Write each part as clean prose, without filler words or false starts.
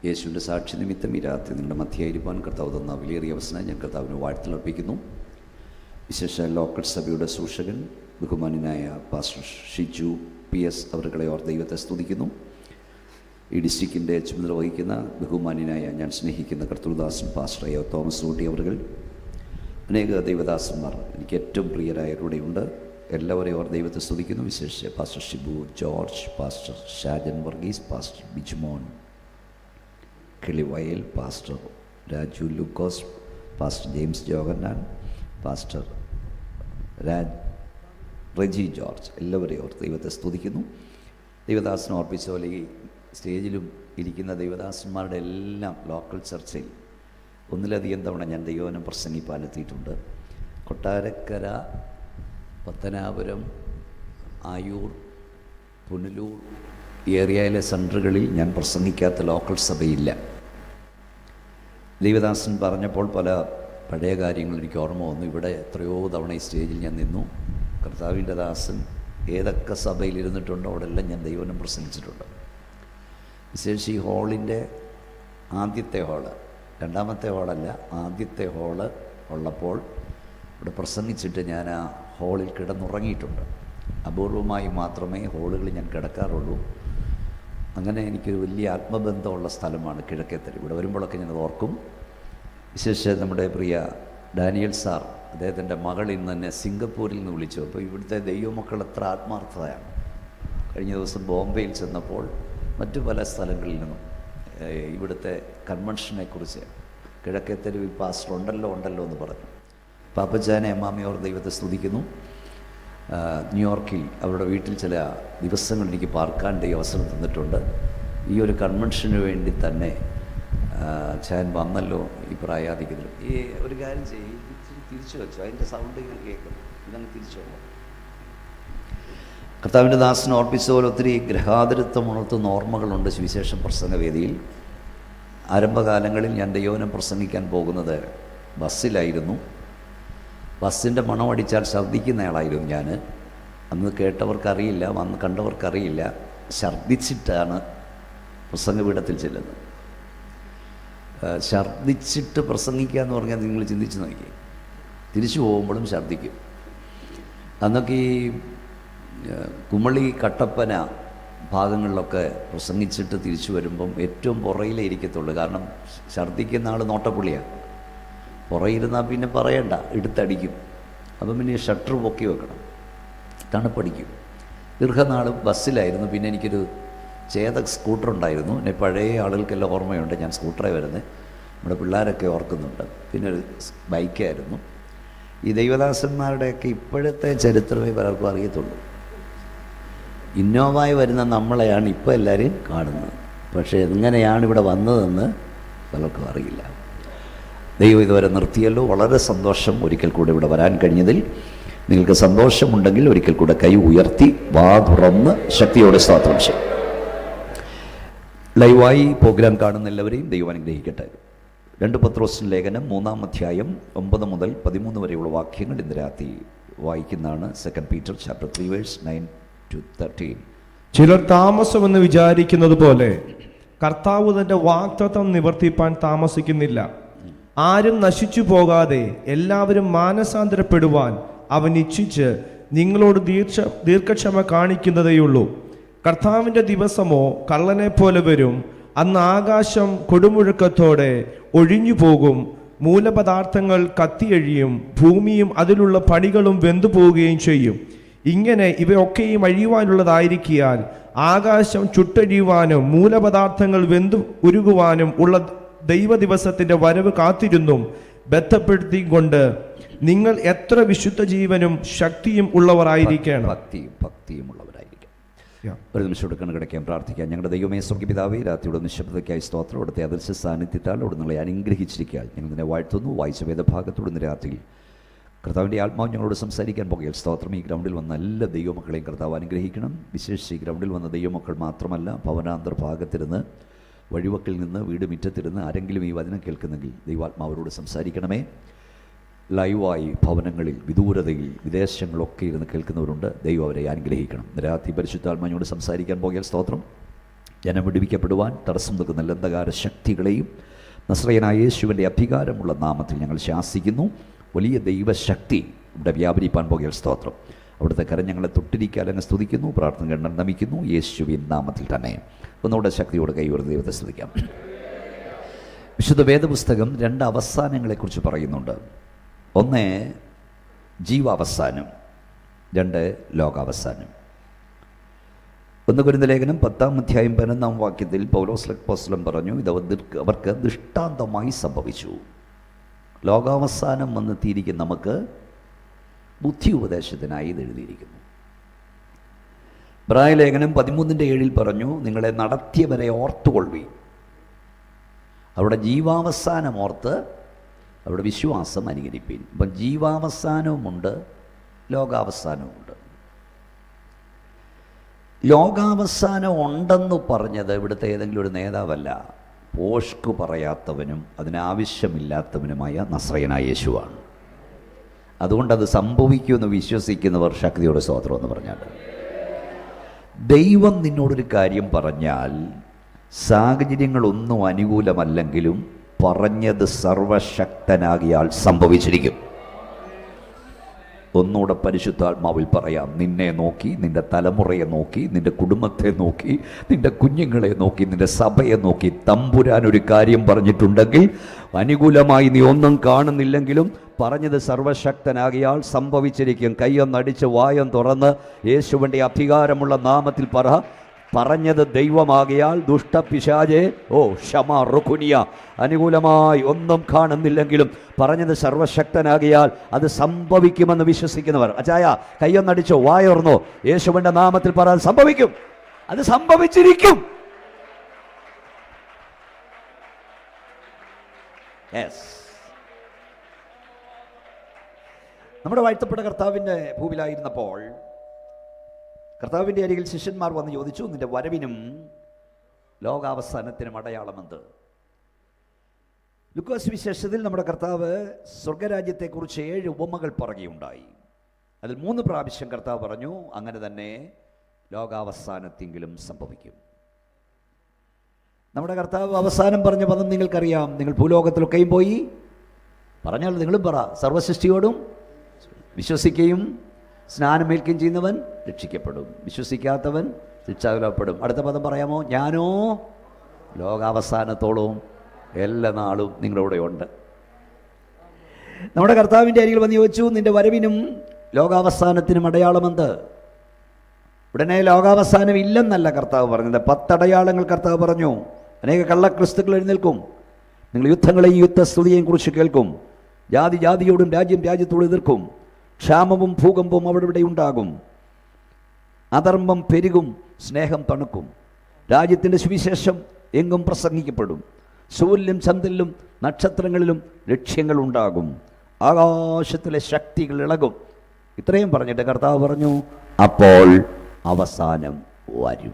യേശുവിൻ്റെ സാക്ഷി നിമിത്തം ഈ രാത്രി നിങ്ങളുടെ മധ്യയായിരിക്കാൻ കർത്താവ് തന്ന വിലയേറിയ അവസരം ഞാൻ കർത്താവിന് വാഴ്ത്തലർപ്പിക്കുന്നു. വിശേഷ ലോക്കൽ സഭയുടെ സൂക്ഷകൻ ബഹുമാന്യനായ പാസ്റ്റർ ഷിജു PS അവരുടെ ദൈവത്തെ സ്തുതിക്കുന്നു. ഈ ഡിസ്ട്രിക്റ്റിൻ്റെ ചുമതല വഹിക്കുന്ന ബഹുമാന്യനായ ഞാൻ സ്നേഹിക്കുന്ന കർത്തൃദാസൻ പാസ്റ്റർ തോമസ് ഊട്ടി അവർ, അനേക ദൈവദാസന്മാർ എനിക്ക് ഏറ്റവും പ്രിയരായവരുടെയുണ്ട്. എല്ലാവരെയും അവർ ദൈവത്തെ സ്തുതിക്കുന്നു. വിശേഷിച്ച് pastor Shibu George, pastor Shajan Varghese, pastor Bijumon Kilivayal, pastor Raju Lukose, pastor James Johannan, pastor Reji George, എല്ലാവരെയും അവർ ദൈവത്തെ സ്തുതിക്കുന്നു. ദൈവദാസനെ ഓർപ്പിച്ച പോലെ ഈ സ്റ്റേജിലും ഇരിക്കുന്ന ദൈവദാസന്മാരുടെ എല്ലാം ലോക്കൽ ചർച്ചയിൽ ഒന്നിലധികം തവണ ഞാൻ ദൈവവചനം പ്രസംഗിപ്പാനെത്തിയിട്ടുണ്ട്. കൊട്ടാരക്കര, പത്തനാപുരം, ആയൂർ, പുനലൂർ ഏരിയയിലെ സെൻറ്ററുകളിൽ ഞാൻ പ്രസംഗിക്കാത്ത ലോക്കൽ സഭയില്ല. ദൈവദാസൻ പറഞ്ഞപ്പോൾ പല പഴയ കാര്യങ്ങൾ എനിക്ക് ഓർമ്മ വന്നു. ഇവിടെ എത്രയോ തവണ ഈ സ്റ്റേജിൽ ഞാൻ നിന്നു. കർത്താവിൻ്റെ ദാസൻ ഏതൊക്കെ സഭയിൽ ഇരുന്നിട്ടുണ്ടോ അവിടെല്ലാം ഞാൻ ദൈവവചനം പ്രസംഗിച്ചിട്ടുണ്ട്. വിശേഷിച്ച് ഈ ഹാളിൻ്റെ ആദ്യത്തെ ഹാള്, രണ്ടാമത്തെ ഹാളല്ല, ആദ്യത്തെ ഹാള് ഉള്ളപ്പോൾ ഇവിടെ പ്രസംഗിച്ചിട്ട് ഞാൻ ആ ഹാളിൽ കിടന്നുറങ്ങിയിട്ടുണ്ട്. അപൂർവമായി മാത്രമേ ഹാളുകളിൽ ഞാൻ കിടക്കാറുള്ളൂ. അങ്ങനെ എനിക്കൊരു വലിയ ആത്മബന്ധമുള്ള സ്ഥലമാണ് കിഴക്കേത്തരി. ഇവിടെ വരുമ്പോഴൊക്കെ ഞാനത് ഓർക്കും. വിശേഷിച്ച് നമ്മുടെ പ്രിയ ഡാനിയൽ സാർ, അദ്ദേഹത്തിൻ്റെ മകൾ ഇന്ന് തന്നെ സിംഗപ്പൂരിൽ നിന്ന് വിളിച്ചു. അപ്പോൾ ഇവിടുത്തെ ദൈവമക്കൾ എത്ര ആത്മാർത്ഥതയാണ്. കഴിഞ്ഞ ദിവസം ബോംബെയിൽ ചെന്നപ്പോൾ മറ്റു പല സ്ഥലങ്ങളിൽ നിന്നും ഇവിടുത്തെ കൺവെൻഷനെക്കുറിച്ച് കിഴക്കേത്തരുവിൽ പാസ്റ്റർ ഉണ്ടല്ലോ എന്ന് പറഞ്ഞു. പാപ്പച്ചാനെ അമ്മാമ്മയോർ ദൈവത്തെ സ്തുതിക്കുന്നു. ന്യൂയോർക്കിൽ അവരുടെ വീട്ടിൽ ചില ദിവസങ്ങൾ എനിക്ക് പാർക്കാൻ അവസരം തന്നിട്ടുണ്ട്. ഈ ഒരു കൺവെൻഷന് വേണ്ടി തന്നെ ഞാൻ വന്നല്ലോ ഈ പ്രായാധികത്തിൽ. ഈ ഒരു കാര്യം ചെയ്യും, ഇച്ചിരി തിരിച്ചു വെച്ചു, അതിൻ്റെ സൗണ്ട് ഇങ്ങനെ കേൾക്കും, ഇതങ്ങ് തിരിച്ചു വന്നു. കർത്താവിൻ്റെ ദാസനെ ഓർപ്പിച്ചതുപോലെ ഒത്തിരി ഗ്രഹാതിരത്വം ഉണർത്തുന്ന ഓർമ്മകളുണ്ട് സുവിശേഷം പ്രസംഗവേദിയിൽ. ആരംഭകാലങ്ങളിൽ ഞാൻ ദൈവവചനം പ്രസംഗിക്കാൻ പോകുന്നത് ബസ്സിലായിരുന്നു. ബസ്സിൻ്റെ മണമടിച്ചാൽ ഛർദ്ദിക്കുന്നയാളായിരുന്നു ഞാൻ. അന്ന് കേട്ടവർക്കറിയില്ല, വന്ന് കണ്ടവർക്കറിയില്ല. ഛർദ്ദിച്ചിട്ടാണ് പ്രസംഗപീഠത്തിൽ ചെല്ലുന്നത്. ഛർദ്ദിച്ചിട്ട് പ്രസംഗിക്കുക എന്ന് പറഞ്ഞാൽ നിങ്ങൾ ചിന്തിച്ച് നോക്കി. തിരിച്ചു പോകുമ്പോഴും ഛർദ്ദിക്കും. അന്നൊക്കെ ഈ കുമളി, കട്ടപ്പന ഭാഗങ്ങളിലൊക്കെ പ്രസംഗിച്ചിട്ട് തിരിച്ചു വരുമ്പം ഏറ്റവും പുറയിലേ ഇരിക്കത്തുള്ളൂ. കാരണം ഛർദ്ദിക്കുന്ന ആൾ നോട്ടപ്പുള്ളിയാണ്. പുറയിരുന്നാൽ പിന്നെ പറയണ്ട, എടുത്തടിക്കും. അപ്പം പിന്നെ ഷട്ടർ പൊക്കി വെക്കണം, തണുപ്പടിക്കും. ദീർഘനാൾ ബസ്സിലായിരുന്നു. പിന്നെ എനിക്കൊരു ചേതക് സ്കൂട്ടർ ഉണ്ടായിരുന്നു. എന്നെ പഴയ ആളുകൾക്കെല്ലാം ഓർമ്മയുണ്ട്, ഞാൻ സ്കൂട്ടറെ വരുന്നത്, നമ്മുടെ പിള്ളേരൊക്കെ ഓർക്കുന്നുണ്ട്. പിന്നെ ഒരു ബൈക്കായിരുന്നു. ഈ ദൈവദാസന്മാരുടെയൊക്കെ ഇപ്പോഴത്തെ ചരിത്രമേ പലർക്കും അറിയത്തുള്ളൂ. ഇന്നോവയിൽ വരുന്ന നമ്മളെയാണ് ഇപ്പോൾ എല്ലാവരും കാണുന്നത്. പക്ഷേ എങ്ങനെയാണ് ഇവിടെ വന്നതെന്ന് പലർക്കും അറിയില്ല. ദൈവം ഇതുവരെ നിർത്തിയല്ലോ. വളരെ സന്തോഷം ഒരിക്കൽ കൂടെ ഇവിടെ വരാൻ കഴിഞ്ഞതിൽ. നിങ്ങൾക്ക് സന്തോഷമുണ്ടെങ്കിൽ ഒരിക്കൽ കൂടെ കൈ ഉയർത്തി വാ തുറന്ന് ശക്തിയോടെ സ്തോത്രം ചെയ്യും. ലൈവായി പ്രോഗ്രാം കാണുന്ന എല്ലാവരെയും ദൈവം അനുഗ്രഹിക്കട്ടെ. 2 പത്രോസിന്റെ ലേഖനം 3-ാം അധ്യായം 9 മുതൽ 13 വരെയുള്ള വാക്യങ്ങൾ ഇന്ന് രാത്രി വായിക്കുന്നതാണ്. 2 Peter chapter 3 verse 9 to 13. ചിലർ താമസമെന്ന് വിചാരിക്കുന്നത് പോലെ കർത്താവ് തന്റെ വാഗ്ദത്തം നിവർത്തിപ്പാൻ താമസിക്കുന്നില്ല. ആരും നശിച്ചു പോകാതെ എല്ലാവരും മാനസാന്തരപ്പെടുവാൻ അവൻ ഇച്ഛിച്ച് നിങ്ങളോട് ദീർഘക്ഷമ കാണിക്കുന്നതേയുള്ളൂ. കർത്താവിൻ്റെ ദിവസമോ കള്ളനെ പോലെ വരും. അന്ന് ആകാശം കൊടുമുഴക്കത്തോടെ ഒഴിഞ്ഞു പോകും. മൂലപദാർത്ഥങ്ങൾ കത്തിയഴിയും. ഭൂമിയും അതിലുള്ള പണികളും വെന്തുപോവുകയും ചെയ്യും. ഇങ്ങനെ ഇവയൊക്കെയും അഴിയുവാനുള്ളതായിരിക്കിയാൽ ആകാശം ചുട്ടഴിയുവാനും മൂലപദാർത്ഥങ്ങൾ ഉരുകുവാനും ഉള്ള ദൈവദിവസത്തിന്റെ വരവ് കാത്തിരുന്നും ബന്ധപ്പെടുത്തിക്കൊണ്ട് നിങ്ങൾ എത്ര വിശുദ്ധ ജീവനും ശക്തിയും ഉള്ളവരായിരിക്കണം. ഭക്തിയും ഉള്ളവരായിരിക്കും. ഒരു നിമിഷം എടുക്കണം, കിടക്കാൻ പ്രാർത്ഥിക്കാം. ഞങ്ങളുടെ ദൈവമേ, സ്വർഗ്ഗപിതാവേ, രാത്രിയുടെ നിശബ്ദതയ്ക്കായി സ്തോത്രം. അവിടുത്തെ അദൃശ്യ സാന്നിധ്യത്താൽ അവിടെ നിങ്ങളെ അനുഗ്രഹിച്ചിരിക്കാൻ ഞങ്ങൾ നിന്നെ വാഴ്ത്തുന്നു. വായിച്ച വേദഭാഗത്തോട് ഇന്ന് രാത്രിയിൽ കർത്താവിൻ്റെ ആത്മാവ് ഞങ്ങളോട് സംസാരിക്കാൻ പോകുകയാൽ സ്തോത്രം. ഈ ഗ്രൗണ്ടിൽ വന്ന എല്ലാ ദൈവമക്കളെയും കർത്താവ് അനുഗ്രഹിക്കണം. വിശേഷിച്ച് ഈ ഗ്രൗണ്ടിൽ വന്ന ദൈവമക്കൾ മാത്രമല്ല, ഭവനാന്തർ ഭാഗത്തിരുന്ന്, വഴിവക്കിൽ നിന്ന്, വീട് മുറ്റത്തിരുന്ന് ആരെങ്കിലും ഈ വചനം കേൾക്കുന്നെങ്കിൽ ദൈവാത്മാവരോട് സംസാരിക്കണമേ. ലൈവായി ഭവനങ്ങളിൽ, വിദൂരതയിൽ, വിദേശങ്ങളൊക്കെ ഇരുന്ന് കേൾക്കുന്നവരുണ്ട്. ദൈവം അവരെ അനുഗ്രഹിക്കണം. രാത്രി പരിശുദ്ധാത്മാവിനോട് സംസാരിക്കാൻ പോകിയാൽ സ്തോത്രം. ജനം വിടുവിക്കപ്പെടുവാൻ തടസ്സം നിൽക്കുന്ന അന്ധകാര ശക്തികളെയും നസ്രയനായ യേശുവിൻ്റെ അധികാരമുള്ള നാമത്തിൽ ഞങ്ങൾ ശാസിക്കുന്നു. വലിയ ദൈവശക്തി ഇവിടെ വ്യാപരിപ്പാൻ പോകിയ സ്തോത്രം. അവിടുത്തെ കരം ഞങ്ങളെ തൊട്ടിരിക്കാൻ അങ്ങ് സ്തുതിക്കുന്നു. പ്രാർത്ഥന കണ്ണം നമിക്കുന്നു യേശുവിൻ നാമത്തിൽ തന്നെ. ഒന്നുകൂടെ ശക്തിയോടെ കൈവരുന്ന ദൈവത്തെ സ്തുതിക്കാം. വിശുദ്ധ വേദപുസ്തകം 2 അവസാനങ്ങളെക്കുറിച്ച് പറയുന്നുണ്ട്. 1 ജീവാവസാനം, 2 ലോകാവസാനം. 1 കൊരിന്ത്യർ ലേഖനം 10-ാം അധ്യായം 11-ാം വാക്യത്തിൽ പൗലോസ് അപ്പോസ്തലൻ പറഞ്ഞു, ഇത് അവർക്ക് ദൃഷ്ടാന്തമായി സംഭവിച്ചു. ലോകാവസാനം വന്നെത്തിയിരിക്കുന്ന നമുക്ക് ബുദ്ധി ഉപദേശത്തിനായി ഇത് എഴുതിയിരിക്കുന്നു. ഇബ്രായ ലേഖനം 13-7 പറഞ്ഞു, നിങ്ങളെ നടത്തിയവരെ ഓർത്തുകൊള്ളുവീൻ. അവിടെ ജീവാവസാനം ഓർത്ത് അവിടെ വിശ്വാസം അനുകരിപ്പീൻ. അപ്പം ജീവാവസാനവുമുണ്ട്, ലോകാവസാനവുമുണ്ട്. ലോകാവസാനം ഉണ്ടെന്ന് പറഞ്ഞത് ഇവിടുത്തെ ഏതെങ്കിലും ഒരു നേതാവല്ല, പോഷ്ക് പറയാത്തവനും അതിനാവശ്യമില്ലാത്തവനുമായ നസ്രയനായ യേശുവാണ്. അതുകൊണ്ടത് സംഭവിക്കുമെന്ന് വിശ്വസിക്കുന്നവർ ശക്തിയോടെ സ്തോത്രം എന്ന് പറഞ്ഞാൽ, ദൈവം നിന്നോടൊരു കാര്യം പറഞ്ഞാൽ സാഹചര്യങ്ങളൊന്നും അനുകൂലമല്ലെങ്കിലും പറഞ്ഞത് സർവശക്തനാകിയാൽ സംഭവിച്ചിരിക്കും. ഒന്നുകൂടെ പരിശുദ്ധാത്മാവിൽ പറയാം, നിന്നെ നോക്കി, നിന്റെ തലമുറയെ നോക്കി, നിന്റെ കുടുംബത്തെ നോക്കി, നിന്റെ കുഞ്ഞുങ്ങളെ നോക്കി, നിന്റെ സഭയെ നോക്കി തമ്പുരാൻ ഒരു കാര്യം പറഞ്ഞിട്ടുണ്ടെങ്കിൽ അനുകൂലമായി നീ ഒന്നും കാണുന്നില്ലെങ്കിലും പറഞ്ഞത് സർവശക്തനാകിയാൽ സംഭവിച്ചിരിക്കും. കയ്യൊന്നടിച്ച് വായം തുറന്ന് യേശുവിൻ്റെ അധികാരമുള്ള നാമത്തിൽ പറഞ്ഞത് ദൈവമാകിയാൽ ദുഷ്ടപിശാചേ ക്ഷമ റുഖുനിയ, അനുകൂലമായി ഒന്നും കാണുന്നില്ലെങ്കിലും പറഞ്ഞത് സർവശക്തനാകിയാൽ അത് സംഭവിക്കുമെന്ന് വിശ്വസിക്കുന്നവർ അച്ചായ കയ്യൊന്നടിച്ചോ വായോർന്നോ യേശുവിൻ്റെ നാമത്തിൽ പറയാൻ സംഭവിക്കും. അത് സംഭവിച്ചിരിക്കും. നമ്മുടെ വാഴ്ത്തപ്പെട്ട കർത്താവിൻ്റെ ഭൂമിയിലായിരുന്നപ്പോൾ കർത്താവിൻ്റെ അരികിൽ ശിഷ്യന്മാർ വന്ന് ചോദിച്ചു, നിന്റെ വരവിനും ലോകാവസാനത്തിനും അടയാളമെന്ത്? ലൂക്കോസ് വിശേഷത്തിൽ നമ്മുടെ കർത്താവ് സ്വർഗരാജ്യത്തെക്കുറിച്ച് 7 ഉപമകൾ പറയുകയുണ്ടായി. അതിൽ 3 പ്രാവശ്യം കർത്താവ് പറഞ്ഞു, അങ്ങനെ തന്നെ ലോകാവസാനത്തെങ്കിലും സംഭവിക്കും. നമ്മുടെ കർത്താവ് അവസാനം പറഞ്ഞ പദം നിങ്ങൾക്കറിയാം. നിങ്ങൾ ഭൂലോകത്തിലൊക്കെയും പോയി പറഞ്ഞാൽ നിങ്ങളും പറ, സർവസൃഷ്ടിയോടും വിശ്വസിക്കുകയും സ്നാനമേൽക്കുകയും ചെയ്യുന്നവൻ രക്ഷിക്കപ്പെടും, വിശ്വസിക്കാത്തവൻ ശിക്ഷാവിലപ്പെടും. അടുത്ത പദം പറയാമോ? ഞാനോ ലോകാവസാനത്തോളവും എല്ലാ നാളും നിങ്ങളുടെ ഉണ്ട്. നമ്മുടെ കർത്താവിൻ്റെ അരികിൽ വന്ന് ചോദിച്ചു, നിന്റെ വരവിനും ലോകാവസാനത്തിനും അടയാളമെന്ത്? ഉടനെ ലോകാവസാനം ഇല്ലെന്നല്ല കർത്താവ് പറഞ്ഞത്. 10 അടയാളങ്ങൾ കർത്താവ് പറഞ്ഞു. അനേക കള്ളക്രിസ്തുക്കൾ എഴുന്നേൽക്കും, നിങ്ങൾ യുദ്ധങ്ങളെയും യുദ്ധസ്തുതിയെയും കുറിച്ച് കേൾക്കും, ജാതി ജാതിയോടും രാജ്യം രാജ്യത്തോടും എതിർക്കും, ക്ഷാമവും ഭൂകമ്പവും അവിടെ ഉണ്ടാകും, അധർമ്മം പെരുകും, സ്നേഹം തണുക്കും, രാജ്യത്തിൻ്റെ സുവിശേഷം എങ്ങും പ്രസംഗിക്കപ്പെടും, സൂര്യനും ചന്ദ്രനിലും നക്ഷത്രങ്ങളിലും ലക്ഷ്യങ്ങൾ ഉണ്ടാകും, ആകാശത്തിലെ ശക്തികൾ ഇളകും. ഇത്രയും പറഞ്ഞിട്ട് കർത്താവ് പറഞ്ഞു, അപ്പോൾ അവസാനം വരും.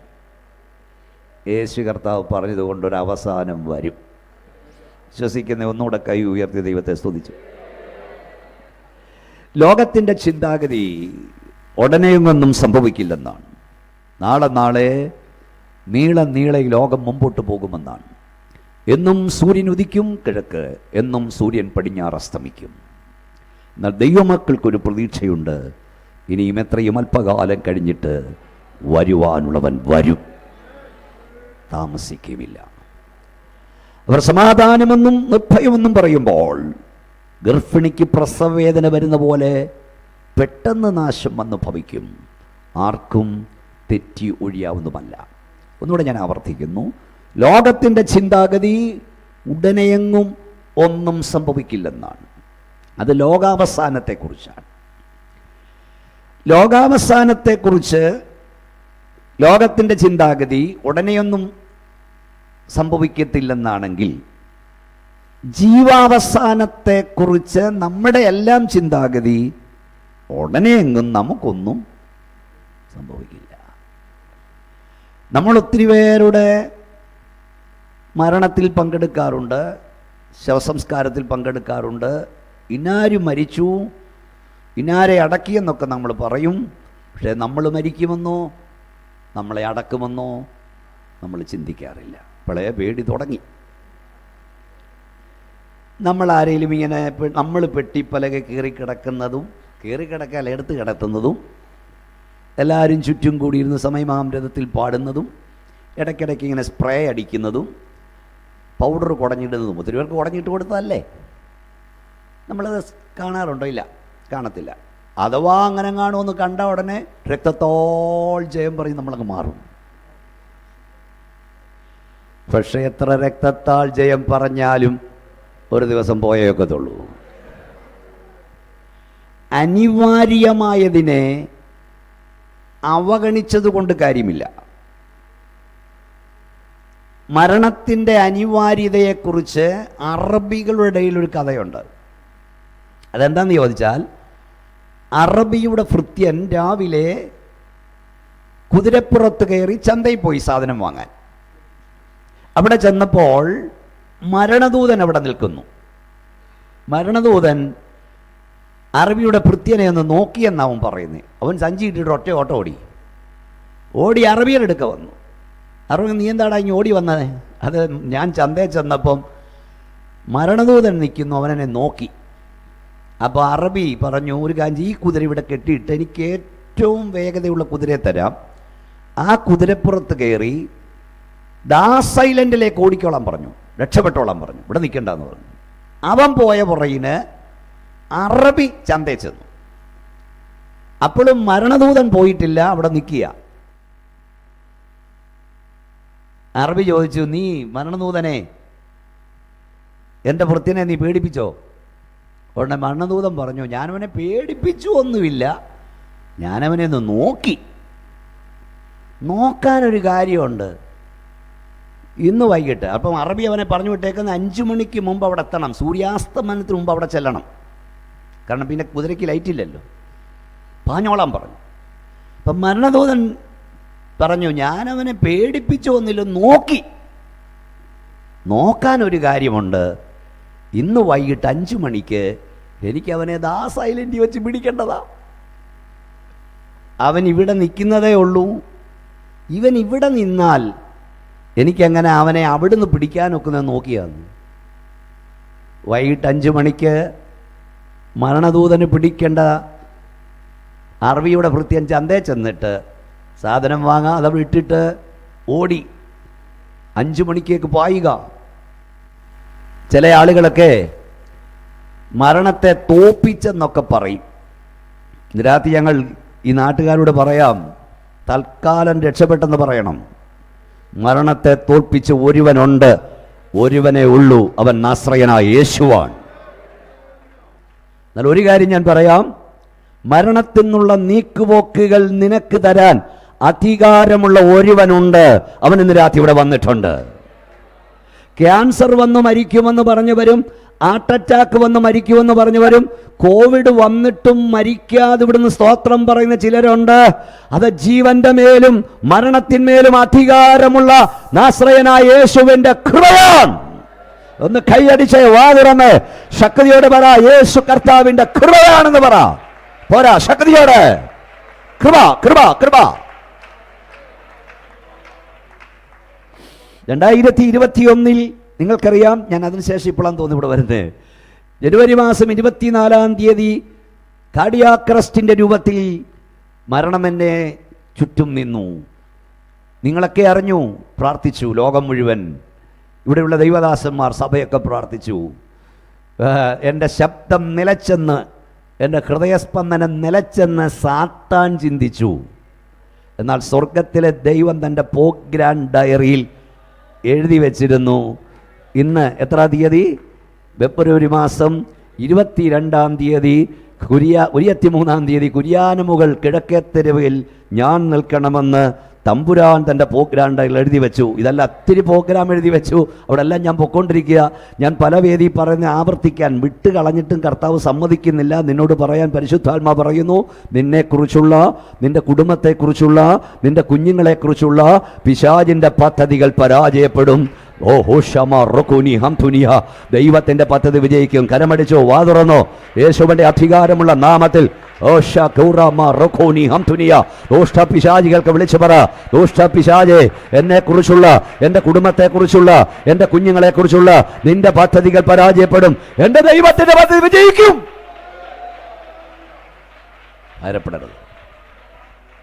യേശു കർത്താവ് പറഞ്ഞതുകൊണ്ടൊരു അവസാനം വരും. വിശ്വസിക്കുന്ന ഒന്നുകൂടെ കൈ ഉയർത്തി ദൈവത്തെ സ്തുതിച്ചു. ലോകത്തിൻ്റെ ചിന്താഗതി ഉടനെയൊന്നും സംഭവിക്കില്ലെന്നാണ്. നാളെ നീളെ ലോകം മുമ്പോട്ട് പോകുമെന്നാണ്. എന്നും സൂര്യൻ ഉദിക്കും കിഴക്ക്, എന്നും സൂര്യൻ പടിഞ്ഞാറ് അസ്തമിക്കും. എന്നാൽ ദൈവമക്കൾക്കൊരു പ്രതീക്ഷയുണ്ട്. ഇനിയും എത്രയും അല്പകാലം കഴിഞ്ഞിട്ട് വരുവാനുള്ളവൻ വരും, താമസിക്കുമില്ല. അവർ സമാധാനമെന്നും നിർഭയമെന്നും പറയുമ്പോൾ ഗർഭിണിക്ക് പ്രസവവേദന വരുന്ന പോലെ പെട്ടെന്ന് നാശം വന്ന് ഭവിക്കും. ആർക്കും തെറ്റി ഒഴിയാവുന്നതല്ല. ഒന്നുകൂടെ ഞാൻ ആവർത്തിക്കുന്നു, ലോകത്തിൻ്റെ ചിന്താഗതി ഉടനെയെങ്ങും ഒന്നും സംഭവിക്കില്ലെന്നാണ്. അത് ലോകാവസാനത്തെക്കുറിച്ചാണ്. ലോകാവസാനത്തെക്കുറിച്ച് ലോകത്തിൻ്റെ ചിന്താഗതി ഉടനെയൊന്നും സംഭവിക്കത്തില്ലെന്നാണെങ്കിൽ, ജീവാവസാനത്തെക്കുറിച്ച് നമ്മുടെ എല്ലാം ചിന്താഗതി ഉടനെയെങ്ങും നമുക്കൊന്നും സംഭവിക്കില്ല. നമ്മൾ ഒത്തിരി പേരുടെ മരണത്തിൽ പങ്കെടുക്കാറുണ്ട്, ശവസംസ്കാരത്തിൽ പങ്കെടുക്കാറുണ്ട്. ഇന്നാര് മരിച്ചു, ഇന്നാരെ അടക്കിയെന്നൊക്കെ നമ്മൾ പറയും. പക്ഷേ നമ്മൾ മരിക്കുമെന്നോ നമ്മളെ അടക്കുമെന്നോ നമ്മൾ ചിന്തിക്കാറില്ല. പഴയ പേടി തുടങ്ങി. നമ്മൾ ആരെങ്കിലും ഇങ്ങനെ നമ്മൾ പെട്ടിപ്പലക കയറിക്കിടക്കാൻ എടുത്ത് കിടത്തുന്നതും, എല്ലാവരും ചുറ്റും കൂടിയിരുന്ന് സമയമാമൃതത്തിൽ പാടുന്നതും, ഇടയ്ക്കിടയ്ക്ക് ഇങ്ങനെ സ്പ്രേ അടിക്കുന്നതും, പൗഡർ കുടഞ്ഞിടുന്നതും, ഒത്തിരി പേർക്ക് കുടഞ്ഞിട്ട് കൊടുത്തതല്ലേ. നമ്മളത് കാണാറുണ്ടോ? ഇല്ല, കാണത്തില്ല. അഥവാ അങ്ങനെ കാണുമെന്ന് കണ്ട ഉടനെ രക്തത്തോൾ ജയം പറഞ്ഞ് നമ്മളങ്ങ് മാറും. പക്ഷേ എത്ര രക്തത്താൽ ജയം പറഞ്ഞാലും ഒരു ദിവസം പോയേക്കത്തുള്ളൂ. അനിവാര്യമായതിനെ അവഗണിച്ചത് കൊണ്ട് കാര്യമില്ല. മരണത്തിൻ്റെ അനിവാര്യതയെക്കുറിച്ച് അറബികളുടെ ഇടയിൽ ഒരു കഥയുണ്ട്. അതെന്താണെന്ന് ചോദിച്ചാൽ, അറബിയുടെ ഭൃത്യൻ രാവിലെ കുതിരപ്പുറത്ത് കയറി ചന്തയിൽ പോയി സാധനം വാങ്ങാൻ. അവിടെ ചെന്നപ്പോൾ മരണദൂതൻ അവിടെ നിൽക്കുന്നു. മരണദൂതൻ അറബിയുടെ ഭൃത്യനെ ഒന്ന് നോക്കിയെന്നാവും പറയുന്നത്. അവൻ സഞ്ചി ഇട്ടിട്ട് ഒറ്റ ഓട്ടം ഓടി അറബിയുടെ അടുക്ക വന്നു. അറബി, നീ എന്താടാ ഇങ്ങനെ ഓടി വന്നത്? അത് ഞാൻ ചന്തയിൽ ചെന്നപ്പം മരണദൂതൻ നിൽക്കുന്നു, അവനെന്നെ നോക്കി. അപ്പോൾ അറബി പറഞ്ഞു, ഒരു കാഞ്ചി, ഈ കുതിര ഇവിടെ കെട്ടിയിട്ട് എനിക്ക് ഏറ്റവും വേഗതയുള്ള കുതിരയെ തരാം, ആ കുതിരപ്പുറത്ത് കയറി ദാസ് ഐലൻഡിലേക്ക് ഓടിക്കോളാൻ പറഞ്ഞു, രക്ഷപ്പെട്ടോളാൻ പറഞ്ഞു, ഇവിടെ നിൽക്കണ്ടെന്ന് പറഞ്ഞു. അവൻ പോയ പുറകിന് അറബി ചന്തയിൽ ചെന്നു. അപ്പോഴും മരണദൂതൻ പോയിട്ടില്ല, അവിടെ നിൽക്കുക. അറബി ചോദിച്ചു, നീ മരണദൂതനെ, എൻ്റെ ഭൃത്യനെ നീ പേടിപ്പിച്ചോ? ഉടനെ മരണദൂതൻ പറഞ്ഞു, ഞാനവനെ പേടിപ്പിച്ചു ഒന്നുമില്ല, ഞാനവനെ ഒന്ന് നോക്കി. നോക്കാനൊരു കാര്യമുണ്ട്, ഇന്ന് വൈകിട്ട്. അപ്പം അറബി അവനെ പറഞ്ഞു വിട്ടേക്കുന്ന 5 മണിക്ക് മുമ്പ് അവിടെ എത്തണം, സൂര്യാസ്തമനത്തിന് മുമ്പ് അവിടെ ചെല്ലണം. കാരണം പിന്നെ കുതിരയ്ക്ക് ലൈറ്റ് ഇല്ലല്ലോ. പാഞ്ഞോളാൻ പറഞ്ഞു. അപ്പം മരണദൂതൻ പറഞ്ഞു, ഞാനവനെ പേടിപ്പിച്ചു ഒന്നില്ല, നോക്കി. നോക്കാനൊരു കാര്യമുണ്ട്, ഇന്ന് വൈകിട്ട് 5 മണിക്ക് എനിക്ക് അവനെ ദാസ് ഐലൻഡിൽ വെച്ച് പിടിക്കേണ്ടതാ. അവൻ ഇവിടെ നിൽക്കുന്നതേ ഉള്ളൂ. ഇവൻ ഇവിടെ നിന്നാൽ എനിക്കങ്ങനെ അവനെ അവിടുന്ന് പിടിക്കാനൊക്കുന്നത് നോക്കിയാന്ന്. വൈകിട്ട് 5 മണിക്ക് മരണദൂതന് പിടിക്കേണ്ട അറബിയുടെ ഭൃത്യൻ ചന്തയിൽ ചെന്നിട്ട് സാധനം വാങ്ങാം, അതവിടെ ഇട്ടിട്ട് ഓടി 5 മണിക്കേക്ക് പായുക. ചില ആളുകളൊക്കെ മരണത്തെ തോപ്പിച്ചെന്നൊക്കെ പറയും. ഇന്ന് രാത്രി ഞങ്ങൾ ഈ നാട്ടുകാരോട് പറയാം, തൽക്കാലം രക്ഷപ്പെട്ടെന്ന് പറയണം. മരണത്തെ തോൽപ്പിച്ച് ഒരുവനുണ്ട്, ഒരുവനേ ഉള്ളൂ, അവൻ നാസ്രയനായ യേശുവാണ്. എന്നാൽ ഒരു കാര്യം ഞാൻ പറയാം, മരണത്തിൽ നിന്നുള്ള നീക്കുപോക്കുകൾ നിനക്ക് തരാൻ അധികാരമുള്ള ഒരുവനുണ്ട്, അവൻ ഇന്ന് രാത്രി ഇവിടെ വന്നിട്ടുണ്ട്. ക്യാൻസർ വന്ന് മരിക്കുമെന്ന് പറഞ്ഞവരും, ഹാർട്ട് അറ്റാക്ക് വന്ന് മരിക്കുമെന്ന് പറഞ്ഞവരും, കോവിഡ് വന്നിട്ടും മരിക്കാതെ ഇവിടുന്ന് സ്തോത്രം പറയുന്ന ചിലരുണ്ട്. അത് ജീവന്റെ മേലും മരണത്തിന്മേലും അധികാരമുള്ള നാസ്രയനായ യേശുവിന്റെ കൃപയാണ്. ഒന്ന് കൈയടിച്ച് വാ തുറന്ന് ശക്തിയോടെ പറ, യേശു കർത്താവിന്റെ കൃപയാണെന്ന് പറ. പോരാ, ശക്തിയോടെ കൃപ കൃപ കൃപ. 2021 നിങ്ങൾക്കറിയാം, ഞാൻ അതിനുശേഷം ഇപ്പോഴാണ് തോന്നി ഇവിടെ വരുന്നത്. ജനുവരി മാസം 24 കാർഡിയാക് അറസ്റ്റിന്റെ രൂപത്തിൽ മരണം എന്നെ ചുറ്റും നിന്നു. നിങ്ങളൊക്കെ അറിഞ്ഞു, പ്രാർത്ഥിച്ചു, ലോകം മുഴുവൻ, ഇവിടെയുള്ള ദൈവദാസന്മാർ, സഭയൊക്കെ പ്രാർത്ഥിച്ചു. എൻ്റെ ശബ്ദം നിലച്ചെന്ന്, എൻ്റെ ഹൃദയസ്പന്ദനം നിലച്ചെന്ന് സാത്താൻ ചിന്തിച്ചു. എന്നാൽ സ്വർഗത്തിലെ ദൈവം തൻ്റെ പ്രോഗ്രാം ഡയറിയിൽ എഴുതി വച്ചിരുന്നു. ഇന്ന് എത്ര തീയതി? ഫെബ്രുവരി മാസം 22 23 കുര്യാനമുകൾ കിഴക്കേത്തെരുവിൽ ഞാൻ നിൽക്കണമെന്ന് തമ്പുരാൻ തൻ്റെ പ്രോഗ്രാം ഡയറിയിൽ എഴുതി വെച്ചു. ഇതല്ല, ഒത്തിരി പ്രോഗ്രാം എഴുതി വെച്ചു. അവിടെ എല്ലാം ഞാൻ പൊയ്ക്കൊണ്ടിരിക്കുക. ഞാൻ പല വേദി പറഞ്ഞ് ആവർത്തിക്കാൻ വിട്ട് കളഞ്ഞിട്ടും കർത്താവ് സമ്മതിക്കുന്നില്ല. നിന്നോട് പറയാൻ പരിശുദ്ധാത്മാ പറയുന്നു, നിന്നെക്കുറിച്ചുള്ള, നിന്റെ കുടുംബത്തെക്കുറിച്ചുള്ള, നിന്റെ കുഞ്ഞുങ്ങളെക്കുറിച്ചുള്ള പിശാചിൻ്റെ പദ്ധതികൾ പരാജയപ്പെടും. ഓ ഹോഷമ റൊക്കുനി ഹംതുനിയ, ദൈവത്തിൻ്റെ പദ്ധതി വിജയിക്കും. കരമടിച്ചോ, വാ തുറന്നോ, യേശുവിൻ്റെ അധികാരമുള്ള നാമത്തിൽ പിശാചികൾക്ക് വിളിച്ചു പറ, ദുഷ്ടപിശാചേ, എന്നെ കുറിച്ചുള്ള, എന്റെ കുടുംബത്തെ കുറിച്ചുള്ള, എന്റെ കുഞ്ഞുങ്ങളെ കുറിച്ചുള്ള നിന്റെ പദ്ധതികൾ പരാജയപ്പെടും, എന്റെ ദൈവത്തിന്റെ പദ്ധതി വിജയിക്കും. ഭയപ്പെടരുത്.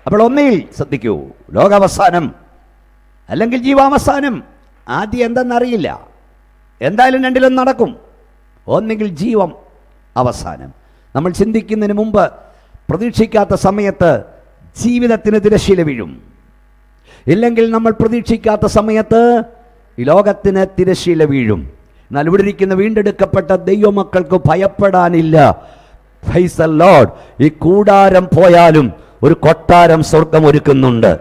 അപ്പോൾ ഒന്നിൽ ശ്രദ്ധിക്കൂ, ലോകാവസാനം അല്ലെങ്കിൽ ജീവാവസാനം. ആദ്യം എന്തെന്നറിയില്ല, എന്തായാലും രണ്ടിലും നടക്കും. ഒന്നുകിൽ ജീവം അവസാനം. നമ്മൾ ചിന്തിക്കുന്നതിന് മുമ്പ് പ്രതീക്ഷിക്കാത്ത സമയത്ത് ജീവിതത്തിന് തിരശ്ശീല വീഴും. ഇല്ലെങ്കിൽ നമ്മൾ പ്രതീക്ഷിക്കാത്ത സമയത്ത് ഈ ലോകത്തിന് തിരശ്ശീല വീഴും. എന്നാൽ ഇവിടെ ഇരിക്കുന്ന വീണ്ടെടുക്കപ്പെട്ട ദൈവമക്കൾക്ക് ഭയപ്പെടാനില്ല. Praise the Lord. ഈ കൂടാരം പോയാലും ഒരു കൊട്ടാരം സ്വർഗം ഒരുക്കുന്നുണ്ട്.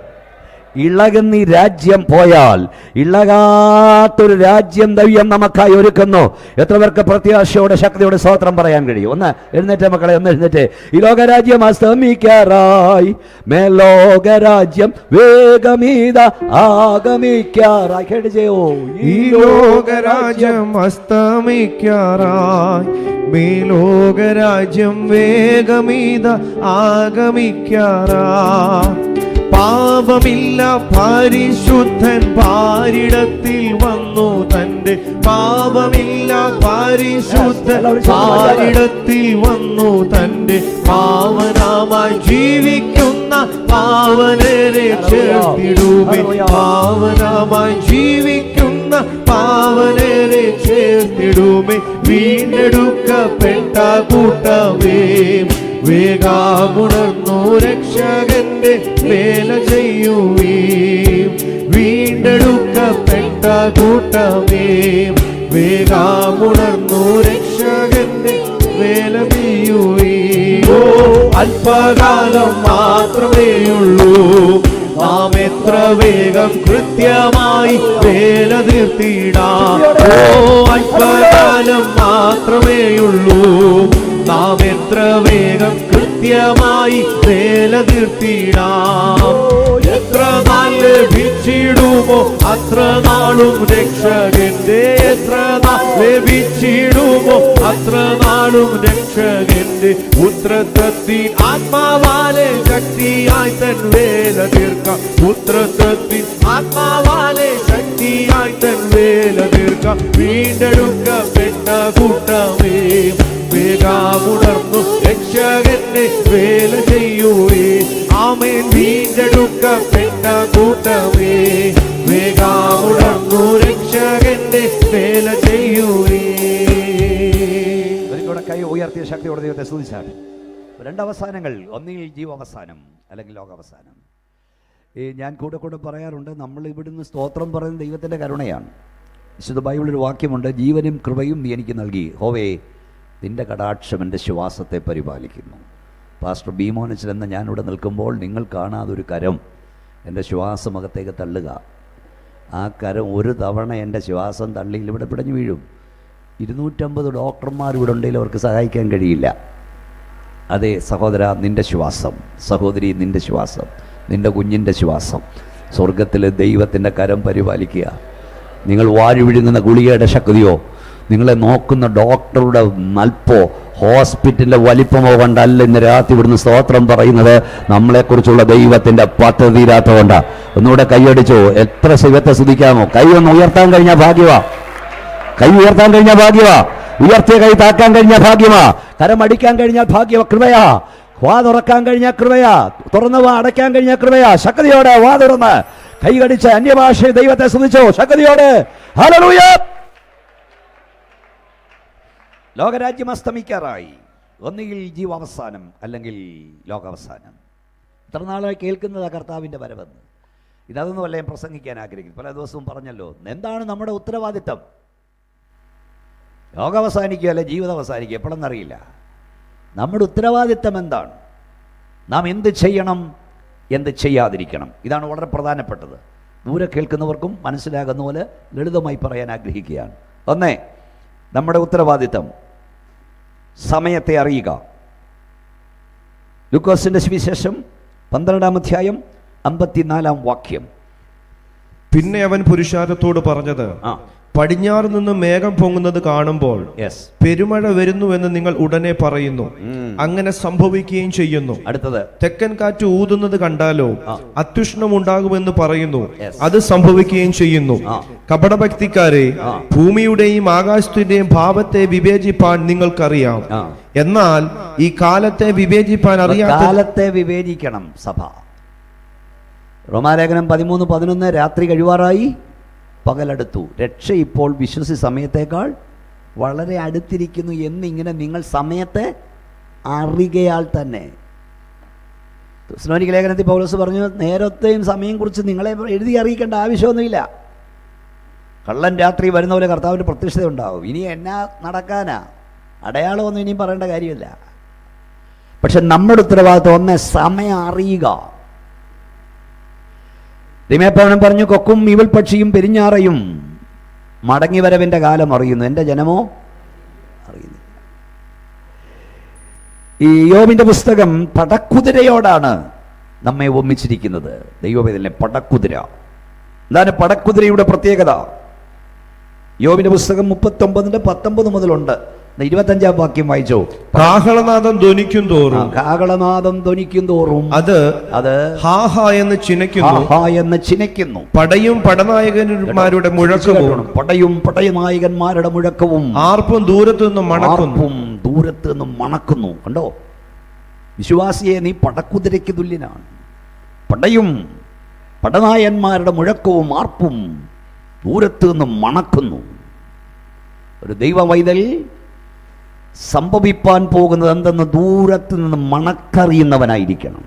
ഇളകുന്ന ഈ രാജ്യം പോയാൽ ഇളകാത്തൊരു രാജ്യം ദൈവം നമുക്കായി ഒരുക്കുന്നു. എത്ര പേർക്ക് പ്രത്യാശയോടെ ശക്തിയോടെ സ്തോത്രം പറയാൻ കഴിയും? ഒന്ന് എഴുന്നേറ്റ മക്കളെ, ഒന്ന് എഴുന്നേറ്റ്. ഈ ലോകരാജ്യം അസ്തമിക്കാറായി, മേലോകരാജ്യം വേഗമീത ആഗമിക്കാറായി. കേട്ടോ, ഈ ലോകരാജ്യം അസ്തമിക്കാറായി, മേലോകരാജ്യം വേഗമീത ആഗമിക്കാറായി. പാപമില്ല പരിശുദ്ധൻ പാരിടത്തിൽ വന്നു തന്റെ, പാപമില്ല പരിശുദ്ധൻ പാരിടത്തിൽ വന്നു തന്റെ, പാവനമായി ജീവിക്കുന്ന പാവനരെ ചേർത്തിടുമേ, പാവനമായി ജീവിക്കുന്ന പാവനരെ ചേർത്തിടുമേ. വീണ്ടെടുക്കപ്പെട്ട കൂട്ടമേ, വേഗമുണർന്നു രക്ഷകന്റെ വേല ചെയ്യുവീ. വീണ്ടെടുക്കപ്പെട്ട കൂട്ടമേ, വേഗമുണർന്നു രക്ഷകന്റെ വേല ചെയ്യുവീ. ഓ, അല്പകാലം മാത്രമേയുള്ളൂ, നാം എത്ര വേഗം കൃത്യമായി വേല തീർത്തിടാം. ഓ, അല്പകാലം മാത്രമേയുള്ളൂ, നാം എത്ര വേഗം കൃത്യമായി വേല തീർത്തിടാം. എത്ര നാൾ ലഭിച്ചിടുമോ അത്ര നാളും രക്ഷകന്റെ, എത്ര നാൾ ലഭിച്ചിടുമോ അത്ര നാളും രക്ഷകന്റെ. പുത്രത്വത്തിൻ ആത്മാവാലെ ശക്തിയായി തൻ വേല തീർക്കാം, പുത്രത്വത്തിൻ ആത്മാവാലെ ശക്തിയായി തൻ വേല തീർക്കാം. വീണ്ടെടുക്കപ്പെട്ട കൂട്ടമേ, വേഗമുണർന്നു രക്ഷകന്റെ വേല ചെയ്യുവേ. ആമേൻ. വീണ്ടെടുക്കപ്പെട്ട കൂട്ടമേ, വേഗമുണർന്നു രക്ഷകന്റെ വേല ചെയ്യുവേ. ഒരിക്കലും കൈ ഉയർത്തിയ ശക്തിയോടെ ദൈവത്തെ സ്തുതിച്ചാണ്. രണ്ടവസാനങ്ങൾ, ഒന്നുകിൽ ജീവാവസാനം അല്ലെങ്കിൽ ലോകാവസാനം. ഞാൻ കൂടെ പറയാറുണ്ട്, നമ്മൾ ഇവിടുന്ന് സ്തോത്രം പറയുന്ന ദൈവത്തിൻ്റെ കരുണയാണ്. വിശുദ്ധ ബൈബിളിൽ ഒരു വാക്യമുണ്ട്, ജീവനും കൃപയും നീ എനിക്ക് നൽകി, ഹോവേ നിന്റെ കടാക്ഷം എൻ്റെ ശ്വാസത്തെ പരിപാലിക്കുന്നു. പാസ്റ്റർ ബീമോനച്ചൻ എന്ന ഞാനിവിടെ നിൽക്കുമ്പോൾ നിങ്ങൾ കാണാതൊരു കരം എൻ്റെ ശ്വാസമകത്തേക്ക് തള്ളുക. ആ കരം ഒരു തവണ എൻ്റെ ശ്വാസം തള്ളിയിൽ ഇവിടെ പിടഞ്ഞു വീഴും. 250 ഡോക്ടർമാർ ഇവിടെ ഉണ്ടെങ്കിൽ അവർക്ക് സഹായിക്കാൻ കഴിയില്ല. അതെ സഹോദര, നിൻ്റെ ശ്വാസം, സഹോദരി നിൻ്റെ ശ്വാസം, നിൻ്റെ കുഞ്ഞിൻ്റെ ശ്വാസം സ്വർഗത്തിലെ ദൈവത്തിൻ്റെ കരം പരിപാലിക്കുക. നിങ്ങൾ വാരി വിഴുങ്ങുന്ന ഗുളികയുടെ ശക്തിയോ, നിങ്ങളെ നോക്കുന്ന ഡോക്ടറുടെ നൽപ്പോ, ഹോസ്പിറ്റലിലെ വലിപ്പമോ കൊണ്ടല്ല ഇന്ന് രാത്രി ഇവിടുന്ന് സ്തോത്രം പറയുന്നത്. നമ്മളെക്കുറിച്ചുള്ള ദൈവത്തിൻ്റെ പദ്ധതി തീരാത്തതുകൊണ്ടാണ്. ഒന്നുകൂടെ കൈയടിച്ചോ. എത്ര ശിവത്തെ സ്തുതിക്കാമോ? കൈ ഒന്ന് ഉയർത്താൻ കഴിഞ്ഞ ഭാഗ്യവാ, കൈ ഉയർത്താൻ കഴിഞ്ഞ ഭാഗ്യവാ, ഉയർത്തിയ കൈ താക്കാൻ കഴിഞ്ഞ ഭാഗ്യമാ, കരമടിക്കാൻ കഴിഞ്ഞാൽ ഭാഗ്യവ, കൃപയാ. വാ തുറക്കാൻ കഴിഞ്ഞ കൃപയാ, തുറന്ന് വാ അടയ്ക്കാൻ കഴിഞ്ഞ കൃപയാ. ശക്തിയോടെ വാ തുറന്ന് കൈ കടിച്ച് അന്യഭാഷ ദൈവത്തെ സ്തുതിച്ചോ ശക്തിയോടെ. ഹല്ലേലൂയ. ലോകരാജ്യം അസ്തമിക്കാറായി, ഒന്നുകിൽ ജീവാവസാനം അല്ലെങ്കിൽ ലോകാവസാനം. ഇത്ര നാളായി കേൾക്കുന്നത് കർത്താവിൻ്റെ വരവെന്ന്. ഇതൊന്നുമല്ല ഞാൻ പ്രസംഗിക്കാൻ ആഗ്രഹിക്കുന്നു. പല ദിവസവും പറഞ്ഞല്ലോ, എന്താണ് നമ്മുടെ ഉത്തരവാദിത്തം? ലോകാവസാനിക്കുക അല്ലെ ജീവിതം അവസാനിക്കുക എപ്പോഴെന്നറിയില്ല. നമ്മുടെ ഉത്തരവാദിത്തം എന്താണ്? നാം എന്ത് ചെയ്യണം, എന്ത് ചെയ്യാതിരിക്കണം? ഇതാണ് വളരെ പ്രധാനപ്പെട്ടത്. ദൂരെ കേൾക്കുന്നവർക്കും മനസ്സിലാകുന്ന പോലെ ലളിതമായി പറയാൻ ആഗ്രഹിക്കുകയാണ്. ഒന്ന്, നമ്മുടെ ഉത്തരവാദിത്തം സമയത്തെ അറിയുക. ലൂക്കോസിന്റെ സുവിശേഷം 12-ാം അധ്യായം 54-ാം വാക്യം. പിന്നെ അവൻ പുരുഷാരത്തോട് പറഞ്ഞത്, പടിഞ്ഞാറ് നിന്ന് മേഘം പൊങ്ങുന്നത് കാണുമ്പോൾ പെരുമഴ വരുന്നുവെന്ന് നിങ്ങൾ ഉടനെ പറയുന്നു. അങ്ങനെ സംഭവിക്കുകയും ചെയ്യുന്നു. അടുത്തത്, തെക്കൻ കാറ്റ് ഊതുന്നത് കണ്ടാലോ അത്യുഷ്ണം ഉണ്ടാകുമെന്ന് പറയുന്നു, അത് സംഭവിക്കുകയും ചെയ്യുന്നു. കപടഭക്തിക്കാരെ, ഭൂമിയുടെയും ആകാശത്തിന്റെയും ഭാവത്തെ വിവേചിപ്പാൻ നിങ്ങൾക്കറിയാം. എന്നാൽ ഈ കാലത്തെ വിവേചിപ്പാൻ അറിയാത്ത കാലത്തെ വിവേചിക്കണം സഭ. റോമാലേഖനം 13:11 രാത്രി കഴിവാറായി, പകലടുത്തു, രക്ഷ ഇപ്പോൾ വിശ്വസി സമയത്തേക്കാൾ വളരെ അടുത്തിരിക്കുന്നു എന്നിങ്ങനെ നിങ്ങൾ സമയത്തെ അറിയുകയാൽ തന്നെ. തെസ്സലോനിക്ക ലേഖനത്തിൽ പൗലോസ് പറഞ്ഞു, നേരത്തെയും സമയം കുറിച്ച് നിങ്ങളെ എഴുതി അറിയിക്കേണ്ട ആവശ്യമൊന്നുമില്ല. കള്ളൻ രാത്രി വരുന്ന പോലെ കർത്താവിൻ്റെ പ്രത്യക്ഷത ഉണ്ടാവും. ഇനി എന്നാ നടക്കാനാ, അടയാളമൊന്നും ഇനിയും പറയേണ്ട കാര്യമില്ല. പക്ഷെ നമ്മുടെ ഉത്തരവാദിത്വം ഒന്ന് സമയം അറിയുക. ദിമേപ്പവനും പറഞ്ഞു, കൊക്കും ഇവൽ പക്ഷിയും പെരിഞ്ഞാറയും മടങ്ങിവരവിൻ്റെ കാലം അറിയുന്നു, എൻ്റെ ജനമോ അറിയുന്നു. ഈ യോബിൻ്റെ പുസ്തകം പടക്കുതിരയോടാണ് നമ്മെ ഒന്നിച്ചിരിക്കുന്നത്. ദൈവവേദനയിലെ പടക്കുതിര. എന്താണ് പടക്കുതിരയുടെ പ്രത്യേകത? യോബിൻ്റെ പുസ്തകം 39:19 മുതലുണ്ട്. 25-ാം വാക്യം വായിച്ചോ. കാഹളനാദം ധ്വനിക്കും തോറും, കാഹളനാദം ധ്വനിക്കും തോറും അത് ഹാഹ എന്ന് ചിനയ്ക്കുന്നു. പടയും പടനായകന്മാരുടെ മുഴക്കവും, പടയും പടയനായകന്മാരുടെ മുഴക്കവും, ആർപ്പും ദൂരത്തു നിന്നും മണക്കുന്നു. കണ്ടോ, വിശ്വാസിയെ നീ പടക്കുതിരയ്ക്ക് തുല്യനാണ്. പടയും പടനായന്മാരുടെ മുഴക്കവും ആർപ്പും ദൂരത്തു നിന്നും മണക്കുന്നു. ഒരു ദൈവവൈതൽ സംഭവിപ്പാൻ പോകുന്നത് എന്തെന്ന് ദൂരത്ത് നിന്ന് മണക്കറിയുന്നവനായിരിക്കണം.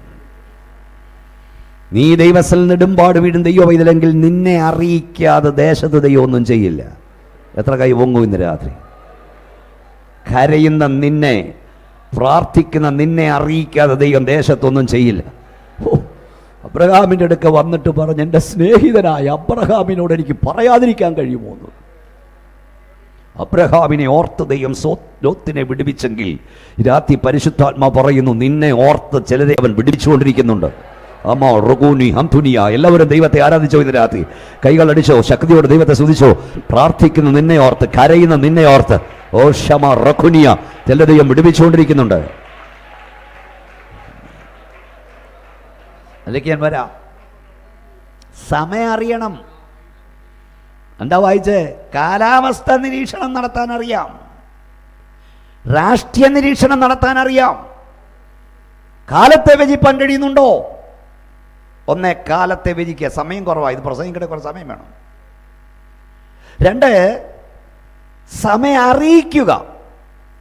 നീ ദൈവത്തിൽ നെടുമ്പാട് വീടും ദൈവവൈതലെങ്കിൽ നിന്നെ അറിയിക്കാതെ ദേശത്ത് ദൈവം ഒന്നും ചെയ്യില്ല. എത്ര കൈ പൊങ്ങും ഇന്ന് രാത്രി? കരയുന്ന നിന്നെ, പ്രാർത്ഥിക്കുന്ന നിന്നെ അറിയിക്കാതെ ദൈവം ദേശത്തൊന്നും ചെയ്യില്ല. അബ്രഹാമിൻ്റെ അടുക്ക വന്നിട്ട് പറഞ്ഞ്, എൻ്റെ സ്നേഹിതനായ അബ്രഹാമിനോട് എനിക്ക് പറയാതിരിക്കാൻ കഴിയുമോ എന്ന്. അബ്രഹാമിനെ ഓർത്ത് ദൈവം ലോത്തിനെ വിടുവിച്ചെങ്കിൽ രാത്രി പരിശുദ്ധാത്മാ പറയുന്നു, നിന്നെ ഓർത്ത് ചിലരെ അവൻ വിടുവിച്ചുകൊണ്ടിരിക്കുന്നുണ്ട്. അമ്മ റുഗൂനി ഹംതുനിയ, എല്ലാവരും ദൈവത്തെ ആരാധിച്ചോ ഇന്ന് രാത്രി? കൈകൾ അടിച്ചോ, ശക്തിയോടെ ദൈവത്തെ സ്തുതിച്ചോ. പ്രാർത്ഥിക്കുന്ന നിന്നെ ഓർത്ത്, കരയുന്ന നിന്നെ ഓർത്ത്, ഓ ഷമ റഖുനിയ, ചില ദൈവം വിടുവിച്ചുകൊണ്ടിരിക്കുന്നുണ്ട്. അതിലേക്ക് ഞാൻ വരാം. സമയം അറിയണം. എന്താ വായിച്ചേ? കാലാവസ്ഥ നിരീക്ഷണം നടത്താൻ അറിയാം, രാഷ്ട്രീയ നിരീക്ഷണം നടത്താൻ അറിയാം. കാലത്തെ വ്യജിപ്പാൻ കഴിയുന്നുണ്ടോ? ഒന്ന്, കാലത്തെ വ്യജിക്കുക. സമയം കുറവാണ്, ഇത് പ്രസംഗിക്കട്ടെ, കുറച്ച് സമയം വേണം. 2, സമയം അറിയിക്കുക.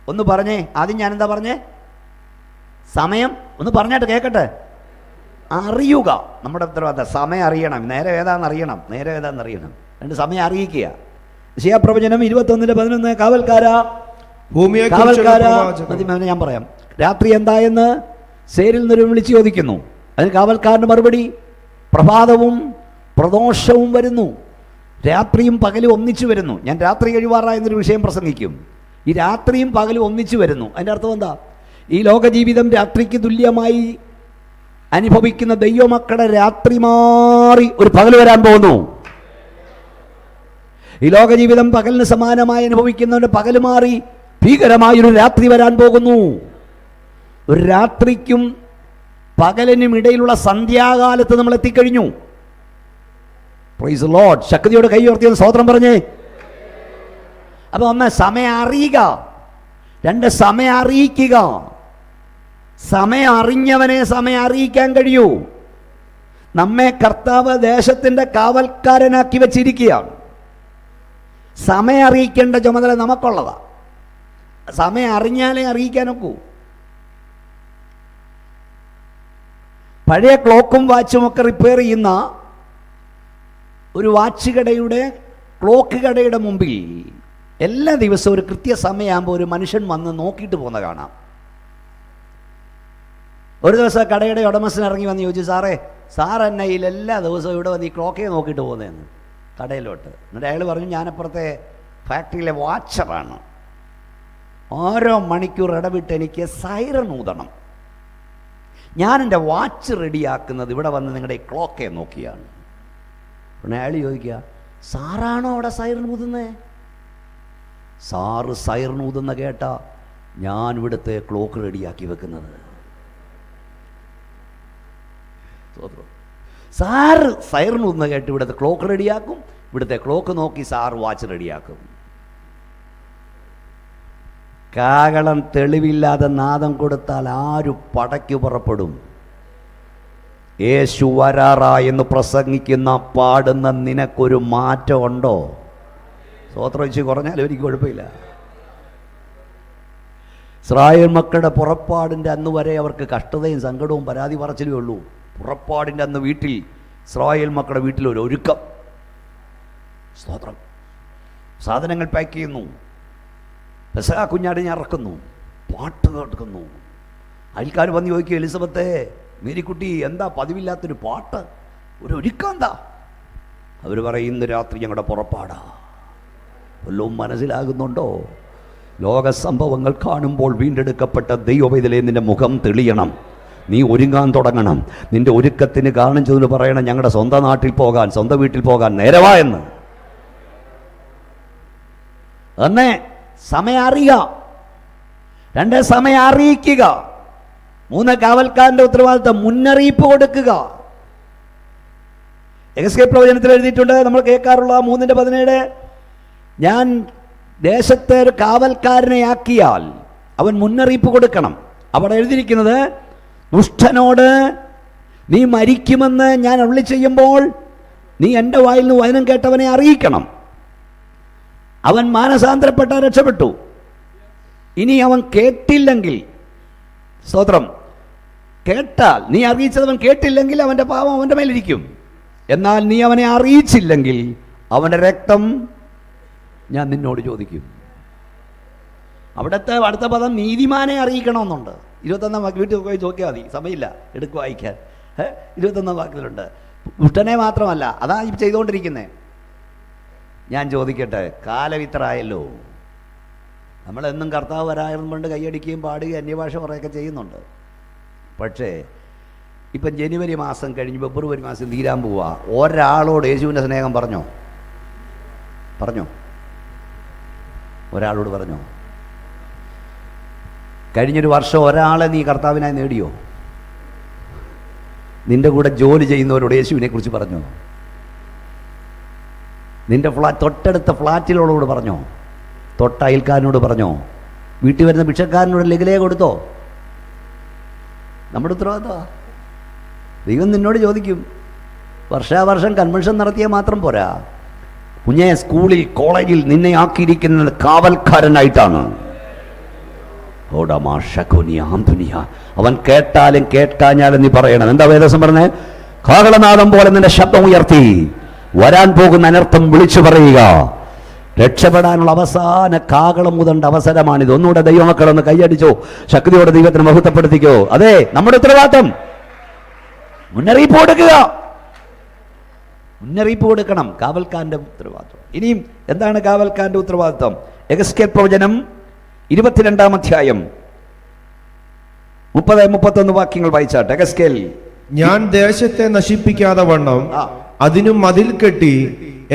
ഒന്ന് പറഞ്ഞേ, ആദ്യം ഞാൻ എന്താ പറഞ്ഞേ? സമയം ഒന്ന് പറഞ്ഞിട്ട് കേൾക്കട്ടെ. അറിയുക നമ്മുടെ ഉത്തരവാദിത്തം. സമയം അറിയണം, നേരെ ഏതാണെന്ന് അറിയണം. 2, സമയം അറിയിക്കുക. യശയ്യാപ്രവചനം 21:11 കാവൽക്കാരാ, ഞാൻ പറയാം. രാത്രി എന്തായെന്ന് സേരിൽ നിന്ന് വിളിച്ച് ചോദിക്കുന്നു. അതിന് കാവൽക്കാരൻ്റെ മറുപടി, പ്രഭാതവും പ്രദോഷവും വരുന്നു, രാത്രിയും പകലും ഒന്നിച്ചു വരുന്നു. ഞാൻ രാത്രി കഴിവാറാ എന്നൊരു വിഷയം പ്രസംഗിക്കും. ഈ രാത്രിയും പകലും ഒന്നിച്ചു വരുന്നു, അതിൻ്റെ അർത്ഥം എന്താ? ഈ ലോകജീവിതം രാത്രിക്ക് തുല്യമായി അനുഭവിക്കുന്ന ദൈവമക്കളുടെ രാത്രി മാറി ഒരു പകൽ വരാൻ പോകുന്നു. ഈ ലോകജീവിതം പകലിന് സമാനമായി അനുഭവിക്കുന്നവൻ്റെ പകൽ മാറി ഭീകരമായൊരു രാത്രി വരാൻ പോകുന്നു. ഒരു രാത്രിക്കും പകലിനും ഇടയിലുള്ള സന്ധ്യാകാലത്ത് നമ്മൾ എത്തിക്കഴിഞ്ഞു. Praise the Lord. ശക്തിയോടെ കൈ ഉയർത്തി സ്തോത്രം പറഞ്ഞേ. അപ്പൊ 1, സമയം അറിയുക. 2, സമയം അറിയിക്കുക. സമയം അറിഞ്ഞവനെ സമയം അറിയിക്കാൻ കഴിയൂ. നമ്മെ കർത്താവ് ദേശത്തിൻ്റെ കാവൽക്കാരനാക്കി വെച്ചിരിക്കുകയാണ്. സമയം അറിയിക്കേണ്ട ചുമതല നമുക്കുള്ളതാ. സമയം അറിഞ്ഞാലേ അറിയിക്കാനൊക്കൂ. പഴയ ക്ലോക്കും വാച്ചും ഒക്കെ റിപ്പയർ ചെയ്യുന്ന ഒരു വാച്ച് കടയുടെ ക്ലോക്ക് കടയുടെ മുമ്പിൽ എല്ലാ ദിവസവും ഒരു കൃത്യസമയമാകുമ്പോൾ ഒരു മനുഷ്യൻ വന്ന് നോക്കിയിട്ട് പോകുന്ന കാണാം. ഒരു ദിവസം കടയുടെ ഉടമസ്ഥൻ ഇറങ്ങി വന്ന് ചോദിച്ചു, സാർ എന്നെ എല്ലാ ദിവസവും ഇവിടെ വന്ന് ഈ ക്ലോക്കേ നോക്കിയിട്ട് പോകുന്നതെന്ന് കടയിലോട്ട്. എന്നിട്ട് അയാൾ പറഞ്ഞു, ഞാനപ്പുറത്തെ ഫാക്ടറിയിലെ വാച്ചറാണ്, ഓരോ മണിക്കൂർ ഇടവിട്ട് എനിക്ക് സൈറൺ ഊതണം, ഞാൻ എൻ്റെ വാച്ച് റെഡിയാക്കുന്നത് ഇവിടെ വന്ന് നിങ്ങളുടെ ക്ലോക്കേ നോക്കിയാണ്. പിന്നെ അയാൾ ചോദിക്കുക, സാറാണോ അവിടെ സൈറൻ ഊതുന്നേ? സാറ് സൈറൻ ഊതുന്ന കേട്ട ഞാൻ ഇവിടുത്തെ ക്ലോക്ക് റെഡിയാക്കി വെക്കുന്നത്. സാറ് സൈറൻ ഊതുന്ന കേട്ട് ഇവിടുത്തെ ക്ലോക്ക് റെഡിയാക്കും, ഇവിടുത്തെ ക്ലോക്ക് നോക്കി സാറ് വാച്ച് റെഡിയാക്കും. കാകളം തെളിവില്ലാതെ നാദം കൊടുത്താൽ ആര് പടയ്ക്ക് പുറപ്പെടും? യേശു വരാറാ എന്ന് പ്രസംഗിക്കുന്ന പാടുന്ന നിനക്കൊരു മാറ്റമുണ്ടോ? സ്തോത്രം വെച്ച് കുറഞ്ഞാലും എനിക്ക് കുഴപ്പമില്ല. ഇസ്രായേൽ മക്കളുടെ പുറപ്പാടിൻ്റെ അന്ന് വരെ അവർക്ക് കഷ്ടതയും സങ്കടവും പരാതി പറച്ചിലേ ഉള്ളൂ. പുറപ്പാടിൻ്റെ അന്ന് വീട്ടിൽ ഇസ്രായേൽ മക്കളുടെ വീട്ടിൽ ഒരു ഒരുക്കം. സ്തോത്രം. സാധനങ്ങൾ പാക്ക് ചെയ്യുന്നു, പെസഹ കുഞ്ഞാടിനെ ഇറക്കുന്നു, പാട്ട് കേൾക്കുന്നു. അയൽക്കാർ വന്ന് ചോദിക്കും, എലിസബത്തെ, മേരിക്കുട്ടി, എന്താ പതിവില്ലാത്തൊരു പാട്ട്, ഒരു ഒരുക്കം എന്താ? അവർ പറയും, ഇന്ന് രാത്രി ഞങ്ങളുടെ പുറപ്പാടാ. വല്ലതും മനസ്സിലാകുന്നുണ്ടോ? ലോക സംഭവങ്ങൾ കാണുമ്പോൾ വീണ്ടെടുക്കപ്പെട്ട ദൈവവേദനയെ നിന്റെ മുഖം തെളിയണം. നീ ഒരുങ്ങാൻ തുടങ്ങണം. നിന്റെ ഒരുക്കത്തിന് കാരണം ചെയ്തു പറയണം, ഞങ്ങളുടെ സ്വന്തം നാട്ടിൽ പോകാൻ, സ്വന്തം വീട്ടിൽ പോകാൻ നേരവാ എന്ന്. ഒന്ന് സമയം അറിയുക, രണ്ട് സമയം അറിയിക്കുക, മൂന്ന് കാവൽക്കാരൻ്റെ ഉത്തരവാദിത്തം മുന്നറിയിപ്പ് കൊടുക്കുക. എഹെസ്കേൽ പ്രവചനത്തിൽ എഴുതിയിട്ടുണ്ട്, നമ്മൾ കേൾക്കാറുള്ള 3:17, ഞാൻ ദേശത്തെ ഒരു കാവൽക്കാരനെ ആക്കിയാൽ അവൻ മുന്നറിയിപ്പ് കൊടുക്കണം. അവിടെ എഴുതിയിരിക്കുന്നത്, ദുഷ്ടനോട് നീ മരിക്കുമെന്ന് ഞാൻ അരുളി ചെയ്യുമ്പോൾ നീ എൻ്റെ വായിൽ നിന്ന് വചനം കേട്ടവനെ അറിയിക്കണം. അവൻ മാനസാന്തരപ്പെട്ട രക്ഷപ്പെട്ടു. ഇനി അവൻ കേട്ടില്ലെങ്കിൽ, സ്തോത്രം, കേട്ടാൽ, നീ അറിയിച്ചതവൻ കേട്ടില്ലെങ്കിൽ അവൻ്റെ പാപം അവൻ്റെ മേലിരിക്കും. എന്നാൽ നീ അവനെ അറിയിച്ചില്ലെങ്കിൽ അവൻ്റെ രക്തം ഞാൻ നിന്നോട് ചോദിക്കും. അവിടുത്തെ അടുത്ത പദം നീതിമാനെ അറിയിക്കണമെന്നുണ്ട്. 21 വാക്ക് വീട്ടിൽ പോയി ചോദിക്കാൽ മതി, സമയമില്ല എടുക്കുക വായിക്കാൻ. 21 വാക്കിലുണ്ട്. ദുഷ്ടനെ മാത്രമല്ല, അതാ ഈ ചെയ്തുകൊണ്ടിരിക്കുന്നത്. ഞാൻ ചോദിക്കട്ടെ, കാലം ഇത്രയായല്ലോ, നമ്മളെന്നും കർത്താവ് വരായെന്നും കൊണ്ട് കൈയടിക്കുകയും പാടുകയും അന്യഭാഷ കുറേയൊക്കെ ചെയ്യുന്നുണ്ട്. പക്ഷേ ഇപ്പം ജനുവരി മാസം കഴിഞ്ഞ് ഫെബ്രുവരി മാസം തീരാൻ പോവുക. ഒരാളോട് യേശുവിൻ്റെ സ്നേഹം പറഞ്ഞോ? ഒരാളോട് പറഞ്ഞോ? കഴിഞ്ഞൊരു വർഷം ഒരാളെ നീ കർത്താവിനായി നേടിയോ? നിന്റെ കൂടെ ജോലി ചെയ്യുന്നവരോട് യേശുവിനെ കുറിച്ച് പറഞ്ഞോ? നിന്റെ തൊട്ടടുത്ത ഫ്ലാറ്റിലോട് പറഞ്ഞോ? തൊട്ട അയൽക്കാരനോട് പറഞ്ഞോ? വീട്ടിൽ വരുന്ന ഭിക്ഷക്കാരനോട് ലഘുലേ കൊടുത്തോ? നമ്മുടെ ഉത്തരവാദിത്തമാണ്. ദൈവം നിന്നോട് ചോദിക്കും. വർഷാവർഷം കൺവെൻഷൻ നടത്തിയാൽ മാത്രം പോരാ. കുഞ്ഞെ, സ്കൂളിൽ കോളേജിൽ നിന്നെ ആക്കിയിരിക്കുന്നത് കാവൽക്കാരനായിട്ടാണ്. അവൻ കേട്ടാലും കേൾക്കാഞ്ഞാലും നീ പറയണം. എന്താ വേദസം പറഞ്ഞേ? കാഹളനാദം പോലെ നിന്റെ ശബ്ദം ഉയർത്തി വരാൻ പോകുന്ന അനർത്ഥം വിളിച്ചു പറയുക. രക്ഷപ്പെടാനുള്ള അവസാന കാഹളം മുതണ്ട അവസരമാണിത്. ഒന്നുകൂടെ ദൈവമക്കളൊന്ന് കൈയടിച്ചോ, ശക്തിയോടെ ദൈവത്തിന് മഹത്വപ്പെടുത്തിക്കോ. അതെ, നമ്മുടെ ഉത്തരവാദിത്തം. മുന്നറിയിപ്പ് കൊടുക്കുക, മുന്നറിയിപ്പ് കൊടുക്കണം. കാവൽക്കാരൻ്റെ ഉത്തരവാദിത്വം. ഇനിയും എന്താണ് കാവൽക്കാരൻ്റെ ഉത്തരവാദിത്വം? എഹെസ്കേൽ പ്രവചനം 22-ാം അധ്യായം 30-31 വാക്യങ്ങൾ വായിച്ചാട്ടെ. എഹെസ്കേൽ, ഞാൻ ദേശത്തെ നശിപ്പിക്കാതെ വണ്ണം അതിനും മതിൽ കെട്ടി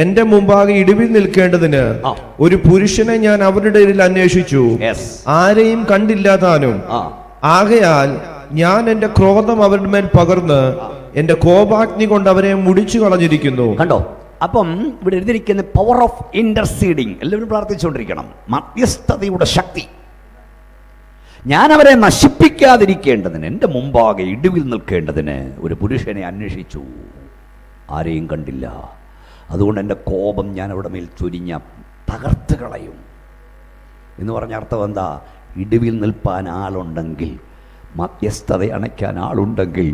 എന്റെ മുമ്പാകെ ഇടിവിൽ നിൽക്കേണ്ടതിന് ഒരു പുരുഷനെ ഞാൻ അവരുടെ ഇടയിൽ അന്വേഷിച്ചു, ആരെയും കണ്ടില്ല താനും. ആകയാൽ ഞാൻ എന്റെ ക്രോധം അവരുടെ മേൽ പകർന്ന് എന്റെ കോപാഗ്നി കൊണ്ട് അവരെ മുടിച്ചു കളഞ്ഞിരിക്കുന്നു. കണ്ടോ? അപ്പം ഇവിടെ എഴുതിയിരിക്കുന്ന പവർ ഓഫ് ഇന്റർസീഡിങ്. എല്ലാവരും പ്രാർത്ഥിച്ചുകൊണ്ടിരിക്കണം. മധ്യസ്ഥതയുടെ ശക്തി. ഞാൻ അവരെ നശിപ്പിക്കാതിരിക്കേണ്ടതിന്, എൻ്റെ മുമ്പാകെ ഇടിവിൽ നിൽക്കേണ്ടതിന് ഒരു പുരുഷനെ അന്വേഷിച്ചു, ആരെയും കണ്ടില്ല. അതുകൊണ്ട് എൻ്റെ കോപം ഞാൻ അവിടെ മേൽ ചൊരിഞ്ഞ തകർത്ത് കളയും എന്ന് പറഞ്ഞ അർത്ഥം എന്താ? ഇടിവിൽ നിൽപ്പാൻ ആളുണ്ടെങ്കിൽ, മധ്യസ്ഥത അണയ്ക്കാൻ ആളുണ്ടെങ്കിൽ,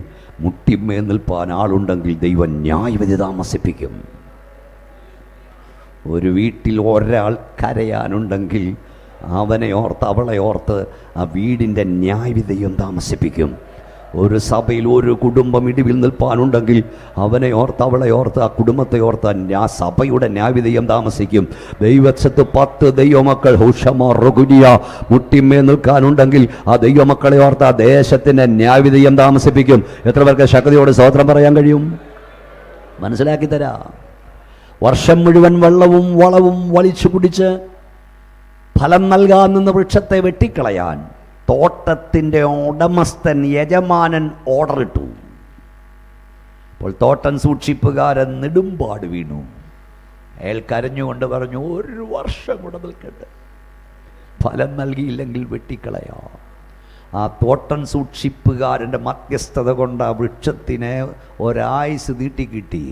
മുട്ടിമേ നിൽപ്പാൻ ആളുണ്ടെങ്കിൽ ദൈവം ന്യായവിധി താമസിപ്പിക്കും. ഒരു വീട്ടിൽ ഒരാൾ കരയാനുണ്ടെങ്കിൽ അവനെ ഓർത്ത് അവളെ ഓർത്ത് ആ വീടിൻ്റെ ന്യായവിധിയും താമസിപ്പിക്കും. ഒരു സഭയിൽ ഒരു കുടുംബം ഇടിവിൽ നിൽപ്പാനുണ്ടെങ്കിൽ അവനെ ഓർത്ത് അവളെ ഓർത്ത് ആ കുടുംബത്തെ ഓർത്ത് ആ സഭയുടെ ന്യായവിധിയും താമസിക്കും. ദൈവശത്ത് 10 ദൈവമക്കൾ മുട്ടിമേ നിൽക്കാനുണ്ടെങ്കിൽ ആ ദൈവമക്കളെ ഓർത്ത് ആ ദേശത്തിൻ്റെ ന്യായവിധിയും താമസിപ്പിക്കും. എത്ര പേർക്ക് ശക്തിയോട് സ്തോത്രം പറയാൻ കഴിയും? മനസ്സിലാക്കി തരാം. വർഷം മുഴുവൻ വെള്ളവും വളവും വലിച്ചു കുടിച്ച് ഫലം നൽകാൻ നിന്ന വൃക്ഷത്തെ വെട്ടിക്കളയാൻ തോട്ടത്തിൻ്റെ ഉടമസ്ഥൻ യജമാനൻ ഓർഡർ ഇട്ടു. അപ്പോൾ തോട്ടം സൂക്ഷിപ്പുകാരൻ നെടുമ്പാട് വീണു. അയാൾ കരഞ്ഞുകൊണ്ട് പറഞ്ഞു, 1 വർഷം കൂടെ നിൽക്കട്ടെ, ഫലം നൽകിയില്ലെങ്കിൽ വെട്ടിക്കളയാം. ആ തോട്ടം സൂക്ഷിപ്പുകാരൻ്റെ മധ്യസ്ഥത കൊണ്ട് ആ വൃക്ഷത്തിന് ഒരായുസ് നീട്ടിക്കിട്ടി.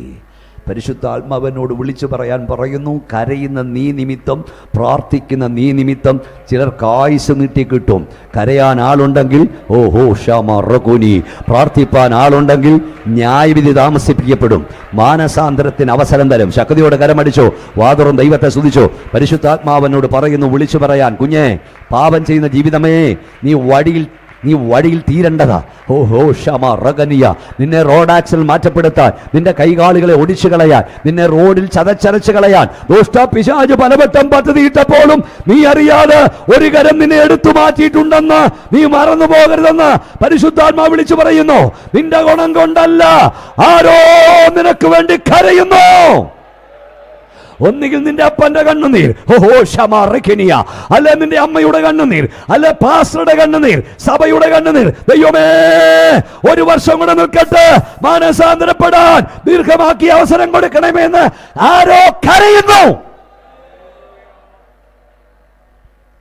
പരിശുദ്ധാത്മാവനോട് വിളിച്ചു പറയാൻ പറയുന്നു, കരയുന്ന നീ നിമിത്തം, പ്രാർത്ഥിക്കുന്ന നീ നിമിത്തം ചിലർക്ക് ആയുസ് നീട്ടിക്കിട്ടും. കരയാൻ ആളുണ്ടെങ്കിൽ ഓഹോ ഷാമറകുനി, പ്രാർത്ഥിപ്പാൻ ആളുണ്ടെങ്കിൽ ന്യായവിധി താമസിപ്പിക്കപ്പെടും, മാനസാന്തരത്തിന് അവസരം തരും. ശക്തിയോടെ കരമടിച്ചോ, വാതുറം ദൈവത്തെ സ്തുതിച്ചോ. പരിശുദ്ധാത്മാവനോട് പറയുന്നു വിളിച്ചു പറയാൻ, കുഞ്ഞേ, പാപം ചെയ്യുന്ന ജീവിതമേ, നീ വഴിയിൽ തീരേണ്ടതാ. ഓഹോ ഷമ റഗനിയ, നിന്നെ റോഡ് ആക്സിൽ മാറ്റപ്പെടുത്താൻ, നിന്റെ കൈകാലുകളെ ഒടിച്ചു കളയാൻ, നിന്നെ റോഡിൽ ചതച്ചരച്ച് കളയാൻ ദുഷ്ട പിശാച് പലവട്ടം പദ്ധതിയിട്ടപ്പോഴും നീ അറിയാതെ ഒരു കരം നിന്നെ എടുത്തു മാറ്റിയിട്ടുണ്ടെന്ന് നീ മറന്നു പോകരുതെന്ന് പരിശുദ്ധാത്മാ വിളിച്ചു പറയുന്നു. നിന്റെ ഗുണം കൊണ്ടല്ല, ആരോ നിനക്ക് വേണ്ടി കരയുന്നു. ഒന്നുകിൽ നിന്റെ അപ്പന്റെ കണ്ണുനീർ, ഓഹോ ഷമാറിക്കിനിയ, അല്ലെ നിന്റെ അമ്മയുടെ കണ്ണുനീർ, അല്ലെ പാസ്റ്ററുടെ കണ്ണുനീർ, സഭയുടെ കണ്ണുനീർ. ദൈവമേ, 1 വർഷം കൂടെ നിൽക്കട്ടെ, മാനസാന്തരപ്പെടാൻ ദീർഘമാക്കി അവസരം കൊടുക്കണമെന്ന് ആരോ കരയുന്നു.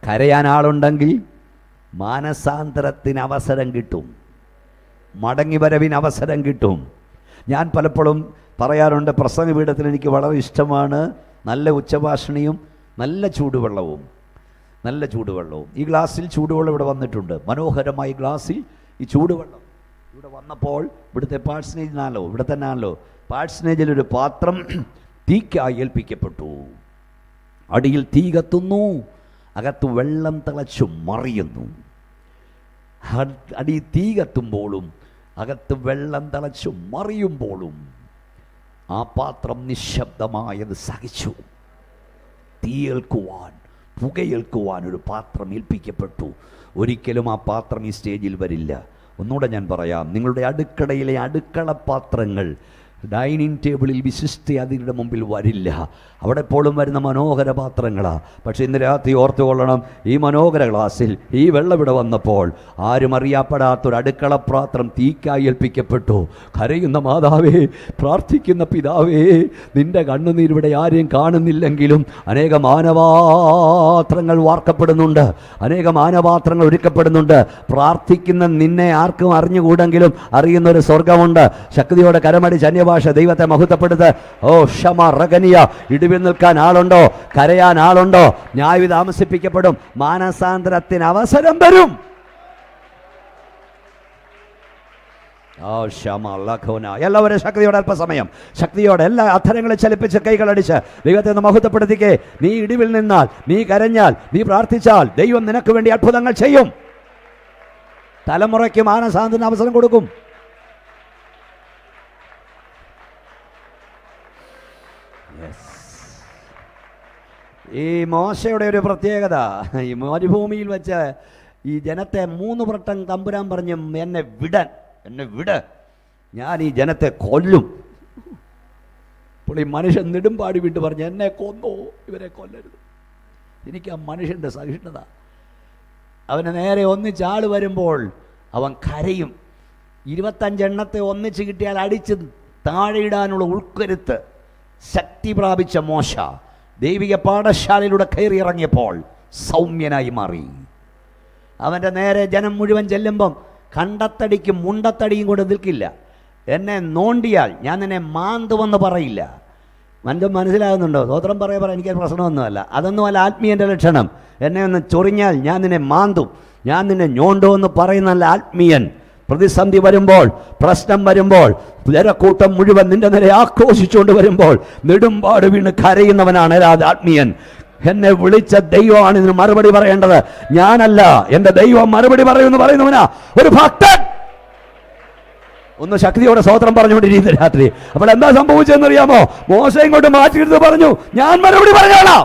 കരയാൻ ആളുണ്ടെങ്കിൽ മാനസാന്തരത്തിന് അവസരം കിട്ടും, മടങ്ങി വരവിന് അവസരം കിട്ടും. ഞാൻ പലപ്പോഴും പറയാറുണ്ട്, പ്രസംഗപീഠത്തിൽ എനിക്ക് വളരെ ഇഷ്ടമാണ് നല്ല ഉച്ചഭാഷണിയും നല്ല ചൂടുവെള്ളവും. ഈ ഗ്ലാസ്സിൽ ചൂടുവെള്ളം ഇവിടെ വന്നിട്ടുണ്ട്, മനോഹരമായി ഗ്ലാസ്സിൽ ഈ ചൂടുവെള്ളം ഇവിടെ വന്നപ്പോൾ ഇവിടുത്തെ പാഴ്സനേജിനാണല്ലോ, ഇവിടെ തന്നെ ആണല്ലോ, പാഴ്സനേജിലൊരു പാത്രം തീക്കായി ഏൽപ്പിക്കപ്പെട്ടു. അടിയിൽ തീ കത്തുന്നു, അകത്ത് വെള്ളം തിളച്ചു മറിയുന്നു. അടി തീ കത്തുമ്പോഴും അകത്ത് വെള്ളം തിളച്ചു മറിയുമ്പോഴും ആ പാത്രം നിശബ്ദമായത് സഹിച്ചു. തീയേൽക്കുവാൻ, പുകയേൽക്കുവാൻ ഒരു പാത്രം ഏൽപ്പിക്കപ്പെട്ടു. ഒരിക്കലും ആ പാത്രം ഈ സ്റ്റേജിൽ വരില്ല. ഒന്നുകൂടെ ഞാൻ പറയാം, നിങ്ങളുടെ അടുക്കളയിലെ അടുക്കള പാത്രങ്ങൾ ഡൈനിങ് ടേബിളിൽ വിശിഷ്ടി അതിൻ്റെ മുമ്പിൽ വരില്ല. അവിടെ എപ്പോഴും വരുന്ന മനോഹര പാത്രങ്ങളാണ്. പക്ഷേ ഇന്ന് രാത്രി ഓർത്തുകൊള്ളണം, ഈ മനോഹര ഗ്ലാസ്സിൽ ഈ വെള്ളം ഇവിടെ വന്നപ്പോൾ ആരും അറിയപ്പെടാത്തൊരു അടുക്കള പാത്രം തീക്കായി ഏൽപ്പിക്കപ്പെട്ടു. കരയുന്ന മാതാവേ, പ്രാർത്ഥിക്കുന്ന പിതാവേ, നിന്റെ കണ്ണുനീർ ഇവിടെ ആരെയും കാണുന്നില്ലെങ്കിലും അനേക മാനപാത്രങ്ങൾ വാർക്കപ്പെടുന്നുണ്ട്, അനേക മാനപാത്രങ്ങൾ ഒരുക്കപ്പെടുന്നുണ്ട്. പ്രാർത്ഥിക്കുന്ന നിന്നെ ആർക്കും അറിഞ്ഞുകൂടെങ്കിലും അറിയുന്നൊരു സ്വർഗമുണ്ട്. ശക്തിയോടെ കരമടിച്ച് അന്യഭാഷ ദൈവത്തെ മഹത്വപ്പെടുത്ത്. ഓ ഷമ റഗനിയ, ഇടിവിൽ നിൽക്കാൻ ആളുണ്ടോ, കരയാൻ ആളുണ്ടോ, ന്യായവിധി താമസിപ്പിക്കപ്പെടും, മാനസാന്തരത്തിന് അവസരം വരും. എല്ലാവരും ശക്തിയോടെ അല്പസമയം, ശക്തിയോടെ എല്ലാ അധരങ്ങളെ ചലിപ്പിച്ച് കൈകളടിച്ച് ദൈവത്തെ ഒന്ന് മഹത്വപ്പെടുത്തിക്കേ. നീ ഇടിവിൽ നിന്നാൽ, നീ കരഞ്ഞാൽ, നീ പ്രാർത്ഥിച്ചാൽ ദൈവം നിനക്ക് വേണ്ടി അത്ഭുതങ്ങൾ ചെയ്യും. തലമുറയ്ക്ക് മാനസാന്തരത്തിന് അവസരം കൊടുക്കും. ഈ മോശയുടെ ഒരു പ്രത്യേകത, ഈ മരുഭൂമിയിൽ വെച്ച് ഈ ജനത്തെ 3 വട്ടം തമ്പുരാൻ പറഞ്ഞു, എന്നെ വിട്, ഞാൻ ഈ ജനത്തെ കൊല്ലും. അപ്പോൾ ഈ മനുഷ്യൻ നെടുമ്പാടി വിട്ട് പറഞ്ഞു, എന്നെ കൊന്നോ, ഇവരെ കൊല്ലരുത്. എനിക്ക് ആ മനുഷ്യൻ്റെ സഹിഷ്ണുത. അവന് നേരെ ഒന്നിച്ചാൾ വരുമ്പോൾ അവൻ കരയും. 25 എണ്ണത്തെ ഒന്നിച്ച് കിട്ടിയാൽ അടിച്ച് താഴെയിടാനുള്ള ഉൾക്കരുത്ത് ശക്തി പ്രാപിച്ച മോശ ദൈവിക പാഠശാലയിലൂടെ കയറി ഇറങ്ങിയപ്പോൾ സൗമ്യനായി മാറി. അവൻ്റെ നേരെ ജനം മുഴുവൻ ചെല്ലുമ്പം കണ്ടത്തടിക്കും മുണ്ടത്തടിയും കൊണ്ട് നിൽക്കില്ല. എന്നെ നോണ്ടിയാൽ ഞാൻ നിന്നെ മാന്തുമെന്ന് പറയില്ല. മനസ്സിലാകുന്നുണ്ടോ? സ്വോത്രം പറയാ, എനിക്ക് പ്രശ്നമൊന്നുമല്ല, അതൊന്നുമല്ല ആത്മീയൻ്റെ ലക്ഷണം. എന്നെ ഒന്ന് ചൊറിഞ്ഞാൽ ഞാൻ നിന്നെ മാന്തും, ഞാൻ നിന്നെ ഞോണ്ടുമെന്ന് പറയുന്നല്ല ആത്മീയൻ. പ്രതിസന്ധി വരുമ്പോൾ, പ്രശ്നം വരുമ്പോൾ, ജനക്കൂട്ടം മുഴുവൻ നിന്റെ നേരെ ആക്രോശിച്ചുകൊണ്ട് വരുമ്പോൾ നെടുമ്പാട് വീണ് കരയുന്നവനാണ് ആത്മീയൻ. എന്നെ വിളിച്ച ദൈവമാണ് ഇതിന് മറുപടി പറയേണ്ടത്, ഞാനല്ല. എൻ്റെ ദൈവം മറുപടി പറയുമെന്ന് പറയുന്നവനാ ഒരു ഭക്തൻ. ഒന്ന് ശക്തിയോടെ സ്തോത്രം പറഞ്ഞുകൊണ്ടിരിക്കുന്ന രാത്രി. അപ്പോൾ എന്താ സംഭവിച്ചതെന്നറിയാമോ? മോശ ഇങ്ങോട്ട് മാറ്റിയെടുത്ത് പറഞ്ഞു, ഞാൻ മറുപടി പറഞ്ഞോളാം.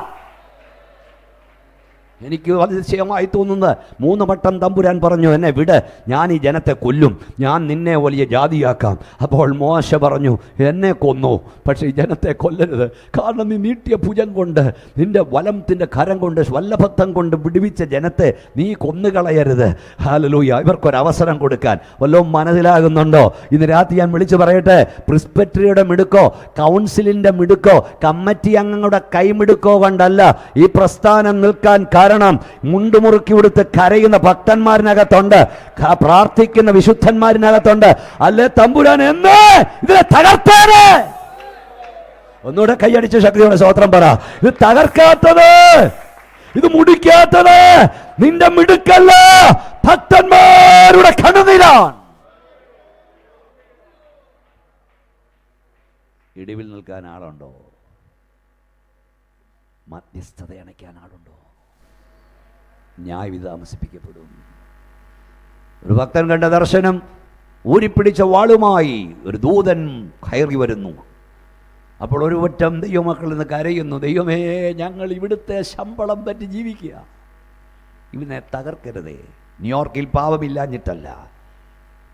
എനിക്ക് അതിശയമായി തോന്നുന്നത് 3 വട്ടം തമ്പുരാൻ പറഞ്ഞു, എന്നെ വിട്, ഞാൻ ഈ ജനത്തെ കൊല്ലും, ഞാൻ നിന്നെ വലിയ ജാതിയാക്കാം. അപ്പോൾ മോശ പറഞ്ഞു, എന്നെ കൊന്നു, പക്ഷേ ഈ ജനത്തെ കൊല്ലരുത്. കാരണം നീ നീട്ടിയ ഭുജം കൊണ്ട്, നിന്റെ വലത്തിന്റെ കരം കൊണ്ട്, വല്ലഭത്വം കൊണ്ട് വിടുവിച്ച ജനത്തെ നീ കൊന്നുകളയരുത്. ഹല്ലേലൂയ. ഇവർക്കൊരവസരം കൊടുക്കാൻ വല്ലതും മനസ്സിലാകുന്നുണ്ടോ? ഇന്ന് രാത്രി ഞാൻ വിളിച്ചു പറയട്ടെ, പ്രിസ്പെക്ടറിയുടെ മിടുക്കോ, കൗൺസിലിന്റെ മിടുക്കോ, കമ്മിറ്റി അംഗങ്ങളുടെ കൈമിടുക്കോ കൊണ്ടല്ല ഈ പ്രസ്ഥാനം നിൽക്കാൻ. കാരണം മുണ്ടുമുറുക്കി കൊടുത്ത് കരയുന്ന ഭക്തന്മാരിനകത്തുണ്ട്, പ്രാർത്ഥിക്കുന്ന വിശുദ്ധന്മാരിനകത്തുണ്ട്. അല്ലേ തമ്പുരാൻ എന്ന് ഇതിനെ തകർത്തേനെ. ഒന്നുകൂടെ കൈയടിച്ച് ശക്തിയോടെ സ്തോത്രം പറ. ഇത് തകർക്കാത്തത്, ഇത് മുടിക്കാത്തത് നിന്റെ മിടുക്കല്ല, ഭക്തന്മാരുടെ കണ്ണുനീരാണ്. ഇടിവിൽ നിൽക്കാൻ ആളുണ്ടോ? മധ്യസ്ഥത അണയ്ക്കാൻ ആളുണ്ടോ? ന്യായവിധി താമസിപ്പിക്കപ്പെടും. ഒരു ഭക്തൻ കണ്ട ദർശനം, ഊരിപ്പിടിച്ച വാളുമായി ഒരു ദൂതൻ കയറി വരുന്നു. അപ്പോൾ ഒരു വട്ടം ദൈവമക്കൾ നിന്ന് കരയുന്നു, ദൈവമേ, ഞങ്ങൾ ഇവിടുത്തെ ശമ്പളം പറ്റി ജീവിക്കുക, ഇവനെ തകർക്കരുതേ. ന്യൂയോർക്കിൽ പാവമില്ലാഞ്ഞിട്ടല്ല,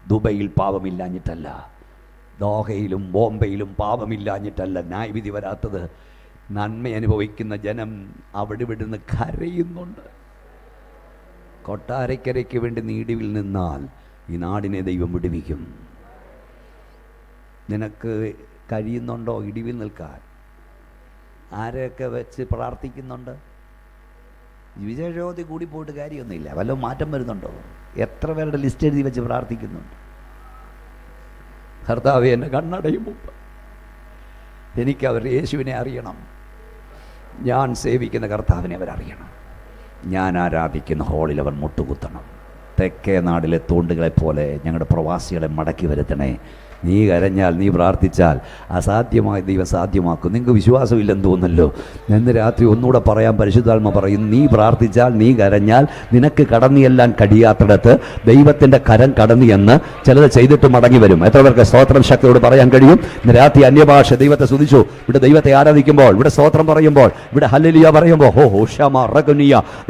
ദുബൈയിൽ പാവമില്ലാഞ്ഞിട്ടല്ല, ദോഹയിലും ബോംബെയിലും പാവമില്ലാഞ്ഞിട്ടല്ല ന്യായവിധി വരാത്തത്. നന്മ അനുഭവിക്കുന്ന ജനം അവിടെ ഇവിടുന്ന് കരയുന്നുണ്ട്. കൊട്ടാരക്കരയ്ക്ക് വേണ്ടി നീടിവിൽ നിന്നാൽ ഈ നാടിനെ ദൈവം വിടുവിക്കും. നിനക്ക് കഴിയുന്നുണ്ടോ ഇടിവിൽ നിൽക്കാൻ? ആരെയൊക്കെ വെച്ച് പ്രാർത്ഥിക്കുന്നുണ്ട്? വിജയജ്യോതി കൂടി പോയിട്ട് കാര്യമൊന്നുമില്ല. വല്ല മാറ്റം വരുന്നുണ്ടോ? എത്ര പേരുടെ ലിസ്റ്റ് എഴുതി വെച്ച് പ്രാർത്ഥിക്കുന്നുണ്ട്? കർത്താവേ, എന്നെ കണ്ണടയും മുമ്പ് എനിക്കവർ യേശുവിനെ അറിയണം. ഞാൻ സേവിക്കുന്ന കർത്താവിനെ അവരറിയണം. ഞാൻ ആരാധിക്കുന്ന ഹോളിൽ അവർ മുട്ടുകുത്തണം. തെക്കേ നാടിലെ തോണ്ടുകളെപ്പോലെ ഞങ്ങളുടെ പ്രവാസികളെ മടക്കി വരുത്തണേ. നീ കരഞ്ഞാൽ, നീ പ്രാർത്ഥിച്ചാൽ അസാധ്യമായ ദൈവം സാധ്യമാക്കും. നിങ്ങൾക്ക് വിശ്വാസമില്ലെന്ന് തോന്നുന്നല്ലോ. ഇന്ന് രാത്രി ഒന്നുകൂടെ പറയാൻ പരിശുദ്ധാത്മ പറയും, നീ പ്രാർത്ഥിച്ചാൽ, നീ കരഞ്ഞാൽ, നിനക്ക് കടന്നിയെല്ലാൻ കഴിയാത്തിടത്ത് ദൈവത്തിൻ്റെ കരം കടന്നു എന്ന് ചിലത് ചെയ്തിട്ട് മടങ്ങി വരും. എത്ര പേർക്ക് സ്തോത്രം ശക്തിയോട് പറയാൻ കഴിയും? ഇന്ന് രാത്രി അന്യഭാഷ ദൈവത്തെ സ്തുതിച്ചു. ഇവിടെ ദൈവത്തെ ആരാധിക്കുമ്പോൾ, ഇവിടെ സ്തോത്രം പറയുമ്പോൾ, ഇവിടെ ഹല്ലേലൂയ പറയുമ്പോൾ,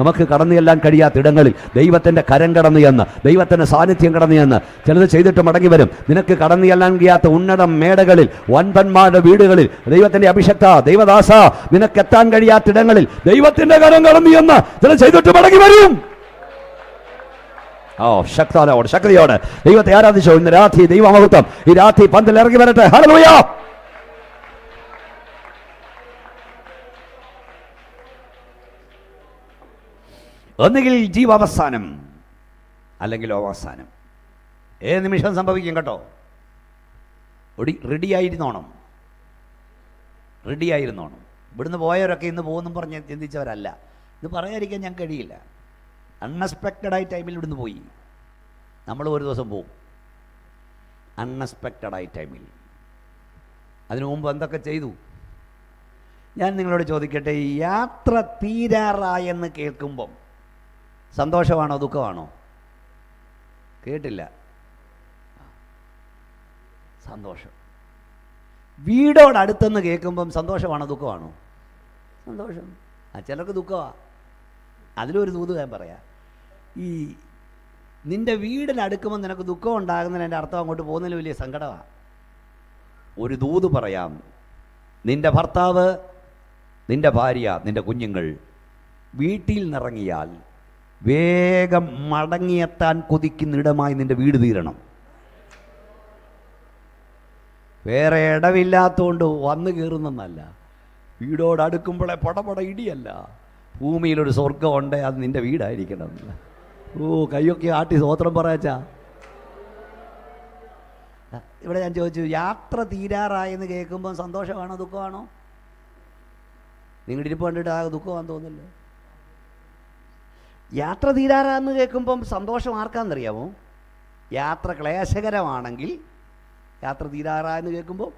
നമുക്ക് കടന്നിയെല്ലാൻ കഴിയാത്ത ഇടങ്ങളിൽ ദൈവത്തിൻ്റെ കരം കടന്നു എന്ന്, ദൈവത്തിൻ്റെ സാന്നിധ്യം കടന്നു എന്ന് ചിലത് ചെയ്തിട്ട് മടങ്ങി വരും. നിനക്ക് കടന്നിയെല്ലാം ാത്ത ഉന്നത മേടകളിൽ, വൻപന്മാരുടെ വീടുകളിൽ, ദൈവത്തിന്റെ അഭിഷക്ത ദൈവദാസ, നിനക്കെത്താൻ കഴിയാത്തിടങ്ങളിൽ ദൈവത്തിന്റെ കരം കടന്നു എന്ന് ചില ചെയ്തിട്ട് മടങ്ങി വരും. ശക്തോടെ ശക്തിയോടെ ദൈവത്തെ ആരാധിച്ചോ. ഇന്ന് രാത്രി ദൈവമഹത്വം ഈ രാത്രി പന്തിൽ ഇറങ്ങി വരട്ടെ. ഹല്ലേലൂയ. ഒന്നുകിൽ ജീവാവസാനം അല്ലെങ്കിൽ അവസാനം. ഏത് നിമിഷം സംഭവിക്കും കേട്ടോ. റെഡിയായിരുന്നോണം. ഇവിടുന്ന് പോയവരൊക്കെ ഇന്ന് പോകുമെന്നും പറഞ്ഞ് ചിന്തിച്ചവരല്ല. ഇത് പറയാതിരിക്കാൻ ഞാൻ കഴിയില്ല. അൺഎക്സ്പെക്റ്റഡായി ടൈമിൽ ഇവിടുന്ന് പോയി. നമ്മൾ ഒരു ദിവസം പോവും അൺഎക്സ്പെക്റ്റഡായി ടൈമിൽ. അതിനു മുമ്പ് എന്തൊക്കെ ചെയ്തു? ഞാൻ നിങ്ങളോട് ചോദിക്കട്ടെ, യാത്ര തീരാറായെന്ന് കേൾക്കുമ്പം സന്തോഷമാണോ ദുഃഖമാണോ? കേട്ടില്ല. സന്തോഷം. വീടോടടുത്തെന്ന് കേൾക്കുമ്പം സന്തോഷമാണോ ദുഃഖമാണോ? സന്തോഷം. ചിലർക്ക് ദുഃഖമാണ്. അതിലൊരു ദൂത് ഞാൻ പറയാം. ഈ നിൻ്റെ വീടിനടുക്കുമ്പോൾ നിനക്ക് ദുഃഖം ഉണ്ടാകുന്നതിൻ്റെ അർത്ഥം അങ്ങോട്ട് പോകുന്നതിന് വലിയ സങ്കടമാണ്. ഒരു ദൂത് പറയാം. നിൻ്റെ ഭർത്താവ്, നിൻ്റെ ഭാര്യ, നിൻ്റെ കുഞ്ഞുങ്ങൾ വീട്ടിൽ നിറങ്ങിയാൽ വേഗം മടങ്ങിയെത്താൻ കൊതിക്കുന്നിടമായി നിൻ്റെ വീട് തീരണം. വേറെ ഇടവില്ലാത്തതുകൊണ്ട് വന്നു കയറുന്നല്ല. വീടോടടുക്കുമ്പോഴേ പടപട ഇടിയല്ല. ഭൂമിയിലൊരു സ്വർഗമുണ്ട്, അത് നിൻ്റെ വീടായിരിക്കണം. കയ്യൊക്കെ ആട്ടി സ്തോത്രം പറയാച്ചാ. ഇവിടെ ഞാൻ ചോദിച്ചു, യാത്ര തീരാറായെന്ന് കേൾക്കുമ്പോൾ സന്തോഷമാണോ ദുഃഖമാണോ? നിങ്ങളുടെ ഇരിപ്പ് കണ്ടിട്ട് ആ ദുഃഖമാണെന്ന് തോന്നില്ല. യാത്ര തീരാറാന്ന് കേൾക്കുമ്പം സന്തോഷം ആർക്കാണെന്നറിയാമോ? യാത്ര ക്ലേശകരമാണെങ്കിൽ യാത്ര തീരാറായെന്ന് കേൾക്കുമ്പോൾ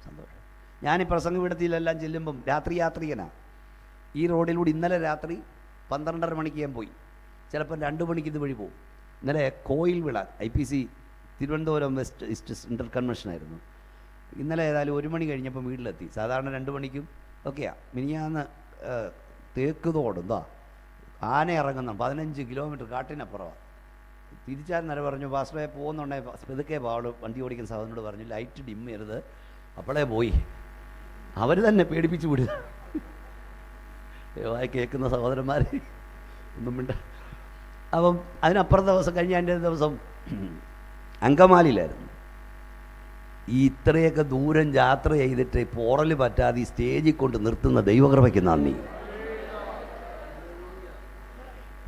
സന്തോഷം. ഞാൻ ഈ പ്രസംഗപീഠത്തിലെല്ലാം ചെല്ലുമ്പം രാത്രി യാത്രികനാണ്. ഈ റോഡിലൂടെ ഇന്നലെ രാത്രി 12:30 മണിക്ക് ഞാൻ പോയി. ചിലപ്പോൾ 2 മണിക്ക് ഇതുവഴി പോകും. ഇന്നലെ Koyil Vila IPC Thiruvananthapuram west east central കൺവെൻഷനായിരുന്നു. ഇന്നലെ ഏതായാലും 1 മണി കഴിഞ്ഞപ്പോൾ വീട്ടിലെത്തി. സാധാരണ 2 മണിക്കും ഒക്കെയാണ്. മിനിയാന്ന് തേക്ക് തോട് എന്താ ആന ഇറങ്ങുന്നു 15 കിലോമീറ്റർ കാട്ടിനപ്പുറമാണ്. തിരിച്ചാൽ നേരെ പറഞ്ഞു, പാസ്റ്ററെ പോകുന്നുണ്ടെങ്കിൽ പെതുക്കെ പാവള് വണ്ടി ഓടിക്കുന്ന സാധനോട് പറഞ്ഞു ലൈറ്റ് ഡിം ചെയ്യരുത്. അപ്പോഴേ പോയി. അവർ തന്നെ പേടിപ്പിച്ചു വിടുക. ദയവായി കേൾക്കുന്ന സഹോദരന്മാർ ഒന്നും മിണ്ട. അപ്പം അതിനപ്പുറത്തെ ദിവസം കഴിഞ്ഞ എൻ്റെ ദിവസം അങ്കമാലിയിലായിരുന്നു. ഈ ഇത്രയൊക്കെ ദൂരം യാത്ര ചെയ്തിട്ട് പോറൽ പറ്റാതെ ഈ സ്റ്റേജിൽ കൊണ്ട് നിർത്തുന്ന ദൈവകൃപയ്ക്ക് നന്ദി.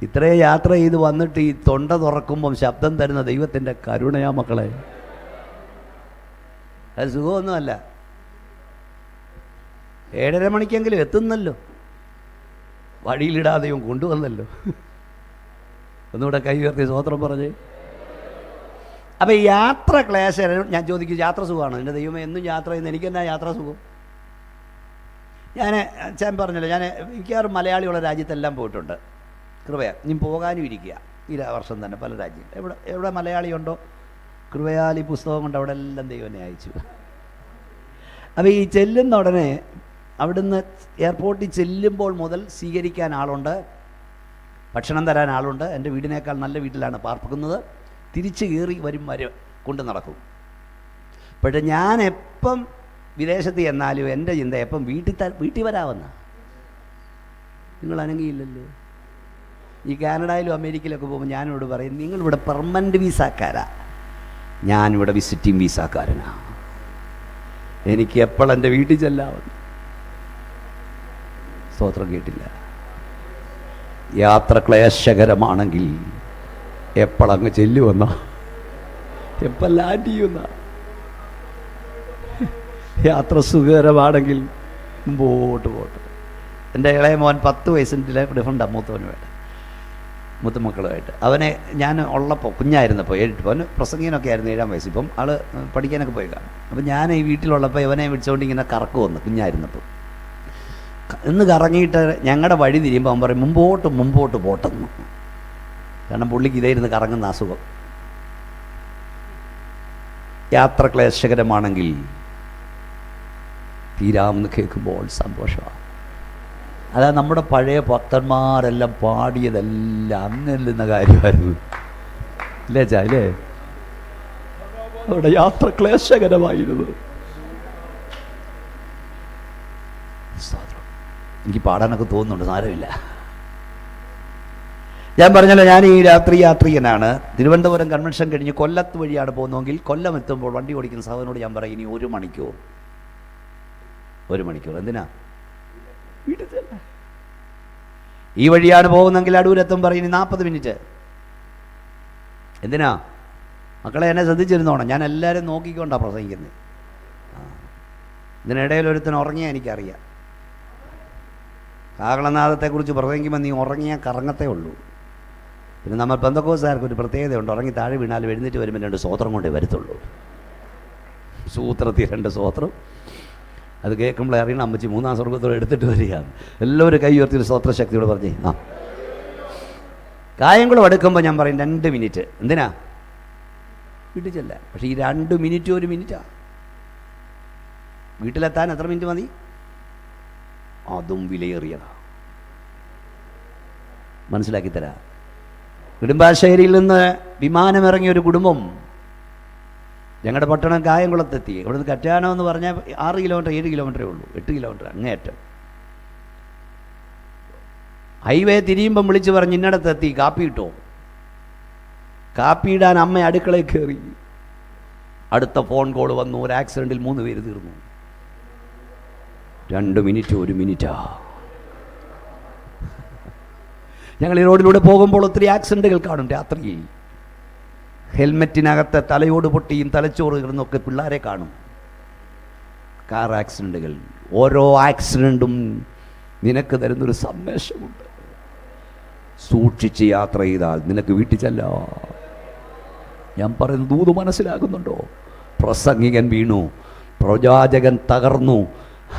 ഇത്രയും യാത്ര ചെയ്ത് വന്നിട്ട് ഈ തൊണ്ട തുറക്കുമ്പം ശബ്ദം തരുന്ന ദൈവത്തിൻ്റെ കരുണയാ മക്കളെ. അത് സുഖമൊന്നുമല്ല. 7:30 മണിക്കെങ്കിലും എത്തുന്നല്ലോ, വഴിയിലിടാതെയും കൊണ്ടുവന്നല്ലോ. ഒന്നുകൂടെ കൈ ഉയർത്തി സ്തോത്രം പറഞ്ഞേ. അപ്പം യാത്ര ക്ലേശം. ഞാൻ ചോദിക്കും, യാത്ര സുഖമാണോ? എൻ്റെ ദൈവമേ, എന്നും യാത്ര ചെയ്യുന്ന എനിക്കെന്നാ യാത്ര സുഖം? ഞാൻ പറഞ്ഞല്ലോ, ഞാൻ മിക്കവാറും മലയാളിയുള്ള രാജ്യത്തെല്ലാം പോയിട്ടുണ്ട്. കൃപയാ, ഇനി പോകാനും ഇരിക്കുക ഈ വർഷം തന്നെ പല രാജ്യം. എവിടെ മലയാളിയുണ്ടോ കൃപയാൽ ഈ പുസ്തകം കൊണ്ട് അവിടെ എല്ലാം ദൈവം എന്നെ അയച്ചു. അപ്പോൾ ഈ ചെല്ലുന്ന ഉടനെ അവിടുന്ന് എയർപോർട്ടിൽ ചെല്ലുമ്പോൾ മുതൽ സ്വീകരിക്കാൻ ആളുണ്ട്, ഭക്ഷണം തരാൻ ആളുണ്ട്. എൻ്റെ വീടിനേക്കാൾ നല്ല വീട്ടിലാണ് പാർപ്പിക്കുന്നത്. തിരിച്ച് കയറി വരും കൊണ്ട് നടക്കും. പക്ഷേ ഞാൻ എപ്പം വിദേശത്ത് ചെന്നാലും എൻ്റെ ചിന്ത എപ്പം വീട്ടിൽ വരാമെന്ന. നിങ്ങൾ അനങ്ങിയില്ലല്ലോ. ഈ കാനഡയിലും അമേരിക്കയിലൊക്കെ പോകുമ്പോൾ ഞാനിവിടെ പറയും, നിങ്ങളിവിടെ പെർമനൻറ്റ് വീസാക്കാരാ, ഞാനിവിടെ വിസിറ്റിംഗ് വീസാക്കാരനാ. എനിക്ക് എപ്പോഴെൻ്റെ വീട്ടിൽ ചെല്ലാമെന്ന്. സ്തോത്രം കേട്ടില്ല. യാത്ര ക്ലേശകരമാണെങ്കിൽ എപ്പോഴങ്ങ് ചെല്ലുമെന്ന, എപ്പോൾ ലാൻഡ് ചെയ്യുന്ന. യാത്ര സുഖകരമാണെങ്കിൽ മുമ്പോട്ട് പോട്ടെ. എൻ്റെ ഇളയ മോൻ 10 വയസ്സിൻ്റെ ഡിഫറൻറ്റാണ് മൂത്തവനുമായിട്ട്, മൂത്തമക്കളുമായിട്ട്. അവനെ ഞാൻ ഉള്ളപ്പോൾ കുഞ്ഞായിരുന്നപ്പോൾ 7 അവന് പ്രസംഗീനൊക്കെ ആയിരുന്നു 7-ാം വയസ്സ്. ഇപ്പം ആൾ പഠിക്കാനൊക്കെ പോയി കാണും. അപ്പം ഞാൻ ഈ വീട്ടിലുള്ളപ്പോൾ ഇവനെ വിളിച്ചുകൊണ്ട് ഇങ്ങനെ കറക്കുമെന്ന് കുഞ്ഞായിരുന്നപ്പോൾ. ഇന്ന് കറങ്ങിയിട്ട് ഞങ്ങളുടെ വഴി തിരിയുമ്പോൾ അവൻ പറയും മുമ്പോട്ട് പോട്ടെന്ന്. കാരണം പുള്ളിക്ക് ഇതായിരുന്നു കറങ്ങുന്ന അസുഖം. യാത്ര ക്ലേശകരമാണെങ്കിൽ തീരാമെന്ന് കേൾക്കുമ്പോൾ സന്തോഷമാണ്. അതാ നമ്മുടെ പഴയ ഭക്തന്മാരെല്ലാം പാടിയതെല്ലാം അങ്ങെല്ലുന്ന കാര്യമായിരുന്നു, അല്ലേ ചാലേ? അവിടെ യാത്ര ക്ലേശകരമായിരുന്നു. എനിക്ക് പാടാനൊക്കെ തോന്നുന്നുണ്ട്, സാരമില്ല. ഞാൻ പറഞ്ഞല്ലോ, ഞാൻ ഈ യാത്രികനാണ്. തിരുവനന്തപുരം കൺവെൻഷൻ കഴിഞ്ഞ് കൊല്ലത്ത് വഴിയാണ് പോകുന്നതെങ്കിൽ കൊല്ലം എത്തുമ്പോൾ വണ്ടി ഓടിക്കുന്ന സാധനോട് ഞാൻ പറയും, ഇനി 1 മണിക്കൂർ എന്തിനാ? വീട്ടിൽ തന്നെ. ഈ വഴിയാണ് പോകുന്നെങ്കിൽ അടൂരെത്തും പറയും, ഇനി 40 മിനിറ്റ്. എന്തിനാ? മക്കളെ, എന്നെ ശ്രദ്ധിച്ചിരുന്നോണം, ഞാൻ എല്ലാവരും നോക്കിക്കൊണ്ടാണ് പ്രസംഗിക്കുന്നത്. ഇതിനിടയിൽ ഒരുത്തൻ ഉറങ്ങിയാൽ എനിക്കറിയാം. കാഹളനാദത്തെക്കുറിച്ച് പ്രസംഗിക്കുമ്പോൾ നീ ഉറങ്ങിയാൽ കറങ്ങത്തേ ഉള്ളൂ. പിന്നെ നമ്മൾ പെന്തക്കോസ്തുകാർക്ക് ഒരു പ്രത്യേകതയുണ്ട്, ഉറങ്ങി താഴെ വീണാലും എഴുന്നേറ്റ് വരുമ്പോൾ 2 സ്തോത്രം കൊണ്ടേ വരത്തുള്ളൂ. സൂത്രത്തിൽ 2 സ്തോത്രം. അത് കേൾക്കുമ്പോൾ അറിയണം, അമ്മച്ചി 3-ാം സ്വർഗത്തോടെ എടുത്തിട്ട് വരികയാണ്. എല്ലാവരും കൈ ഉയർത്തി സ്തോത്രശക്തിയോട് പറഞ്ഞേ. കായംകുളം എടുക്കുമ്പോൾ ഞാൻ പറയും 2 മിനിറ്റ്. എന്തിനാ? വീട്ടിൽ ചെല്ല. പക്ഷേ ഈ 2 മിനിറ്റ് 1 മിനിറ്റാണ്. വീട്ടിലെത്താൻ എത്ര മിനിറ്റ് മതി? അതും വിലയേറിയതാണ്. മനസ്സിലാക്കി തരാം. നെടുമ്പാശ്ശേരിയിൽ നിന്ന് വിമാനമിറങ്ങിയ ഒരു കുടുംബം ഞങ്ങളുടെ പട്ടണം കായംകുളത്തെത്തി. ഇവിടുന്ന് കറ്റാനം എന്ന് പറഞ്ഞാൽ 6 കിലോമീറ്റർ 7 കിലോമീറ്ററേ ഉള്ളൂ, 8 കിലോമീറ്റർ അങ്ങേയറ്റം. ഹൈവേ തിരിയുമ്പം വിളിച്ച് പറഞ്ഞ് ഇന്നടത്തെത്തി, കാപ്പി ഇട്ടോ. കാപ്പി ഇടാൻ അമ്മ അടുക്കളയിൽ കയറി. അടുത്ത ഫോൺ കോൾ വന്നു, ഒരു ആക്സിഡൻറ്റിൽ 3 പേര് തീർന്നു. 2 മിനിറ്റ് 1 മിനിറ്റാ. ഞങ്ങൾ ഈ റോഡിലൂടെ പോകുമ്പോൾ ഒത്തിരി ആക്സിഡൻറ്റുകൾ കാണും രാത്രിയിൽ. ഹെൽമെറ്റിനകത്ത് തലയോട് പൊട്ടിയും തലച്ചോറ് കിടന്നൊക്കെ പിള്ളേരെ കാണും. കാർ ആക്സിഡൻറ്റുകൾ. ഓരോ ആക്സിഡൻറ്റും നിനക്ക് തരുന്നൊരു സന്ദേശമുണ്ട്. സൂക്ഷിച്ച് യാത്ര ചെയ്താൽ നിനക്ക് വീട്ടിൽ ചെല്ലാം. ഞാൻ പറയുന്നത് ദൂത് മനസ്സിലാകുന്നുണ്ടോ? പ്രസംഗികൻ വീണു, പ്രവാചകൻ തകർന്നു,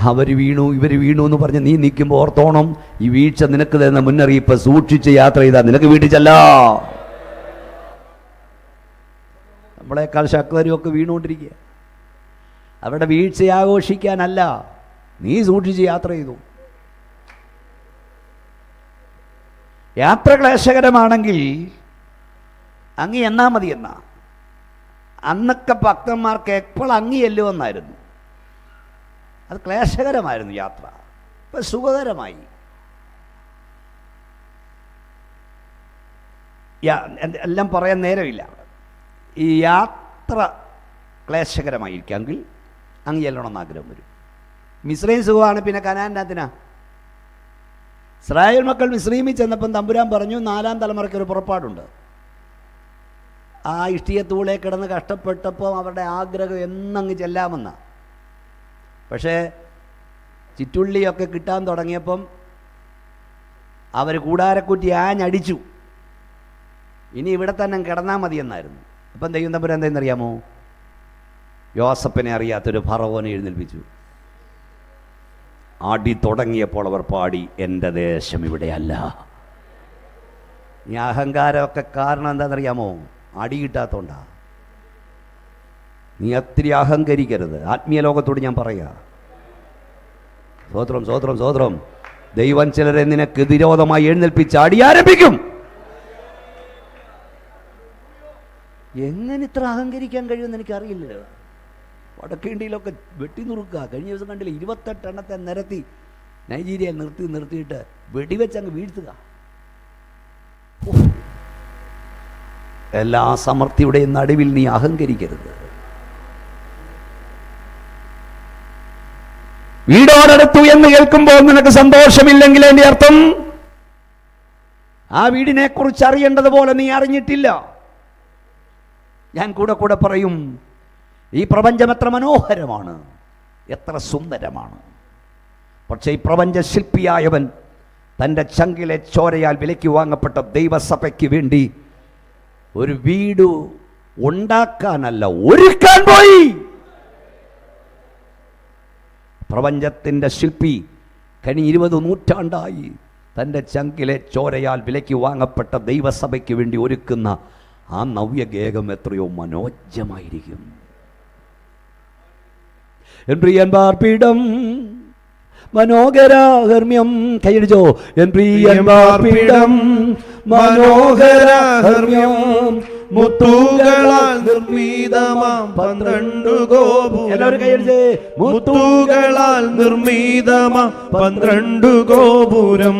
അവർ വീണു ഇവർ വീണു എന്ന് പറഞ്ഞ് നീ നിൽക്കുമ്പോൾ ഓർത്തോണം, ഈ വീഴ്ച നിനക്ക് തരുന്ന മുന്നറിയിപ്പ്. സൂക്ഷിച്ച് യാത്ര ചെയ്താൽ നിനക്ക് വീട്ടിൽ ചെല്ലാം. നമ്മളെക്കാൾ ശക്തരുമൊക്കെ വീണുകൊണ്ടിരിക്കുക. അവരുടെ വീഴ്ച ആഘോഷിക്കാനല്ല, നീ സൂക്ഷിച്ച് യാത്ര ചെയ്തു. യാത്ര ക്ലേശകരമാണെങ്കിൽ അങ്ങി എന്നാ മതി എന്നാ. അന്നൊക്കെ ഭക്തന്മാർക്ക് എപ്പോൾ അങ്ങി ചെല്ലുമെന്നായിരുന്നു. അത് ക്ലേശകരമായിരുന്നു യാത്ര. ഇപ്പം സുഖകരമായി. എല്ലാം പറയാൻ നേരമില്ല. ഈ യാത്ര ക്ലേശകരമായിരിക്കാമെങ്കിൽ അങ്ങ് ചെല്ലണമെന്ന് ആഗ്രഹം വരും. മിസ്രൈം സുഖമാണ്, പിന്നെ കനാനാത്തിനാ. ഇസ്രായേൽ മക്കൾ മിസ്രൈമിൽ ചെന്നപ്പം തമ്പുരാൻ പറഞ്ഞു 4-ാം തലമുറയ്ക്കൊരു പുറപ്പാടുണ്ട്. ആ ഇഷ്ടികത്തൂളെ കിടന്ന് കഷ്ടപ്പെട്ടപ്പോൾ അവരുടെ ആഗ്രഹം എന്നങ്ങ് ചെല്ലാമെന്ന. പക്ഷേ ചിറ്റുള്ളിയൊക്കെ കിട്ടാൻ തുടങ്ങിയപ്പം അവർ കൂടാരക്കുറ്റി ആഞ്ഞടിച്ചു. ഇനി ഇവിടെ തന്നെ കിടന്നാൽ മതിയെന്നായിരുന്നു. അപ്പം ദൈവം തമ്പുരാൻ എന്താണെന്നറിയാമോ? യോസഫിനെ അറിയാത്തൊരു ഫറവോനെ എഴുന്നേൽപ്പിച്ചു. ആടി തുടങ്ങിയപ്പോൾ അവർ പാടി, എൻ്റെ ദേശം ഇവിടെയല്ല. ഈ അഹങ്കാരമൊക്കെ കാരണം എന്താണെന്നറിയാമോ? അടി കിട്ടാത്തോണ്ടാ. നീ ഒത്തിരി അഹങ്കരിക്കരുത്. ആത്മീയ ലോകത്തോട് ഞാൻ പറയാ. സ്വോത്രം സ്വോത്രം സ്വോത്രം. ദൈവം ചിലരെ നിനക്ക് വിരോധമായി എഴുന്നേൽപ്പിച്ച് അടി ആരംഭിക്കും. എങ്ങനെ ഇത്ര അഹങ്കരിക്കാൻ കഴിയുമെന്ന് എനിക്കറിയില്ലല്ലോ. വടക്കേണ്ടിയിലൊക്കെ വെട്ടി നുറുക്കുക. കഴിഞ്ഞ ദിവസം കണ്ടില്ല, 28 എണ്ണത്തെ നിരത്തി നൈജീരിയയിൽ നിർത്തിയിട്ട് വെടിവെച്ചങ്ങ് വീഴ്ത്തുക. എല്ലാ സമൃദ്ധിയുടെയും നടുവിൽ നീ അഹങ്കരിക്കരുത്. വീടോടടുത്തു എന്ന് കേൾക്കുമ്പോൾ നിനക്ക് സന്തോഷമില്ലെങ്കിൽ എൻ്റെ അർത്ഥം ആ വീടിനെ കുറിച്ച് അറിയേണ്ടതുപോലെ നീ അറിഞ്ഞിട്ടില്ല. ഞാൻ കൂടെ പറയും, ഈ പ്രപഞ്ചം എത്ര മനോഹരമാണ്, എത്ര സുന്ദരമാണ്. പക്ഷേ ഈ പ്രപഞ്ച ശില്പിയായവൻ തൻ്റെ ചങ്കിലെ ചോരയാൽ വിലയ്ക്ക് വാങ്ങപ്പെട്ട ദൈവസഭയ്ക്ക് വേണ്ടി ഒരു വീട് ഉണ്ടാക്കാനല്ല, ഒരുക്കാൻ പോയി. പ്രപഞ്ചത്തിൻ്റെ ശില്പി കഴിഞ്ഞ 20 നൂറ്റാണ്ടായി തൻ്റെ ചങ്കിലെ ചോരയാൽ വിലയ്ക്ക് വാങ്ങപ്പെട്ട ദൈവസഭയ്ക്ക് വേണ്ടി ഒരുക്കുന്ന ആ നവ്യഗേഹം എത്രയോ മനോജ്ജമായിരിക്കും. എൻ പ്രിയൻ പാർപ്പിടം മനോഹരഹർമ്മ്യം. കൈയടിച്ചോ. എൻ പ്രിയൻ പാർപ്പിടം മനോഹരഹർമ്മ്യം, മുത്തുകളാൽ നിർമ്മിതമാം 12 ഗോപുരം. എല്ലാവരും കൈയടിച്ചേ. മുത്തുകളാൽ നിർമ്മിതമാം 12 ഗോപുരം.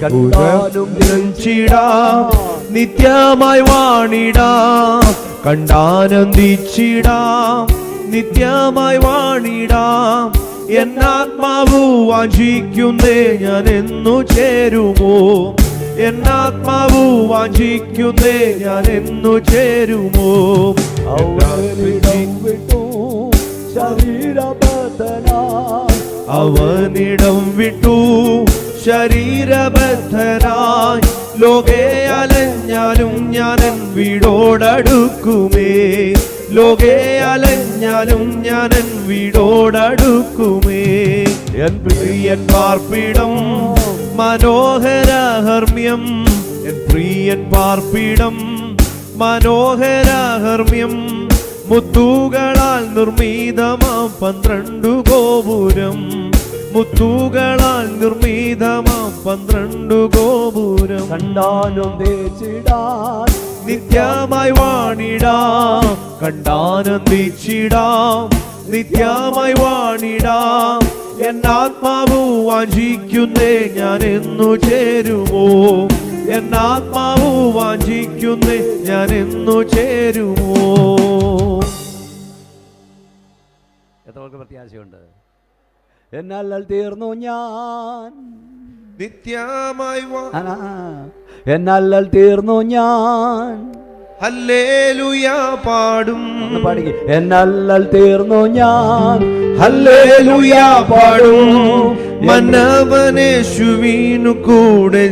കണ്ടാലും ധ്യാനിച്ചിടാം, നിത്യമായി വാണിടാം. കണ്ടാനന്ദിച്ചിടാം, നിത്യമായി വാണിടാം. എന്നാത്മാവു വാഞ്ചിക്കുന്നേ ഞാൻ എന്നു ചേരുമോ? എന്നാത്മാവു വാഞ്ചിക്കുന്നേ ഞാൻ എന്നു ചേരുമോ? അവനിടം വിട്ടു ശരീരബദ്ധനായി ലോകേ അലഞ്ഞാലും ഞാനൻ വീടോടടുക്കുമേ. ലോകേ അലഞ്ഞാലും ഞാനൻ വീടോടടുക്കുമേ. എൻ പ്രിയൻ പാർപ്പിടം മനോഹരഹർമ്മ്യം. എൻ പ്രിയൻ പാർപ്പിടം മനോഹരഹർമ്മ്യം, മുത്തുകളാൽ നിർമ്മിതമാം 12 ഗോപുരം. മുത്തുകളാൽ നിർമ്മിതമാം 12 ഗോപുരം. കണ്ടാലും ദേശിടാൻ, നിത്യമായി വാണിടാം. കണ്ടാനന്ദിച്ചിടാം, നിത്യമായി വാണിടാം. എന്നാത്മാവു വാഞ്ചിക്കുന്നേ ഞാൻ എന്നു ചേരുമോ? എന്നാത്മാവു വാഞ്ചിക്കുന്നേ ഞാൻ എന്നു ചേരുമോ? എത്രയൊക്കെ പ്രത്യാശയുണ്ട്. എന്നാൽ തീർന്നു ഞാൻ നിത്യമായി, എന്നാൽ തീർന്നു ഞാൻ ഹല്ലേലൂയ പാടും. പാടി. എന്നാൽ തീർന്നു ഞാൻ ഹല്ലേലൂയ പാടും. മന്നവനേശുവിനു കൂടെ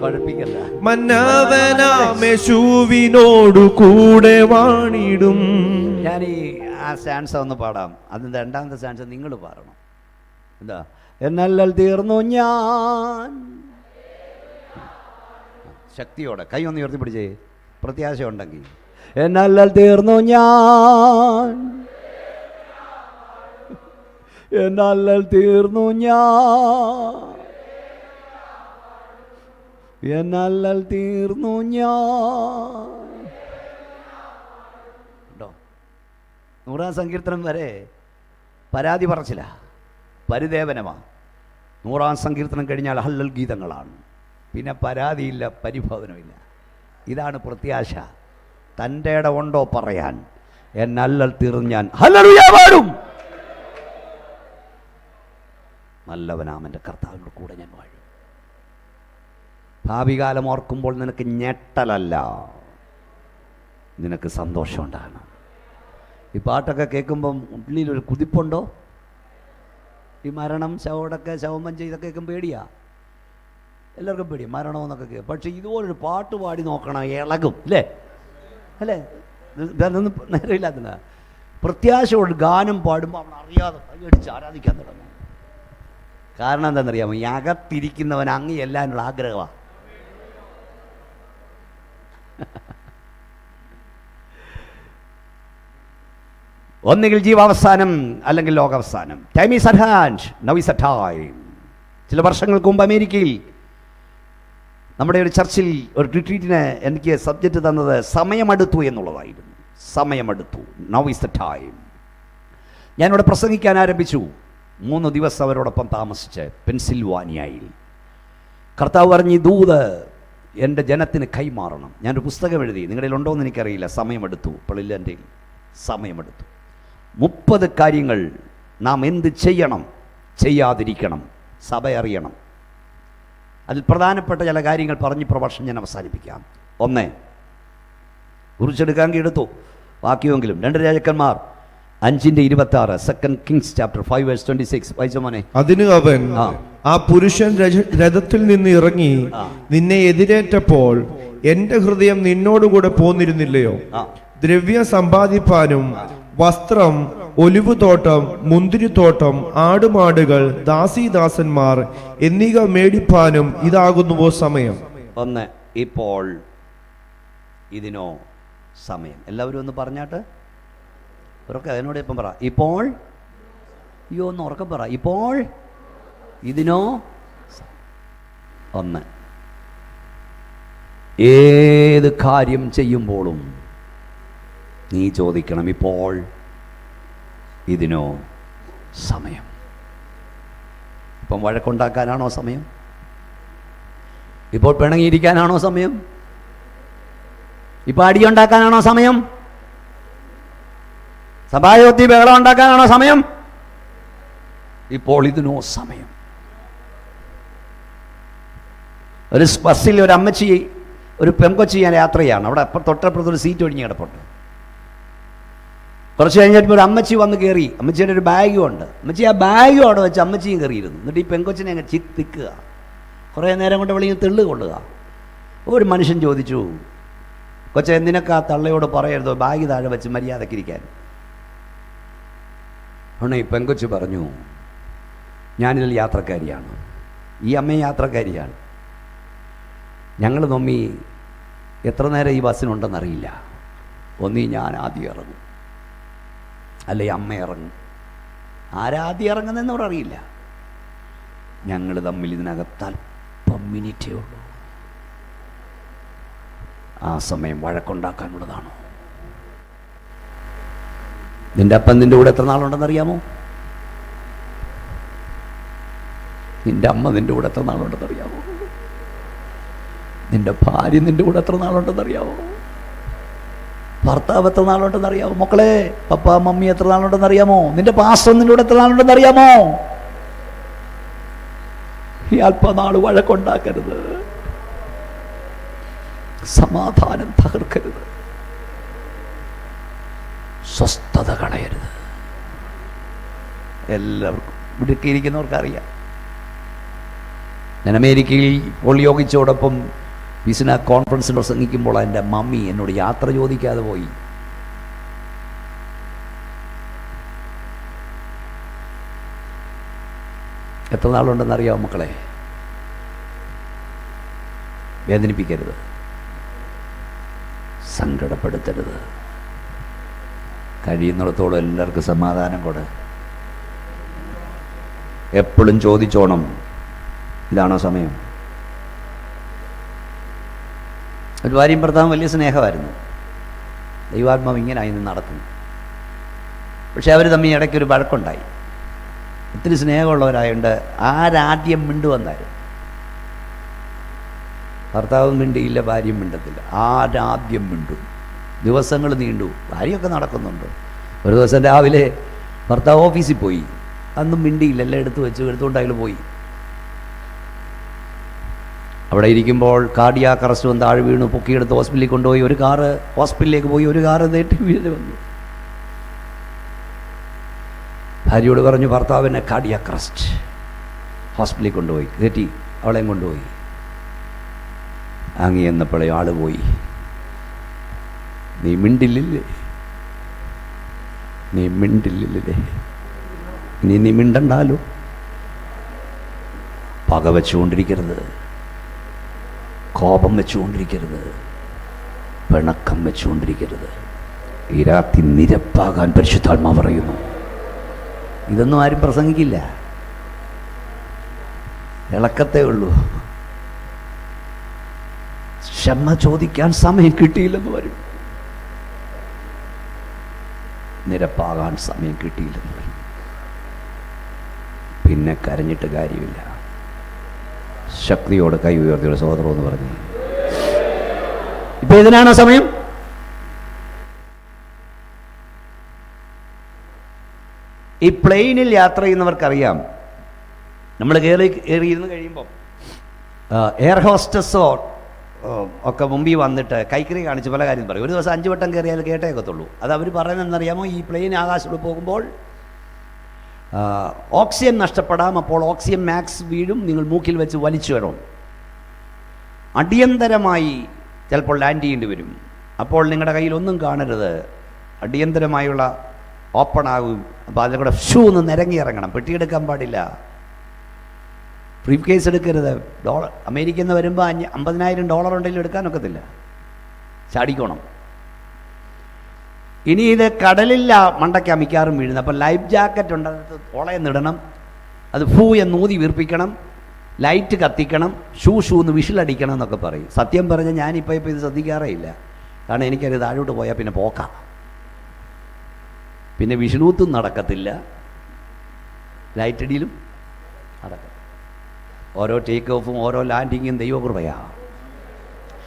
കുഴപ്പിക്കല്ല. മന്നവനാമേശുവിനോടു കൂടെ വാണിടും. ഞാൻ ഈ ആ സ്റ്റാൻസ് ഒന്ന് പാടാം. അതിൻ്റെ രണ്ടാമത്തെ സ്റ്റാൻസ് നിങ്ങൾ പാടണം. എന്താ? എന്നാൽ തീർന്നു ഞാൻ. ശക്തിയോടെ കൈ ഒന്ന് ഉയർത്തിപ്പിടിച്ചേ, പ്രത്യാശ ഉണ്ടെങ്കിൽ. എന്നാൽ തീർന്നു ഞാൻ, എന്നാൽ തീർന്നു ഞാൻ. എന്നല്ലൽ തീർന്നു ഞാൻ. ഉണ്ടോ? 100-ാം സങ്കീർത്തനം വരെ പരാതി പറച്ചില്ല, പരിദേവനമാ. 100-ാം സങ്കീർത്തനം കഴിഞ്ഞാൽ ഹല്ലൽ ഗീതങ്ങളാണ്. പിന്നെ പരാതിയില്ല, പരിഭവനമില്ല. ഇതാണ് പ്രത്യാശ. തൻ്റെ ഇടമുണ്ടോ പറയാൻ? എന്നല്ലൽ തീർന്നു ഞാൻ ഹല്ലേലൂയ പാടും. നല്ലവനാമൻ്റെ കർത്താവിൻ്റെ കൂടെ ഞാൻ വാഴും. ഭാവികാലം ഓർക്കുമ്പോൾ നിനക്ക് ഞെട്ടലല്ല, നിനക്ക് സന്തോഷം ഉണ്ടാകണം. ഈ പാട്ടൊക്കെ കേൾക്കുമ്പം ഉള്ളിലൊരു കുതിപ്പുണ്ടോ? ഈ മരണം, ശവടൊക്കെ, ശവമഞ്ച ഇതൊക്കെ കേൾക്കുമ്പോൾ പേടിയാ, എല്ലാവർക്കും പേടിയാ മരണമെന്നൊക്കെ കേൾക്കും. പക്ഷേ ഇതുപോലൊരു പാട്ട് പാടി നോക്കണം, ഇളകും അല്ലേ? അല്ലേ? ഇതൊന്നും നേരമില്ലാത്തില്ല. പ്രത്യാശയോട് ഗാനം പാടുമ്പോൾ അവൻ അറിയാതെ കൈയടിച്ച് ആരാധിക്കാൻ തുടങ്ങും. കാരണം എന്താണെന്നറിയാമോ? ഈ അകത്തിരിക്കുന്നവൻ അങ്ങ് എല്ലാനുള്ള ആഗ്രഹമാണ്. ഒന്നുകിൽ ജീവാവസാനം അല്ലെങ്കിൽ ലോകാവസാനം. Time is at hand, now is at time. ചില വർഷങ്ങൾക്ക് മുമ്പ് അമേരിക്കയിൽ നമ്മുടെ ഒരു ചർച്ചിൽ ഒരു റിട്രീറ്റിന് എനിക്ക് സബ്ജക്റ്റ് തന്നത് സമയമടുത്തു എന്നുള്ളതായിരുന്നു. സമയമടുത്തു, നൗ ഈസ് ദ ടൈം. ഞാനിവിടെ പ്രസംഗിക്കാൻ ആരംഭിച്ചു. 3 ദിവസം അവരോടൊപ്പം താമസിച്ച് പെൻസിൽവാനിയയിൽ. കർത്താവ് പറഞ്ഞ്, ദൂത് എൻ്റെ ജനത്തിന് കൈമാറണം. ഞാനൊരു പുസ്തകം എഴുതി, നിങ്ങളിൽ ഉണ്ടോ എന്ന് എനിക്കറിയില്ല. സമയമെടുത്തു, ഇപ്പോഴില്ല എൻ്റെ സമയമെടുത്തു. 30 കാര്യങ്ങൾ നാം എന്ത് ചെയ്യണം, ചെയ്യാതിരിക്കണം, സഭ അറിയണം. അതിൽ പ്രധാനപ്പെട്ട ചില കാര്യങ്ങൾ പറഞ്ഞ് പ്രഭാഷണം ഞാൻ അവസാനിപ്പിക്കാം. 1, കുറിച്ചെടുക്കാൻ എടുത്തു, ബാക്കിയെങ്കിലും 2 രാജാക്കന്മാർ 5:26, 2 Kings chapter 5:26. വായിച്ച മോനെ. അതിന് അവൻ, ആ പുരുഷൻ രഥത്തിൽ നിന്ന് ഇറങ്ങി നിന്നെ എതിരേറ്റപ്പോൾ എന്റെ ഹൃദയം നിന്നോടുകൂടെ പോന്നിരുന്നില്ലയോ? ദ്രവ്യം സമ്പാദിപ്പാനും വസ്ത്രം, ഒലിവുതോട്ടം, മുന്തിരിത്തോട്ടം, ആടുമാടുകൾ, ദാസീദാസന്മാർ എന്നിവ മേടിപ്പാനും ഇതാകുന്നുവോ സമയം? 1, ഇപ്പോൾ ഇതിനോ സമയം. എല്ലാവരും ഒന്ന് പറഞ്ഞാട്ട് ഉറക്കെ അതിനോട് ഇപ്പം പറ. ഇപ്പോൾ, അയ്യോ ഒന്ന് ഉറക്കം പറ. ഇപ്പോൾ ഇതിനോ. 1, ഏത് കാര്യം ചെയ്യുമ്പോഴും നീ ചോദിക്കണം, ഇപ്പോൾ ഇതിനോ സമയം. ഇപ്പം വഴക്കുണ്ടാക്കാനാണോ സമയം? ഇപ്പോൾ പിണങ്ങിയിരിക്കാനാണോ സമയം? ഇപ്പം അടിയുണ്ടാക്കാനാണോ സമയം? സഭായോത്തി ബഹളം ഉണ്ടാക്കാനാണോ സമയം? ഇപ്പോൾ ഇതിനോ സമയം. ഒരു ബസ്സിൽ ഒരു അമ്മച്ചി, ഒരു പെൺകൊച്ചി ഞാൻ യാത്ര ചെയ്യാണ്. അവിടെ തൊട്ടപ്പുറത്തൊരു സീറ്റ് ഒഴിഞ്ഞ് കിടപ്പുണ്ട്. കുറച്ച് കഴിഞ്ഞപ്പോൾ ഒരു അമ്മച്ചി വന്ന് കയറി. അമ്മച്ചിയുടെ ഒരു ബാഗും ഉണ്ട്. അമ്മച്ചി ആ ബാഗും അവിടെ വെച്ച് അമ്മച്ചിയും കയറിയിരുന്നു. എന്നിട്ട് ഈ പെൺകൊച്ചിനെ അങ്ങ് ചിത്തിക്കുക, കുറേ നേരം കൊണ്ട് വെളിയിൽ തെള്ളു കൊള്ളുക. ഒരു മനുഷ്യൻ ചോദിച്ചു, കൊച്ച എന്തിനൊക്കെ ആ തള്ളയോട് പറയരുതോ ബാഗ് താഴെ വെച്ച് മര്യാദക്കിരിക്കാൻ? ഉടനെ ഈ പെൺകൊച്ച് പറഞ്ഞു, ഞാനിതിൽ യാത്രക്കാരിയാണ്, ഈ അമ്മയും യാത്രക്കാരിയാണ്. ഞങ്ങൾ തമ്മി എത്ര നേരം ഈ ബസ്സിനുണ്ടെന്നറിയില്ല. ഒന്നീ ഞാൻ ആദ്യം ഇറങ്ങും, അല്ലെ അമ്മ ഇറങ്ങും. ആരാദ്യം ഇറങ്ങുന്നതെന്ന് അവർ അറിയില്ല. ഞങ്ങൾ തമ്മിൽ ഇതിനകത്ത് അല്പം മിനിറ്റേ ഉള്ളൂ. ആ സമയം വഴക്കുണ്ടാക്കാനുള്ളതാണോ? നിന്റെ അപ്പൻ നിന്റെ കൂടെ എത്ര നാളുണ്ടെന്നറിയാമോ? നിന്റെ അമ്മ നിന്റെ കൂടെ എത്ര നാളുണ്ടെന്നറിയാമോ? നിന്റെ ഭാര്യ നിന്റെ കൂടെ എത്ര നാളുണ്ടെന്നറിയാമോ? ഭർത്താവ് എത്ര നാളുണ്ടെന്നറിയാമോ? മക്കളെ, പപ്പ മമ്മി എത്ര നാളുണ്ടെന്നറിയാമോ? നിന്റെ പാസ്റ്റർ നിന്റെ കൂടെ എത്ര നാളുണ്ടെന്നറിയാമോ? ഈ അല്പനാൾ വഴക്കുണ്ടാക്കരുത്, സമാധാനം തകർക്കരുത്, സ്വസ്ഥത കളയരുത്. എല്ലാവർക്കും ഇവിടെയൊക്കെ ഇരിക്കുന്നവർക്കറിയാം. ഞാൻ അമേരിക്കയിൽ പൊളിയോഗിച്ചോടൊപ്പം ബിസിന കോൺഫറൻസിൽ പ്രസംഗിക്കുമ്പോൾ എൻ്റെ മമ്മി എന്നോട് യാത്ര ചോദിക്കാതെ പോയി. എത്ര നാളുണ്ടെന്നറിയാമോ മക്കളെ? വേദനിപ്പിക്കരുത്, സങ്കടപ്പെടുത്തരുത്. കഴിയുന്നിടത്തോളം എല്ലാവർക്കും സമാധാനം കൊടു. എപ്പോഴും ചോദിച്ചോണം, ഇതാണോ സമയം? ഒരു ഭാര്യയും ഭർത്താവും വലിയ സ്നേഹമായിരുന്നു. ദൈവാത്മാവ് ഇങ്ങനെ അതിന് നടത്തുന്നു. പക്ഷെ അവർ തമ്മിൽ ഇടയ്ക്കൊരു വഴക്കുണ്ടായി. ഒത്തിരി സ്നേഹമുള്ളവരായതുകൊണ്ട് ആരാദ്യം മിണ്ടുവന്നായിരുന്നു. ഭർത്താവും മിണ്ടിയില്ല, ഭാര്യയും മിണ്ടത്തില്ല. ആരാദ്യം മിണ്ടും. ദിവസങ്ങൾ നീണ്ടു. ഭാര്യയൊക്കെ നടക്കുന്നുണ്ട്. ഒരു ദിവസം രാവിലെ ഭർത്താവ് ഓഫീസിൽ പോയി. അന്നും മിണ്ടിയില്ല, എല്ലാം എടുത്തുകൊണ്ട് അയാൾ പോയി. അവിടെ ഇരിക്കുമ്പോൾ കാർഡിയാക് അറസ്റ്റ് വന്ന് താഴെ വീണു. പൊക്കിയെടുത്ത് ഹോസ്പിറ്റലിൽ കൊണ്ടുപോയി. ഒരു കാറ് ഹോസ്പിറ്റലിലേക്ക് പോയി, ഒരു കാറ് നേട്ടി വീട് വന്നു. ഭാര്യയോട് പറഞ്ഞു, ഭർത്താവിനെ കാർഡിയാക് അറസ്റ്റ്. ഹോസ്പിറ്റലിൽ കൊണ്ടുപോയി കയറ്റി, അവളെയും കൊണ്ടുപോയി. അങ്ങി എന്നപ്പോഴേ ആള് പോയി. നീ മിണ്ടില്ലേ, നീ മിണ്ടില്ലേ, ഇനി നീ മിണ്ടണ്ടാലോ. പക വെച്ചുകൊണ്ടിരിക്കരുത്, കോപം വെച്ചുകൊണ്ടിരിക്കരുത്, പിണക്കം വെച്ചുകൊണ്ടിരിക്കരുത്. ഈ രാത്രി നിരപ്പാകാൻ പരിശുദ്ധാത്മാവ് പറയുന്നു. ഇതൊന്നും ആരും പ്രസംഗിക്കില്ല, ഇളക്കത്തേ ഉള്ളൂ. ക്ഷമ ചോദിക്കാൻ സമയം കിട്ടിയില്ലെന്ന് വരും, നിരപ്പാകാൻ സമയം കിട്ടിയില്ലെന്ന് വരും. പിന്നെ കരഞ്ഞിട്ട് കാര്യമില്ല. ശക്തിയോട് കൈ ഉയർത്തിയുടെ സഹോദരം എന്ന് പറഞ്ഞു. ഇപ്പൊ ഇതിനാണ് സമയം. ഈ പ്ലെയിനിൽ യാത്ര ചെയ്യുന്നവർക്കറിയാം, നമ്മൾ കയറിയിരുന്ന് കഴിയുമ്പോൾ എയർ ഹോസ്റ്റസോ ഒക്കെ മുമ്പിൽ വന്നിട്ട് കൈക്കറി കാണിച്ച് പല കാര്യം പറയും. ഒരു ദിവസം 5 വട്ടം കയറിയാൽ കേട്ടേക്കത്തുള്ളൂ. അത് അവർ പറയുന്നതെന്നറിയാമോ? ഈ പ്ലെയിൻ ആകാശത്തോട് പോകുമ്പോൾ ഓക്സിജൻ നഷ്ടപ്പെടാം, അപ്പോൾ ഓക്സിജൻ മാക്സ് വീഴും, നിങ്ങൾ മൂക്കിൽ വെച്ച് വലിച്ചു വേണം. അടിയന്തരമായി ചിലപ്പോൾ ലാൻഡ് ചെയ്യേണ്ടി വരും. അപ്പോൾ നിങ്ങളുടെ കയ്യിൽ ഒന്നും കാണരുത്, അടിയന്തരമായുള്ള ഓപ്പൺ ആകും. അപ്പോൾ അതിൽ കൂടെ ഷൂ ഒന്ന് നിരങ്ങി ഇറങ്ങണം. പെട്ടിയെടുക്കാൻ പാടില്ല, ബ്രീഫ് കേസ് എടുക്കരുത്. അമേരിക്കയിൽ നിന്ന് വരുമ്പോൾ $50,000 ഉണ്ടെങ്കിലും എടുക്കാനൊക്കത്തില്ല, ചാടിക്കോണം. ഇനി ഇത് കടലില്ല, മണ്ടയ്ക്കാ മിക്കാറും വീഴുന്നത്. അപ്പോൾ ലൈഫ് ജാക്കറ്റ് ഉണ്ട്, അത് ഓളയെന്നിടണം, അത് ഫൂ എന്നൂതി വീർപ്പിക്കണം, ലൈറ്റ് കത്തിക്കണം, ഷൂ എന്ന് വിഷിലടിക്കണം എന്നൊക്കെ പറയും. സത്യം പറഞ്ഞാൽ ഞാനിപ്പോൾ ഇത് ശ്രദ്ധിക്കാറേ ഇല്ല. കാരണം എനിക്കത് താഴോട്ട് പോയാൽ പിന്നെ പോക്കാം, പിന്നെ വിഷ്ണൂത്തും നടക്കത്തില്ല, ലൈറ്റ് അടിയിലും നടക്കും. ഓരോ ടേക്ക് ഓഫും ഓരോ ലാൻഡിങ്ങും ദൈവകൃപയാണ്.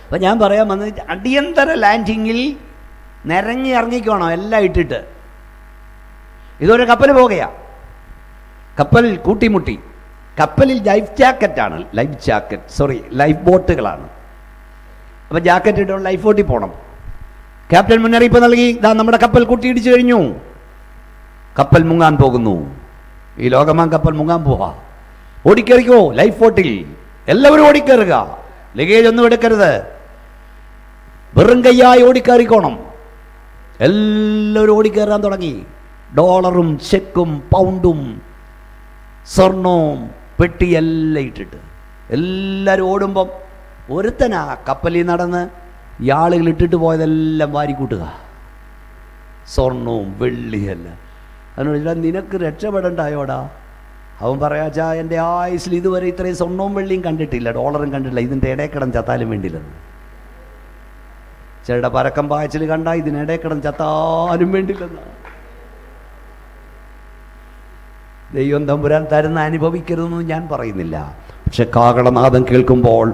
അപ്പം ഞാൻ പറയാൻ വന്നത്, അടിയന്തര ലാൻഡിങ്ങിൽ നിരങ്ങി ഇറങ്ങിക്കോണം എല്ലാം ഇട്ടിട്ട്. ഇതൊരു കപ്പൽ പോകുകയാണ്, കപ്പൽ കൂട്ടിമുട്ടി. കപ്പലിൽ ലൈഫ് ജാക്കറ്റാണ്, ലൈഫ് ബോട്ടുകളാണ്. അപ്പം ജാക്കറ്റ് ഇട്ടോ ലൈഫ് ബോട്ടിൽ പോകണം. ക്യാപ്റ്റൻ മുന്നറിയിപ്പ് നൽകി, ഇതാ നമ്മുടെ കപ്പൽ കൂട്ടിയിടിച്ചു കഴിഞ്ഞു, കപ്പൽ മുങ്ങാൻ പോകുന്നു. ഈ ലോകമാൻ കപ്പൽ മുങ്ങാൻ പോവാ. ഓടിക്കറിക്കോ ലൈഫ് ബോട്ടിൽ, എല്ലാവരും ഓടിക്കയറുക, ലഗേജ് ഒന്നും എടുക്കരുത്, വെറും കയ്യായി ഓടിക്കയറിക്കോണം. എല്ലാവരും ഓടിക്കയറാൻ തുടങ്ങി. ഡോളറും ചെക്കും പൗണ്ടും സ്വർണവും പെട്ടിയെല്ലാം ഇട്ടിട്ട് എല്ലാവരും ഓടുമ്പം ഒരുത്തനാ കപ്പലിൽ നടന്ന് ഈ ആളുകൾ ഇട്ടിട്ട് പോയതെല്ലാം വാരിക്കൂട്ടുക, സ്വർണവും വെള്ളിയെല്ലാം. അതിനോട് നിനക്ക് രക്ഷപ്പെടണ്ടായോടാ? അവൻ പറയാച്ചാ, എൻ്റെ ആയുസിൽ ഇതുവരെ ഇത്രയും സ്വർണവും വെള്ളിയും കണ്ടിട്ടില്ല, ഡോളറും കണ്ടിട്ടില്ല, ഇതിൻ്റെ ഇടയ്ക്കിടം ചത്താലും വേണ്ടില്ലെന്ന്. ചേട്ടാ പരക്കം പായച്ചിൽ കണ്ട ഇതിനിടയ്ക്കിടം ചത്താലും വേണ്ടില്ലെന്നാണ്. ദൈവം തമ്പുരാൻ തരുന്ന അനുഭവിക്കരുതെന്ന് ഞാൻ പറയുന്നില്ല. പക്ഷെ കാഹളനാദം കേൾക്കുമ്പോൾ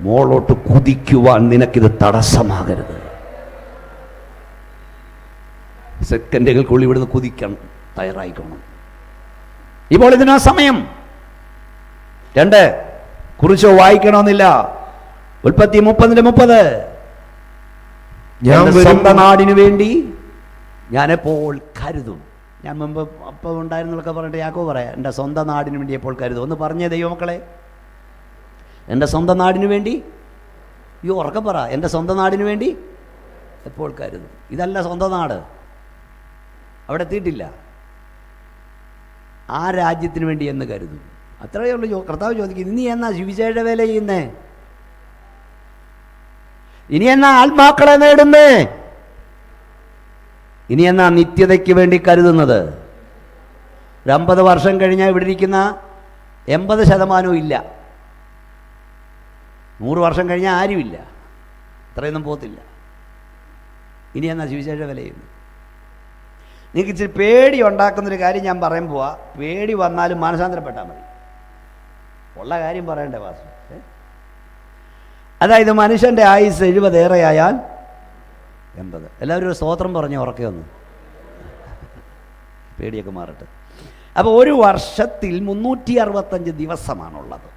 മോളോട്ട് കുതിക്കുവാൻ നിനക്കിത് തടസ്സമാകരുത്. സെക്കൻഡുകൾക്കുള്ളിൽ ഇവിടുന്ന് കുതിക്കണം, തയ്യാറായിക്കോണം. ഇപ്പോൾ ഇതിനാ സമയം. 2 കുറിച്ചോ വായിക്കണമെന്നില്ല. ഉൽപ്പത്തി 30:30 സ്വന്തം നാടിനു വേണ്ടി ഞാൻ എപ്പോൾ കരുതും. ഞാൻ മുമ്പ് അപ്പം ഉണ്ടായിരുന്നൊക്കെ പറഞ്ഞിട്ട് യാക്കോബ് പറയാം, എൻ്റെ സ്വന്തം നാടിന് വേണ്ടി എപ്പോൾ കരുതും. ഒന്ന് പറഞ്ഞേ ദൈവമക്കളെ, എൻ്റെ സ്വന്തം നാടിനു വേണ്ടി. ഉറക്കെ പറ, എൻ്റെ സ്വന്തം നാടിനു വേണ്ടി എപ്പോൾ കരുതും. ഇതല്ല സ്വന്തം നാട്, അവിടെ എത്തിയിട്ടില്ല. ആ രാജ്യത്തിന് വേണ്ടി എന്ന് കരുതും. അത്രയേ ഉള്ളൂ. കർത്താവ് ചോദിക്കും, ഇനി എന്നാ സുവിശേഷ വേല ചെയ്യുന്നേ? ഇനി എന്നാ ആത്മാക്കളെ നേടുന്നേ? ഇനി എന്നാ നിത്യതയ്ക്ക് വേണ്ടി കരുതുന്നത്? 50 വർഷം കഴിഞ്ഞാൽ ഇവിടെ ഇരിക്കുന്ന 80% ഇല്ല. 100 വർഷം കഴിഞ്ഞാൽ ആരുമില്ല. അത്രയൊന്നും പോകത്തില്ല. ഇനി എന്നാ സുവിശേഷ വിലയുന്നു? നിങ്ങൾക്ക് ഇച്ചിരി പേടി ഉണ്ടാക്കുന്നൊരു കാര്യം ഞാൻ പറയാൻ പോവാ. പേടി വന്നാലും മാനസാന്തരപ്പെട്ടാൽ മതി. ഉള്ള കാര്യം പറയണ്ടേ വാസു? അതായത് മനുഷ്യൻ്റെ ആയുസ് 70 ഏറെയായാൽ 80. എല്ലാവരും ഒരു സ്തോത്രം പറഞ്ഞ് ഉറക്കെ ഒന്ന്, പേടിയൊക്കെ മാറട്ടെ. അപ്പോൾ ഒരു വർഷത്തിൽ 365 ദിവസമാണുള്ളത്.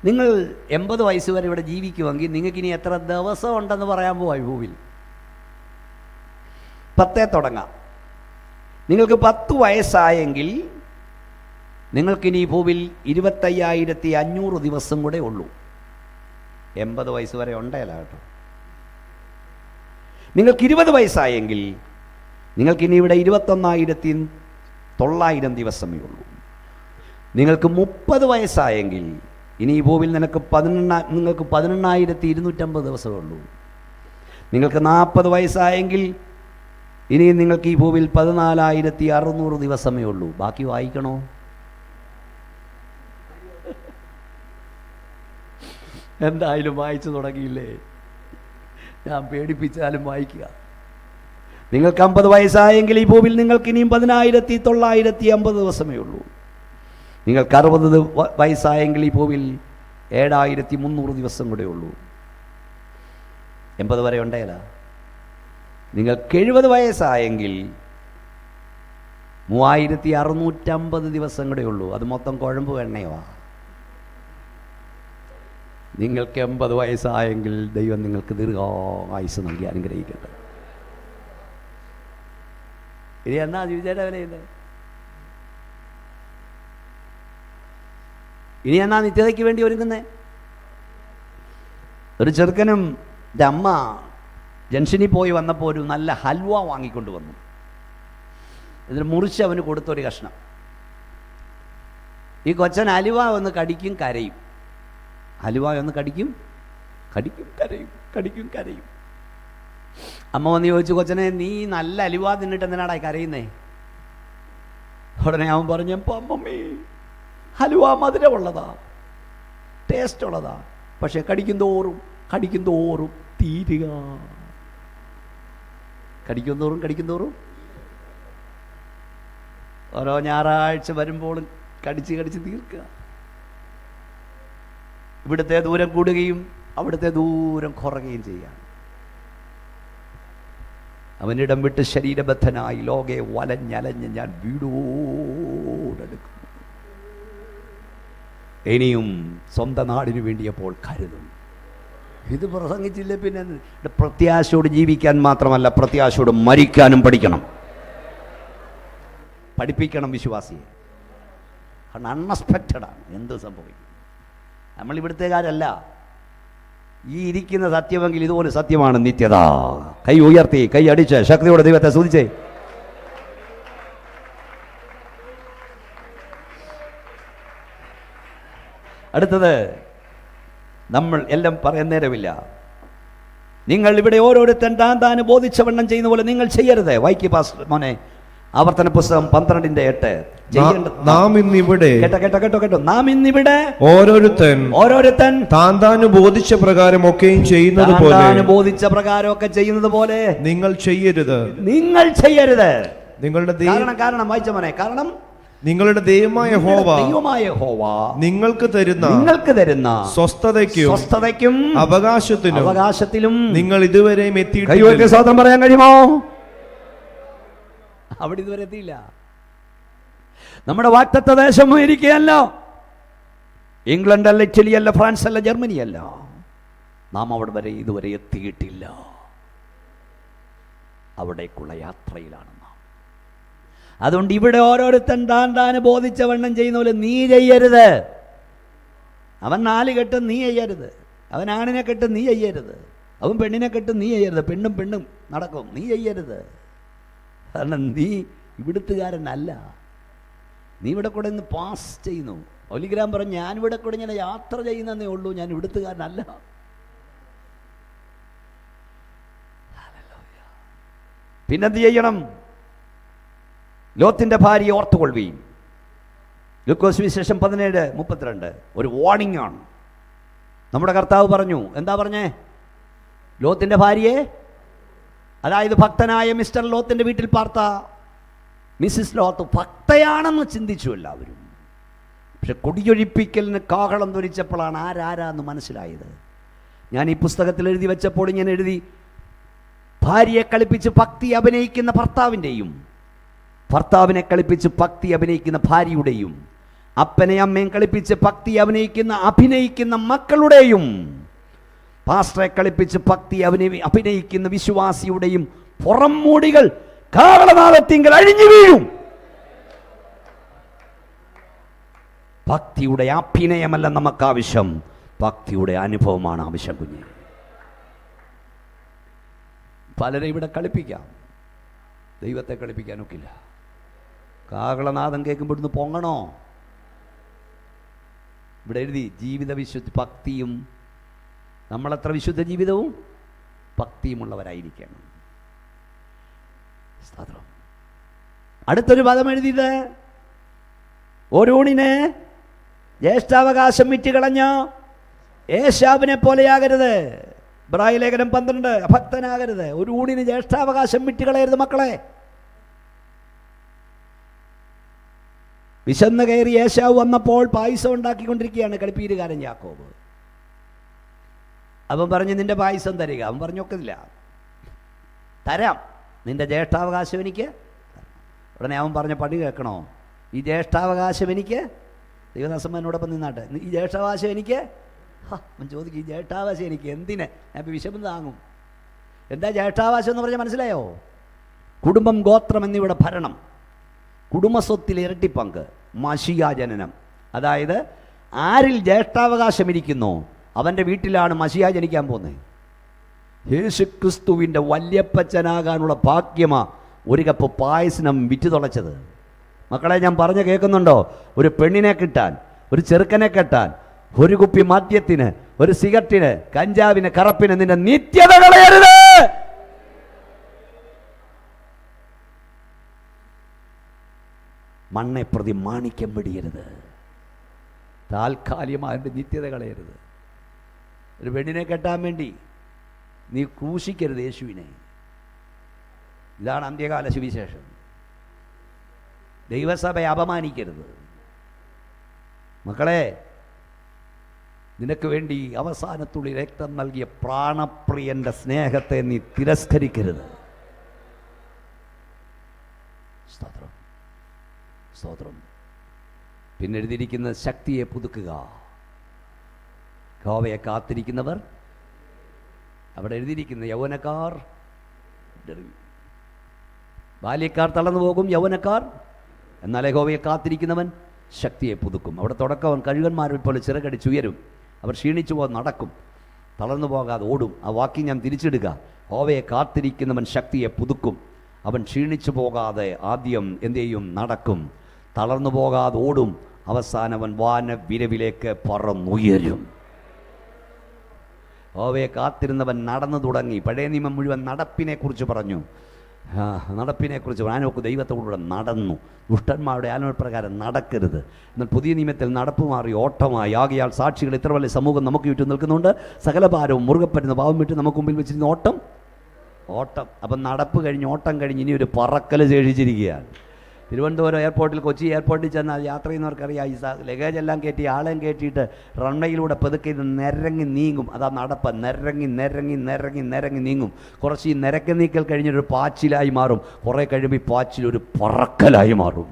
നിങ്ങൾ 80 വയസ്സ് വരെ ഇവിടെ ജീവിക്കുമെങ്കിൽ നിങ്ങൾക്കിനി എത്ര ദിവസം ഉണ്ടെന്ന് പറയാൻ പോവാ ഭൂവിൽ? 10 തുടങ്ങാം. നിങ്ങൾക്ക് 10 വയസ്സായെങ്കിൽ നിങ്ങൾക്കിനി ഭൂവിൽ 25,500 ദിവസം കൂടെ ഉള്ളൂ. 80 വയസ്സ് വരെ ഉണ്ടേല കേട്ടോ. നിങ്ങൾക്ക് 20 വയസ്സായെങ്കിൽ നിങ്ങൾക്കിനി ഇവിടെ 21,900 ദിവസമേ ഉള്ളൂ. നിങ്ങൾക്ക് 30 വയസ്സായെങ്കിൽ ഇനി ഈ ഭൂവിൽ നിങ്ങൾക്ക് 18,250 ദിവസമേ ഉള്ളൂ. നിങ്ങൾക്ക് 40 വയസ്സായെങ്കിൽ ഇനി നിങ്ങൾക്ക് ഈ ഭൂവിൽ 14,600 ദിവസമേ ഉള്ളൂ. ബാക്കി വായിക്കണോ? എന്തായാലും വായിച്ചു തുടങ്ങിയില്ലേ? ഞാൻ പേടിപ്പിച്ചാലും വായിക്കുക. നിങ്ങൾക്ക് 50 വയസ്സായെങ്കിൽ ഈ ഭൂവിൽ നിങ്ങൾക്ക് ഇനിയും 10,950 ദിവസമേ ഉള്ളൂ. നിങ്ങൾക്ക് 60 വയസ്സായെങ്കിൽ ഈ ഭൂവിൽ 7,300 ദിവസം കൂടെ ഉള്ളൂ. 80 വരെ ഉണ്ടേല. നിങ്ങൾക്ക് 70 വയസ്സായെങ്കിൽ 3,650 ദിവസം കൂടെ ഉള്ളൂ. അത് മൊത്തം കുഴമ്പ് എണ്ണയോ? നിങ്ങൾക്ക് 80 വയസ്സായെങ്കിൽ ദൈവം നിങ്ങൾക്ക് ദീർഘായുസ്സ് നൽകി അനുഗ്രഹിക്കട്ടെ. ഇനി എന്നാ ജീവിതയുടെ വിലയില്ലേ? ഇനി എന്നാ നിത്യതയ്ക്ക് വേണ്ടി ഒരുങ്ങുന്നേ? ഒരു ചെറുക്കനും അമ്മ ജംഗ്ഷനിൽ പോയി വന്നപ്പോൾ ഒരു നല്ല ഹൽവ വാങ്ങിക്കൊണ്ട് വന്നു. ഇതിൽ മുറിച്ച് അവന് കൊടുത്തൊരു കഷ്ണം. ഈ കൊച്ചൻ ഹലുവ ഒന്ന് കടിക്കും കരയും, ഹലുവ ഒന്ന് കടിക്കും കരയും. അമ്മ വന്ന് ചോദിച്ചു, കൊച്ചനെ നീ നല്ല ഹലുവ തിന്നിട്ട് എന്തിനാടാ കരയുന്നേ? ഉടനെ അവൻ പറഞ്ഞു, അമ്മമ്മേ ഹലുവ മധുരമുള്ളതാ, ടേസ്റ്റ് ഉള്ളതാ, പക്ഷെ കടിക്കും തോറും തീരുക. കടിക്കും തോറും ഓരോ ഞായറാഴ്ച വരുമ്പോഴും കടിച്ച് തീർക്കുക. ഇവിടുത്തെ ദൂരം കൂടുകയും അവിടുത്തെ ദൂരം കുറയുകയും ചെയ്യാം. അവനിടം വിട്ട് ശരീരബദ്ധനായി ലോകെ വലഞ്ഞലഞ്ഞ് ഞാൻ വീടോടെടുക്കും. ഇനിയും സ്വന്തം നാടിനു വേണ്ടിയപ്പോൾ കരുതും. ഇത് പ്രസംഗിച്ചില്ലേ പിന്നെ? പ്രത്യാശയോട് ജീവിക്കാൻ മാത്രമല്ല, പ്രത്യാശയോട് മരിക്കാനും പഠിപ്പിക്കണം വിശ്വാസിയെ. കാരണം അൺഎക്സ്പെക്റ്റഡാണ് എന്ത് സംഭവിക്കും. നമ്മളിവിടുത്തേക്കാരല്ല. ഈ ഇരിക്കുന്ന സത്യമെങ്കിൽ ഇതുപോലെ സത്യമാണ് നിത്യത. കൈ ഉയർത്തി, കൈ അടിച്ച് ശക്തിയോടെ ദൈവത്തെ സ്തുതിച്ചേ. അടുത്തത്, നമ്മൾ എല്ലാം പറയാൻ നേരമില്ല. നിങ്ങൾ ഇവിടെ ഓരോരുത്തൻ താൻ ബോധിച്ചവണ്ണം ചെയ്യുന്ന പോലെ നിങ്ങൾ ചെയ്യരുത്. വായിക്ക് പാസ്റ്റർ മോനെ, ആവർത്തന പുസ്തകം 12:8. നാം ഇന്നിവിടെ കേട്ടോ, നാം ഇന്നിവിടെ ഓരോരുത്തൻ താൻ ബോധിച്ച പ്രകാരം ഒക്കെയും ചെയ്യുന്നത് പോലെ നിങ്ങൾ ചെയ്യരുത്. നിങ്ങളുടെ കാരണം വായിച്ച മോനെ, കാരണം നിങ്ങളുടെ ദൈവമായ യഹോവ നിങ്ങൾക്ക് തരുന്ന സ്വസ്ഥതയ്ക്കും അവകാശത്തിലും നിങ്ങൾ ഇതുവരെയും എത്തിയിട്ടില്ല. സ്വതന്ത്രം പറയാൻ കഴിയുമോ? അവിടെ ഇതുവരെ എത്തിയില്ല. നമ്മുടെ വാഗ്ദത്ത ദേശം അമേരിക്കയല്ല, ഇംഗ്ലണ്ട് അല്ല, ഇറ്റലി അല്ല, ഫ്രാൻസ് അല്ല, ജർമ്മനി അല്ല. നാം അവിടെ വരെ ഇതുവരെ എത്തിയിട്ടില്ല. അവിടേക്കുള്ള യാത്രയിലാണ് നാം. അതുകൊണ്ട് ഇവിടെ ഓരോരുത്തൻ താൻ ബോധിച്ചവണ്ണം ചെയ്യുന്ന പോലെ നീ ചെയ്യരുത്. അവൻ 4 കെട്ട് നീ ചെയ്യരുത്. അവൻ ആണിനെ കെട്ട് നീ ചെയ്യരുത്. അവൻ പെണ്ണിനെ കെട്ട് നീ ചെയ്യരുത്. പെണ്ണും നടക്കും, നീ ചെയ്യരുത്. കാരണം നീ ഇവിടുത്തുകാരനല്ല. നീ ഇവിടെ കൂടെ ഇന്ന് പാസ് ചെയ്യുന്നു. ഒലിഗ്രാം പറഞ്ഞു, ഞാൻ ഇവിടെ കൂടെ ഇങ്ങനെ യാത്ര ചെയ്യുന്നതേ ഉള്ളൂ, ഞാൻ ഇവിടുത്തുകാരനല്ല. പിന്നെന്ത് ചെയ്യണം? ലോത്തിന്റെ ഭാര്യയെ ഓർത്തുകൊള്ളുവീൻ. ലൂക്കോസ് സുവിശേഷം 17:32 ഒരു വാർണിംഗ് ആണ്. നമ്മുടെ കർത്താവ് പറഞ്ഞു, എന്താ പറഞ്ഞേ? ലോത്തിൻ്റെ ഭാര്യയെ, അതായത് ഭക്തനായ മിസ്റ്റർ ലോത്തിൻ്റെ വീട്ടിൽ പാർത്ത മിസ്സിസ് ലോത്ത് ഭക്തയാണെന്ന് ചിന്തിച്ചു എല്ലാവരും. പക്ഷെ കൊടിയൊഴിപ്പിക്കലിന് കാഹളം ധ്വനിച്ചപ്പോഴാണ് ആരാരാന്ന് മനസ്സിലായത്. ഞാൻ ഈ പുസ്തകത്തിൽ എഴുതി വെച്ചപ്പോൾ ഞാൻ എഴുതി, ഭാര്യയെ കളിപ്പിച്ച് ഭക്തി അഭിനയിക്കുന്ന ഭർത്താവിൻ്റെയും ഭർത്താവിനെ കളിപ്പിച്ച് ഭക്തി അഭിനയിക്കുന്ന ഭാര്യയുടെയും അപ്പനെ അമ്മയും കളിപ്പിച്ച് ഭക്തി അഭിനയിക്കുന്ന മക്കളുടെയും പാസ്റ്ററെ കളിപ്പിച്ച് ഭക്തി അഭിനയിക്കുന്ന വിശ്വാസിയുടെയും പുറം മൂടികൾ കാഹളനാദത്തിങ്കൽ അഴിഞ്ഞു വീഴും. ഭക്തിയുടെ അഭിനയമല്ല നമുക്ക് ആവശ്യം, ഭക്തിയുടെ അനുഭവമാണ് ആവശ്യം. കുഞ്ഞെ, പലരെ ഇവിടെ കളിപ്പിക്കാം, ദൈവത്തെ കളിപ്പിക്കാനൊക്കില്ല. കാഹളനാദം കേൾക്കുമ്പോൾ ഇവിടുന്ന് പൊങ്ങണോ? ഇവിടെ എഴുതി ജീവിത വിശുദ്ധ ഭക്തിയും, നമ്മളെത്ര വിശുദ്ധ ജീവിതവും ഭക്തിയുമുള്ളവരായിരിക്കണം. അടുത്തൊരു പദം എഴുതിയത്, ഓരോണിന് ജ്യേഷ്ഠാവകാശം വിറ്റുകളഞ്ഞ ഏശാവിനെ പോലെയാകരുത്. ഇബ്രായ ലേഖനം 12, അഭക്തനാകരുത്. ഒരു ഊണിന് ജ്യേഷ്ഠാവകാശം വിറ്റുകളയരുത് മക്കളെ. വിശന്ന് കയറി ഏശാവ് വന്നപ്പോൾ പായസം ഉണ്ടാക്കിക്കൊണ്ടിരിക്കുകയാണ് കളിപ്പീരുകാരൻ യാക്കോബ്. അവൻ പറഞ്ഞു, നിന്റെ പായസം തരിക. അവൻ പറഞ്ഞൊക്കില്ല, തരാം, നിന്റെ ജ്യേഷ്ഠാവകാശം എനിക്ക്. ഉടനെ അവൻ പറഞ്ഞ പടി കേൾക്കണോ? ഈ ജ്യേഷ്ഠാവകാശം എനിക്ക്, ദൈവദാസന്മാരോടൊപ്പം നിന്നാട്ടെ, ഈ ജ്യേഷ്ഠാവകാശം എനിക്ക്. അവൻ ചോദിക്കും, ഈ ജ്യേഷ്ഠാവകാശം എനിക്ക് എന്തിന്? ഞാൻ ഇപ്പം വിശപ്പ് താങ്ങും. എന്താ ജ്യേഷ്ഠാവകാശം എന്ന് പറഞ്ഞാൽ മനസ്സിലായോ? കുടുംബം, ഗോത്രം എന്നിവയുടെ ഭരണം, കുടുംബസ്വത്തിൽ ഇരട്ടിപ്പങ്ക്, മശിയാജനനം. അതായത് ആരിൽ ജ്യേഷ്ഠാവകാശം ഇരിക്കുന്നോ അവൻ്റെ വീട്ടിലാണ് മശിയ ജനിക്കാൻ പോകുന്നത്. യേശുക്രിസ്തുവിൻ്റെ വല്യപ്പച്ചനാകാനുള്ള ഭാഗ്യമാ ഒരു കപ്പ് പായസം വിറ്റ് തുളച്ചത്. മക്കളെ, ഞാൻ പറഞ്ഞ കേൾക്കുന്നുണ്ടോ? ഒരു പെണ്ണിനെ കിട്ടാൻ, ഒരു ചെറുക്കനെ കെട്ടാൻ, ഒരു കുപ്പി മദ്യത്തിന്, ഒരു സിഗരറ്റിന്, കഞ്ചാവിന്, കറപ്പിന് നിന്റെ നിത്യത കളയരുത്. മണ്ണെ പ്രതി മാണിക്യം വെടിയരുത്. താൽക്കാലികമായ നിത്യത കളയരുത്. ഒരു പെണ്ണിനെ കെട്ടാൻ വേണ്ടി നീ ക്രൂശിക്കരുത് യേശുവിനെ. ഇതാണ് അന്ത്യകാല സുവിശേഷം. ദൈവസഭയെ അപമാനിക്കരുത്. മക്കളെ, നിനക്ക് വേണ്ടി അവസാനത്തുള്ളി രക്തം നൽകിയ പ്രാണപ്രിയന്റെ സ്നേഹത്തെ നീ തിരസ്കരിക്കരുത്. സ്തോത്രം, സ്തോത്രം. പിന്നെ എഴുതിയിരിക്കുന്ന ശക്തിയെ പുതുക്കുക. യഹോവയെ കാത്തിരിക്കുന്നവർ, അവിടെ എഴുതിയിരിക്കുന്ന യൗവനക്കാർ, ബാല്യക്കാർ തളർന്നു പോകും, യൗവനക്കാർ എന്നാൽ യഹോവയെ കാത്തിരിക്കുന്നവൻ ശക്തിയെ പുതുക്കും. അവിടെ തുടക്കം കഴുകന്മാരെ പോലെ ചിറകടിച്ചുയരും, അവർ ക്ഷീണിച്ചു പോകാൻ നടക്കും, തളർന്നു പോകാതെ ഓടും. ആ വാക്യം ഞാൻ തിരിച്ചെടുക്കുക. യഹോവയെ കാത്തിരിക്കുന്നവൻ ശക്തിയെ പുതുക്കും, അവൻ ക്ഷീണിച്ചു പോകാതെ ആദ്യം എന്ത് ചെയ്യും? നടക്കും, തളർന്നു പോകാതെ ഓടും, അവസാനവൻ വാന വിരവിലേക്ക് പറന്നുയരും. യഹോവയെ കാത്തിരുന്നവൻ നടന്നു തുടങ്ങി. പഴയ നിയമം മുഴുവൻ നടപ്പിനെ കുറിച്ച് പറഞ്ഞു. നടപ്പിനെക്കുറിച്ച് ഞാനൊക്കെ ദൈവത്തോടുകൂടെ നടന്നു. ദുഷ്ടന്മാരുടെ ആലോചനപ്രകാരം നടക്കരുത്. എന്നാൽ പുതിയ നിയമത്തിൽ നടപ്പ് മാറി ഓട്ടമായി. ആകയാൽ സാക്ഷികൾ ഇത്ര വലിയ സമൂഹം നമുക്ക് ചുറ്റും നിൽക്കുന്നുണ്ട്. സകല ഭാരവും മുറുകെ പറ്റുന്ന പാവം വിട്ട് നമുക്ക് മുമ്പിൽ വെച്ചിരുന്ന ഓട്ടം. അപ്പം നടപ്പ് കഴിഞ്ഞ്, ഓട്ടം കഴിഞ്ഞ് ഇനി ഒരു പറക്കൽ ശേഷിച്ചിരിക്കുകയാണ്. തിരുവനന്തപുരം എയർപോർട്ടിൽ, കൊച്ചി എയർപോർട്ടിൽ ചെന്നാൽ യാത്ര ചെയ്യുന്നവർക്കറിയാം, ഈ ലഗേജ് എല്ലാം കയറ്റി ആളെയും കയറ്റിയിട്ട് റൺവേയിലൂടെ പതുക്കെ ഇത് നിരങ്ങി നീങ്ങും. അതാ നടപ്പ്. നിരങ്ങി നീങ്ങും. കുറച്ച് ഈ നിരക്ക് നീക്കൽ കഴിഞ്ഞൊരു പാച്ചിലായി മാറും. കുറേ കഴിയുമ്പോൾ ഈ പാച്ചിലൊരു പറക്കലായി മാറും.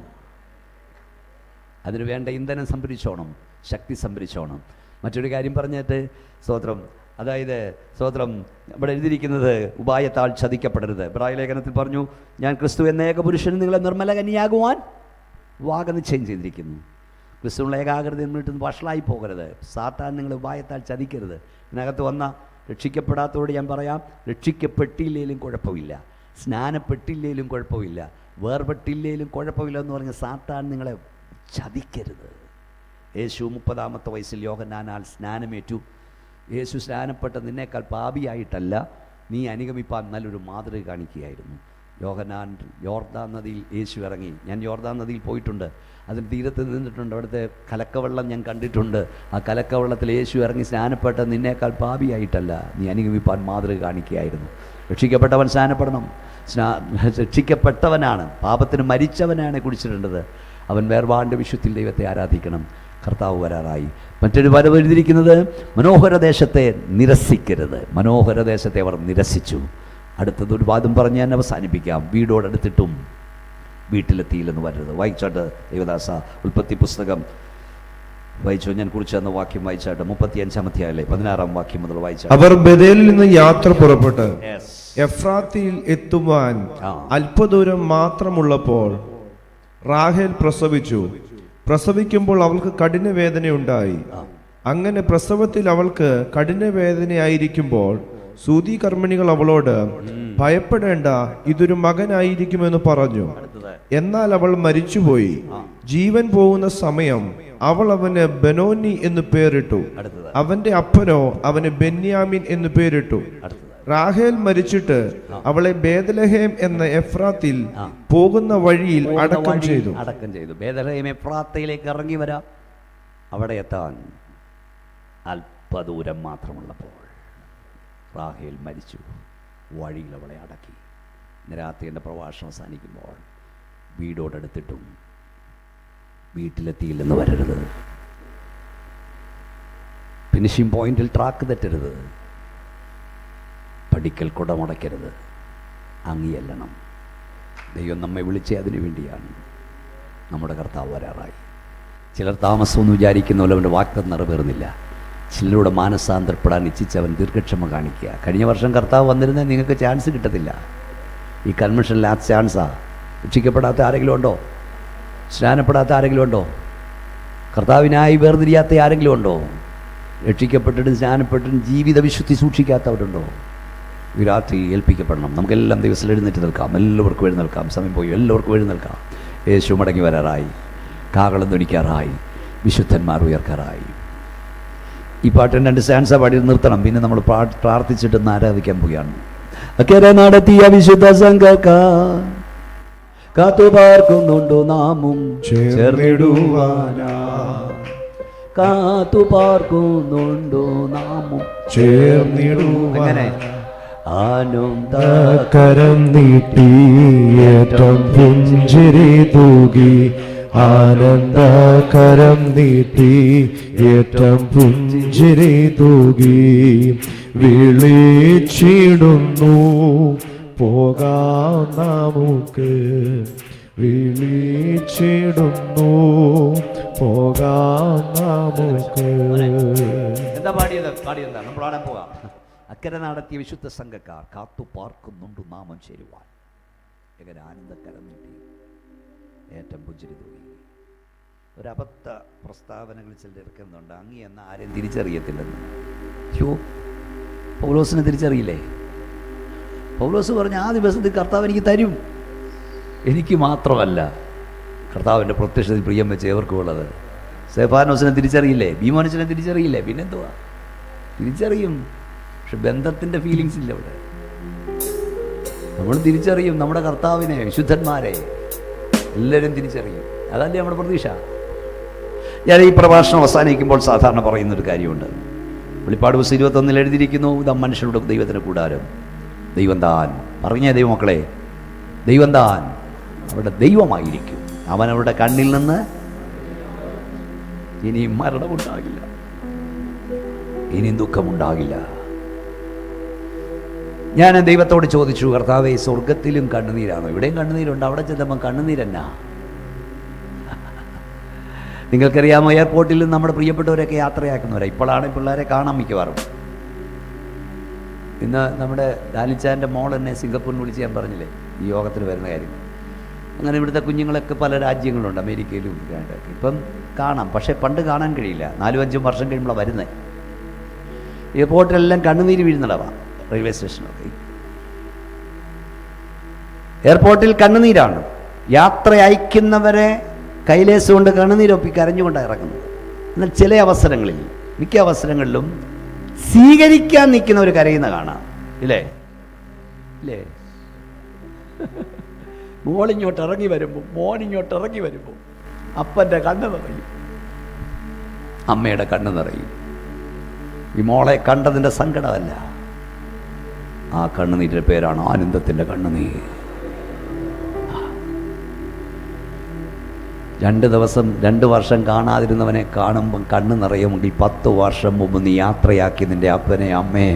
അതിന് വേണ്ട ഇന്ധനം സംഭരിച്ചോണം, ശക്തി സംഭരിച്ചോണം. മറ്റൊരു കാര്യം പറഞ്ഞിട്ട് സ്തോത്രം, അതായത് സ്തോത്രം, ഇവിടെ എഴുതിയിരിക്കുന്നത് ഉപായത്താൽ ചതിക്കപ്പെടരുത്. ഇബ്രായ ലേഖനത്തിൽ പറഞ്ഞു, ഞാൻ ക്രിസ്തു എന്ന ഏകപുരുഷന് നിങ്ങളെ നിർമ്മല കന്യയാകുവാൻ വാഗ്നിശ്ചയം ചെയ്തിരിക്കുന്നു. ക്രിസ്തുവിനുള്ള ഏകാഗ്രത എന്നിട്ട് വഷളായി പോകരുത്. സാത്താൻ നിങ്ങളെ ഉപായത്താൽ ചതിക്കരുത്. ഇതിനകത്ത് വന്ന രക്ഷിക്കപ്പെടാത്തതോട് ഞാൻ പറയാം, രക്ഷിക്കപ്പെട്ടില്ലേലും കുഴപ്പമില്ല, സ്നാനപ്പെട്ടില്ലേലും കുഴപ്പമില്ല, വേർപെട്ടില്ലേലും കുഴപ്പമില്ല എന്ന് പറഞ്ഞ് സാത്താൻ നിങ്ങളെ ചതിക്കരുത്. യേശു 30-ാമത്തെ വയസ്സിൽ യോഹന്നാനാൽ സ്നാനമേറ്റു. യേശു സ്നാനപ്പെട്ട നിന്നേക്കാൾ പാപിയായിട്ടല്ല, നീ അനുഗമിപ്പാൻ നല്ലൊരു മാതൃക കാണിക്കുകയായിരുന്നു. യോഹന്നാൻ യോർദാൻ നദിയിൽ യേശു ഇറങ്ങി. ഞാൻ യോർദാൻ നദിയിൽ പോയിട്ടുണ്ട്, അതിന് തീരത്ത് നിന്നിട്ടുണ്ട്. അവിടുത്തെ കലക്കവെള്ളം ഞാൻ കണ്ടിട്ടുണ്ട്. ആ കലക്കവെള്ളത്തിൽ യേശു ഇറങ്ങി സ്നാനപ്പെട്ട നിന്നേക്കാൾ പാപിയായിട്ടല്ല, നീ അനുഗമിപ്പാൻ മാതൃക കാണിക്കുകയായിരുന്നു. രക്ഷിക്കപ്പെട്ടവൻ സ്നാനപ്പെടണം. രക്ഷിക്കപ്പെട്ടവനാണ്, പാപത്തിന് മരിച്ചവനാണ് കുടിച്ചിടേണ്ടത്. അവൻ വേർപാണ്ട് വിശുദ്ധിയിൽ ദൈവത്തെ ആരാധിക്കണം. കർത്താവ് വരാറായി. മറ്റൊരു വരവ് എഴുതിയിരിക്കുന്നത്, മനോഹര ദേശത്തെ നിരസിക്കരുത്. മനോഹര ദേശത്തെ അവർ നിരസിച്ചു. അടുത്തതൊരു വാദം പറഞ്ഞ് ഞാൻ അവസാനിപ്പിക്കാം. വീടോടടുത്തിട്ടും വീട്ടിലെത്തിയില്ലെന്ന് വരരുത്. വായിച്ചാട്ട് ദേവദാസ, ഉൽപ്പത്തി പുസ്തകം വായിച്ചോ? ഞാൻ കുറിച്ച് തന്ന വാക്യം വായിച്ചാട്ട് 35-ാം അധ്യായത്തിലെ 16-ാം വാക്യം മുതൽ വായിച്ചാട്ട്. അവർ ബേഥേലിൽ നിന്ന് യാത്ര പുറപ്പെട്ട് എഫ്രാത്തിയിൽ എത്തുവാൻ അല്പദൂരം മാത്രമുള്ളപ്പോൾ റാഹേൽ പ്രസവിച്ചു. പ്രസവിക്കുമ്പോൾ അവൾക്ക് കഠിനവേദനയുണ്ടായി. അങ്ങനെ പ്രസവത്തിൽ അവൾക്ക് കഠിനവേദനയായിരിക്കുമ്പോൾ സൂതികർമ്മിണികൾ അവളോട്, ഭയപ്പെടേണ്ട, ഇതൊരു മകനായിരിക്കുമെന്ന് പറഞ്ഞു. എന്നാൽ അവൾ മരിച്ചുപോയി. ജീവൻ പോകുന്ന സമയം അവൾ അവന് ബെനോനി എന്ന് പേരിട്ടു. അവന്റെ അപ്പനോ അവന് ബെന്യാമിൻ എന്ന് പേരിട്ടു. റാഹേൽ മരിച്ചിട്ട് അവളെ ബേത്ലഹേം എന്ന എഫ്രാത്തിൽ പോകുന്ന വഴിയിൽ അടക്കം ചെയ്തു. ബേത്ലഹേം എഫ്രാത്തയിലേക്ക് ഇറങ്ങി വരാം. അവിടെ എത്താൻ അല്പദൂരം മാത്രമുള്ളപ്പോൾ റാഹേൽ മരിച്ചു. വഴിയിൽ അവളെ അടക്കി. ഇന്ന് രാത്രി എൻ്റെ പ്രഭാഷണം അവസാനിക്കുമ്പോൾ വീടോടടുത്തിട്ടും വീട്ടിലെത്തിയില്ലെന്ന് വരരുത്. ഫിനിഷിംഗ് പോയിന്റിൽ ട്രാക്ക് തെറ്റരുത്. പഠിക്കൽ കുടമുടയ്ക്കരുത്. അങ്ങിയല്ലണം. ദൈവം നമ്മെ വിളിച്ചേ അതിനു വേണ്ടിയാണ്. നമ്മുടെ കർത്താവ് വരാറായി. ചിലർ താമസമൊന്നും വിചാരിക്കുന്ന അവൻ്റെ വാക്തം നിറവേറുന്നില്ല. ചിലരുടെ മാനസാന്തരപ്പെടാൻ ഇച്ഛിച്ചവൻ ദീർഘക്ഷമ കാണിക്കുക. കഴിഞ്ഞ വർഷം കർത്താവ് വന്നിരുന്നാൽ നിങ്ങൾക്ക് ചാൻസ് കിട്ടത്തില്ല. ഈ കൺവെൻഷൻ ലാസ്റ്റ് ചാൻസാണ്. രക്ഷിക്കപ്പെടാത്ത ആരെങ്കിലും ഉണ്ടോ? സ്നാനപ്പെടാത്ത ആരെങ്കിലും ഉണ്ടോ? കർത്താവിനായി വേർതിരിയാത്ത ആരെങ്കിലും ഉണ്ടോ? രക്ഷിക്കപ്പെട്ടിട്ടും സ്നാനപ്പെട്ടിട്ടും ജീവിത വിശുദ്ധി സൂക്ഷിക്കാത്തവരുണ്ടോ? ഈ രാത്രി ഏൽപ്പിക്കപ്പെടണം. നമുക്കെല്ലാം ദിവസം എഴുന്നേറ്റ് നിൽക്കാം. എല്ലാവർക്കും എഴുന്നേൽക്കാം. സമയം പോയി. എല്ലാവർക്കും എഴുന്നേൽക്കാം. യേശു മടങ്ങി വരാറായി. കാഹളം ധ്വനിക്കാറായി. വിശുദ്ധന്മാർ ഉയർക്കാറായി. ഈ പാട്ടിന് 2 സ്റ്റാൻസ പാടി നിർത്തണം. പിന്നെ നമ്മൾ പ്രാർത്ഥിച്ചിട്ട് ആരാധിക്കാൻ പോവുകയാണ്. അക്കരെ നടത്തിയ വിശുദ്ധ സംഘക്കാർ കാത്തുപാർക്കുന്നുണ്ടോ നാമും ചേർന്നിടുവാനാ. കാത്തുപാർക്കുന്നുണ്ടോ നാമും ചേർന്നിടുവാൻ. ആനന്ദകരം നീട്ടിയേറ്റം പുഞ്ചിരി തൂകി. ആനന്ദകരം നീട്ടി ഏറ്റം പുഞ്ചിരി തൂകി. വിളിച്ചിടുന്നു പോകാം നമുക്ക്. വിളിച്ചിടുന്നു പോകാം നമുക്ക്. എന്താ പാടിയത് നമ്മൾ പാടാൻ പോകാം. അക്കരെ നടത്തിയ വിശുദ്ധ സംഘക്കാർ കാത്തു പാർക്കുന്നുണ്ട് നാമം ചേരുവാൻ. എങ്ങനെ ആനന്ദക്കരം നീട്ടി ഏറ്റവും പുഞ്ചിരി തൂങ്ങി. ഒരബദ്ധ പ്രസ്താവനകൾ ചിലർ ഇറക്കുന്നുണ്ട്. അങ്ങി എന്ന ആരെയും തിരിച്ചറിയത്തില്ലെന്ന്. പൗലോസിനെ തിരിച്ചറിയില്ലേ? പൗലോസ് പറഞ്ഞ ആ ദിവസത്തിൽ കർത്താവ് എനിക്ക് തരും. എനിക്ക് മാത്രമല്ല, കർത്താവിൻ്റെ പ്രത്യക്ഷത്തിൽ പ്രിയം വെച്ച് ഏവർക്കും ഉള്ളത്. സ്തെഫാനോസിനെ തിരിച്ചറിയില്ലേ? ഭീമോനസിനെ തിരിച്ചറിയില്ലേ? പിന്നെന്തുവാ? തിരിച്ചറിയും. പക്ഷെ ബന്ധത്തിൻ്റെ ഫീലിങ്സ് ഇല്ല അവിടെ. നമ്മൾ തിരിച്ചറിയും നമ്മുടെ കർത്താവിനെ, വിശുദ്ധന്മാരെ എല്ലാവരും തിരിച്ചറിയും. അതല്ലേ നമ്മുടെ പ്രതീക്ഷ. ഞാൻ ഈ പ്രഭാഷണം അവസാനിക്കുമ്പോൾ സാധാരണ പറയുന്നൊരു കാര്യമുണ്ട്. വെളിപ്പാട് പുസ്തകം 21 എഴുതിയിരിക്കുന്നു, ഇതാ മനുഷ്യരുടെ ദൈവത്തിന് കൂടാരം. ദൈവം താൻ പറഞ്ഞ ദൈവമക്കളെ, ദൈവം താൻ അവരുടെ ദൈവമായിരിക്കും. അവൻ അവരുടെ കണ്ണിൽ നിന്ന് ഇനിയും മരണമുണ്ടാകില്ല, ഇനിയും ദുഃഖമുണ്ടാകില്ല. ഞാൻ ദൈവത്തോട് ചോദിച്ചു, കർത്താവേ, സ്വർഗത്തിലും കണ്ണുനീരാണോ? ഇവിടെയും കണ്ണുനീരുണ്ട്. അവിടെ ചെന്നപ്പോൾ കണ്ണുനീരെന്നാ? നിങ്ങൾക്കറിയാമോ, എയർപോർട്ടിൽ നമ്മുടെ പ്രിയപ്പെട്ടവരൊക്കെ യാത്രയാക്കുന്നവരാണ്. ഇപ്പോഴാണ് പിള്ളേരെ കാണാൻ മിക്കവാറും. ഇന്ന് നമ്മുടെ ഡാലിച്ചാൻ്റെ മോൾ എന്നെ സിംഗപ്പൂരിൽ വിളിച്ച് ഞാൻ പറഞ്ഞില്ലേ ഈ യോഗത്തിന് വരുന്ന കാര്യം. അങ്ങനെ ഇവിടുത്തെ കുഞ്ഞുങ്ങളൊക്കെ പല രാജ്യങ്ങളുണ്ട്, അമേരിക്കയിലും ഒക്കെ. ഇപ്പം കാണാം, പക്ഷേ പണ്ട് കാണാൻ കഴിയില്ല. 4-5 വർഷം കഴിയുമ്പോഴാണ് വരുന്നത്. എയർപോർട്ടിലെല്ലാം കണ്ണുനീര് വീഴുന്നിടവാണ്. റെയിൽവേ സ്റ്റേഷനൊക്കെ എയർപോർട്ടിൽ കണ്ണുനീരാണ്. യാത്ര അയക്കുന്നവരെ കൈലേസ് കൊണ്ട് കണ്ണുനീരൊപ്പി കരഞ്ഞുകൊണ്ടാണ് ഇറങ്ങുന്നത്. എന്നാൽ ചില അവസരങ്ങളിൽ, മിക്ക അവസരങ്ങളിലും സ്വീകരിക്കാൻ നിൽക്കുന്നവർ കരയുന്ന കാണാം. ഇല്ലേ? മോളിങ്ങോട്ട് ഇറങ്ങി വരുമ്പോൾ, മോനിങ്ങോട്ട് ഇറങ്ങി വരുമ്പോൾ അപ്പൻ്റെ കണ്ണ് നിറയും, അമ്മയുടെ കണ്ണ് നിറയും. ഈ മോളെ കണ്ടതിൻ്റെ സങ്കടമല്ല, ആ കണ്ണുനീരിൻ്റെ പേരാണ് ആനന്ദത്തിൻ്റെ കണ്ണുനീർ. 2 ദിവസം 2 വർഷം കാണാതിരുന്നവനെ കാണുമ്പം കണ്ണ് നിറയുമെങ്കിൽ 10 വർഷം മുമ്പ് നീ യാത്രയാക്കി നിൻ്റെ അപ്പനെ അമ്മയെ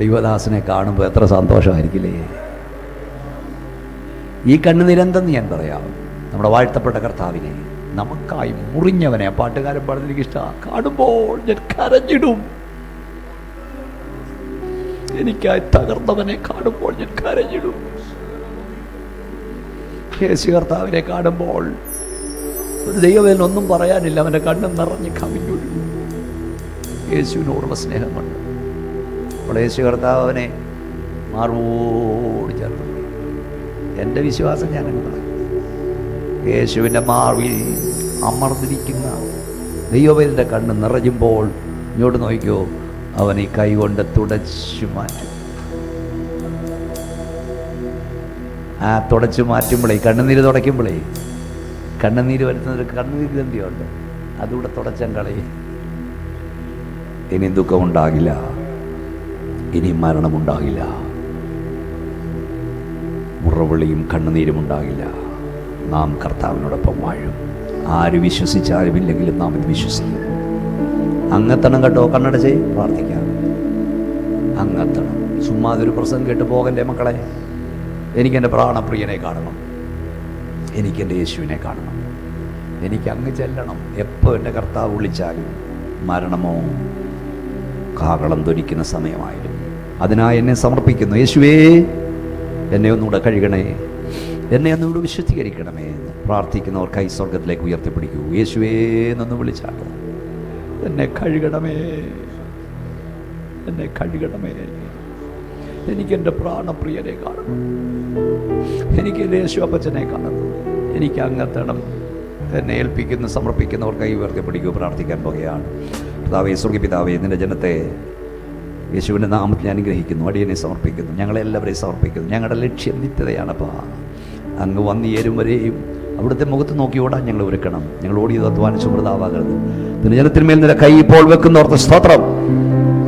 ദൈവദാസനെ കാണുമ്പോൾ എത്ര സന്തോഷമായിരിക്കില്ലേ? ഈ കണ്ണുനീരെന്തെന്ന് ഞാൻ പറയാം. നമ്മുടെ വാഴ്ത്തപ്പെട്ട കർത്താവിനെ, നമുക്കായി മുറിഞ്ഞവനെ, പാട്ടുകാരൻ പറഞ്ഞെനിക്ക് ഇഷ്ടമാണ്, കാണുമ്പോൾ ഞാൻ കരഞ്ഞിടും. എനിക്കായി തകർന്നവനെ കാണുമ്പോൾ ഞാൻ കരഞ്ഞിടും. യേശു കർത്താവിനെ കാണുമ്പോൾ ഒരു ദൈവവേദനൊന്നും പറയാനില്ല, അവൻ്റെ കണ്ണ് നിറഞ്ഞ് കവിഞ്ഞൊഴുകും. യേശുവിനോടുള്ള സ്നേഹമുണ്ട്. അപ്പോൾ യേശു കർത്താവ് അവനെ മാർവോട് ചേർന്നു. എൻ്റെ വിശ്വാസം ഞാനങ്ങ് പറയും, യേശുവിൻ്റെ മാർവിൽ അമർന്നിരിക്കുന്ന ദൈവവേദൻ്റെ കണ്ണ് നിറയുമ്പോൾ ഇങ്ങോട്ട് നോക്കിക്കോ, അവൻ ഈ കൈ കൊണ്ട് തുടച്ചു മാറ്റും. ആ തുടച്ചു മാറ്റുമ്പോഴേ, കണ്ണുനീര് തുടയ്ക്കുമ്പോഴേ, കണ്ണുനീര് വരുന്നൊരു കണ്ണുനീര് ഗ്രന്ഥിയുണ്ട്, അതുകൂടെ തുടച്ചാൻ കളയും. ഇനി ദുഃഖമുണ്ടാകില്ല, ഇനി മരണമുണ്ടാകില്ല, മുറവിളിയും കണ്ണുനീരും ഉണ്ടാകില്ല. നാം കർത്താവിനോടൊപ്പം വാഴും. ആര് വിശ്വസിച്ചാലും ഇല്ലെങ്കിലും നാം ഇത് വിശ്വസിക്കും. അങ്ങെത്തണം കേട്ടോ, കണ്ണടച്ച് പ്രാർത്ഥിക്കാം. അങ്ങെത്തണം. ചുമ്മാ അതൊരു പ്രസംഗം കേട്ട് പോകല്ലേ മക്കളെ. എനിക്കെൻ്റെ പ്രാണപ്രിയനെ കാണണം, എനിക്കെൻ്റെ യേശുവിനെ കാണണം, എനിക്ക് അങ്ങ് ചെല്ലണം. എപ്പോൾ എൻ്റെ കർത്താവ് വിളിച്ചാലും, മരണമോ കാഹളം ധ്വനിക്കുന്ന സമയമായാലും, അതിനായി എന്നെ സമർപ്പിക്കുന്നു. യേശുവേ, എന്നെ ഒന്നുകൂടെ കഴുകണേ, എന്നെ ഒന്നുകൂടെ വിശുദ്ധീകരിക്കണമേ എന്ന് പ്രാർത്ഥിക്കുന്നവർക്കായി സ്വർഗത്തിലേക്ക് ഉയർത്തിപ്പിടിക്കൂ. യേശുവേ എന്നൊന്ന് വിളിച്ചാട്ട്, എന്നെ കഴുകണമേ, എന്നെ കഴുകണമേ. എനിക്കെൻ്റെ പ്രാണപ്രിയനെ കാണണം, എനിക്കെൻ്റെ യേശു അപ്പച്ചനെ കാണണം, എനിക്ക് അങ്ങെത്തണം. എന്നെ ഏൽപ്പിക്കുന്ന സമർപ്പിക്കുന്നവർക്കായി ഉയർത്തിപ്പിടിക്കൂ. പ്രാർത്ഥിക്കാൻ പോകുകയാണ്. പിതാവേ, സ്വർഗ്ഗപിതാവേ, നിൻ്റെ ജനത്തെ യേശുവിൻ്റെ നാമത്തിൽ അനുഗ്രഹിക്കുന്നു, അടിയനെ സമർപ്പിക്കുന്നു, ഞങ്ങളെല്ലാവരെയും സമർപ്പിക്കുന്നു. ഞങ്ങളുടെ ലക്ഷ്യം നിത്യതയാണപ്പാ. അങ്ങ് വന്നേരും വരെയും അവിടുത്തെ മുഖത്ത് നോക്കി ഓടാൻ ഞങ്ങൾ ഒരുക്കണം. ഞങ്ങൾ ഓടിയത് അധ്വാനിച്ചു മൃതാവാകരുത്. നിന്റെ ജനത്തിന്മേൽ നിന്റെ കൈ ഇപ്പോൾ വെക്കുന്നോർത്ത സ്തോത്രം,